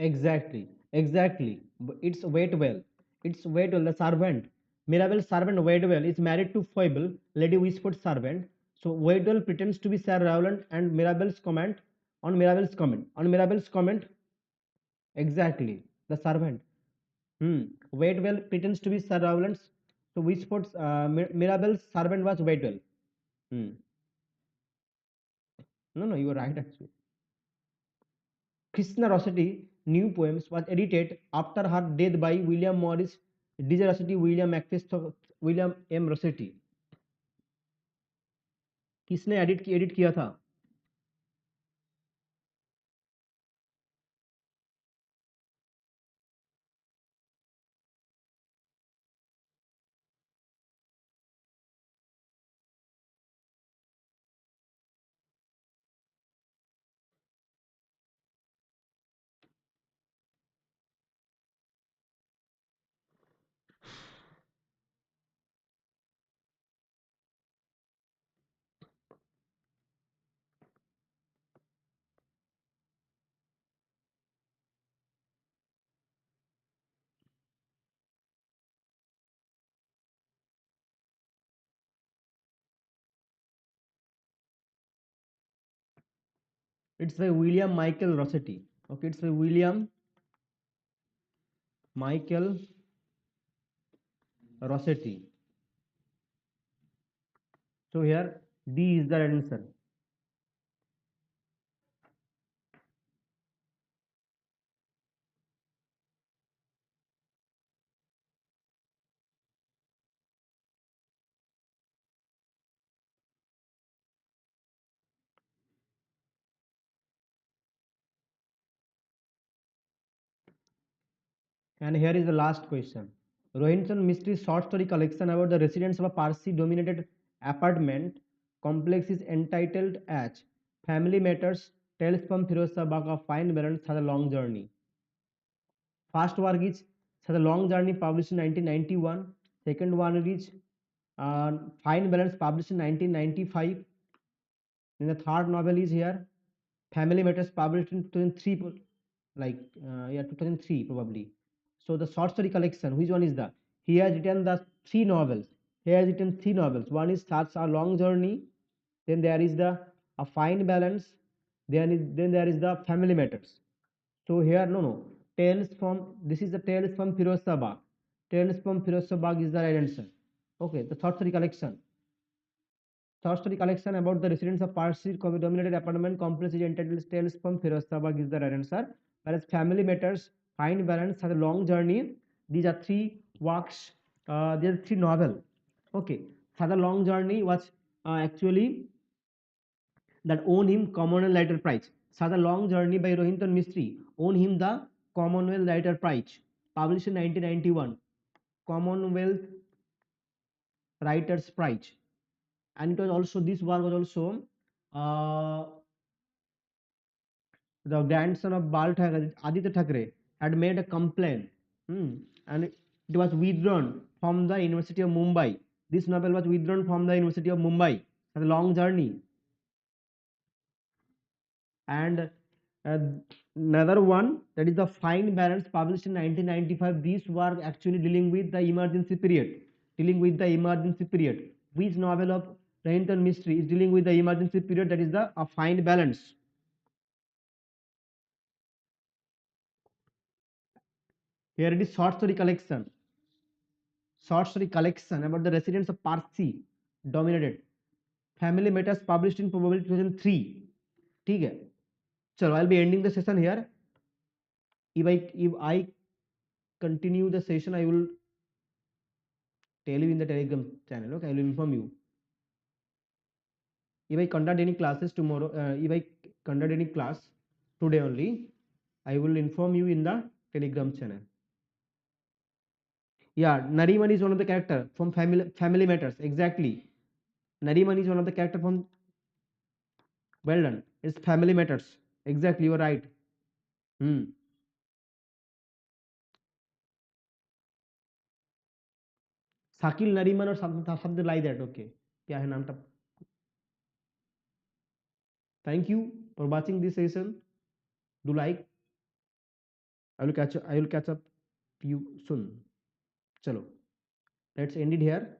Exactly, exactly. It's Waitwell. It's Waitwell, the servant. Mirabel's servant Waitwell is married to Foible, Lady Whisper's servant. So Waitwell pretends to be Sir Rowland, and Mirabel's comment, exactly, the servant. Waitwell pretends to be Sir Rowland's. So Whisper's Mirabel's servant was Waitwell. Hmm. No, no, you are right actually. Krishna Rossetti New Poems was edited after her death by William Morris, DJ Rossetti, William M. Rossetti. किसने edit किया था? It's by William Michael Rossetti. Okay, it's by William Michael Rossetti. So here D is the answer. And here is the last question. Rohinton Mystery's short story collection about the residents of a Parsi dominated apartment complex is entitled as Family Matters, Tales from Firozabad, A Fine Balance, Has a Long Journey. First work is Has a Long Journey, published in 1991. Second one is Fine Balance, published in 1995. Then the third novel is here Family Matters, published in 2003, like yeah, 2003 probably. So the short story collection, which one is the? He has written the three novels. He has written three novels. One is Such a Long Journey. Then there is the A Fine Balance. Then there is the Family Matters. So here no. Tales from this is the Tales from Firozabad. Tales from Firozabad is the right answer. Okay, the short story collection. Short story collection about the residents of Parsi dominated apartment complex is entitled Tales from Firozabad is the right answer. Whereas Family Matters, Fine Balance, Has a Long Journey. These are three works. There are three novel. Okay, Has a Long Journey was actually that won him Commonwealth Writer Prize. Has a Long Journey by Rohinton Mistry won him the Commonwealth Writer Prize, published in 1991. Commonwealth Writers Prize, and it was also this work was also uh, the grandson of Bal Thackeray, Aditya Thackeray, had made a complaint, and it was withdrawn from the University of Mumbai. This novel was withdrawn from the University of Mumbai. It's a long journey. And another one, that is the Fine Balance, published in 1995. These were actually dealing with the emergency period. Dealing with the emergency period. Which novel of Renton Mystery is dealing with the emergency period? That is the A Fine Balance. Here it is short story collection. Short story collection about the residents of Parsi dominated. Family Matters, published in probably 2003. ठीक है, चलो I'll be ending the session here. If I continue the session, I will tell you in the Telegram channel. Okay, I will inform you. If I conduct any classes tomorrow, if I conduct any class today only, I will inform you in the Telegram channel. Yeah, Nariman is one of the character from Family Matters. Exactly, Nariman is one of the character from. Well done. It's Family Matters. Exactly, you are right. Hmm. Shakil Nariman or something like that. Okay. क्या है नाम था? Thank you for watching this session. Do like. I will catch up you soon. Chalo. Let's end it here.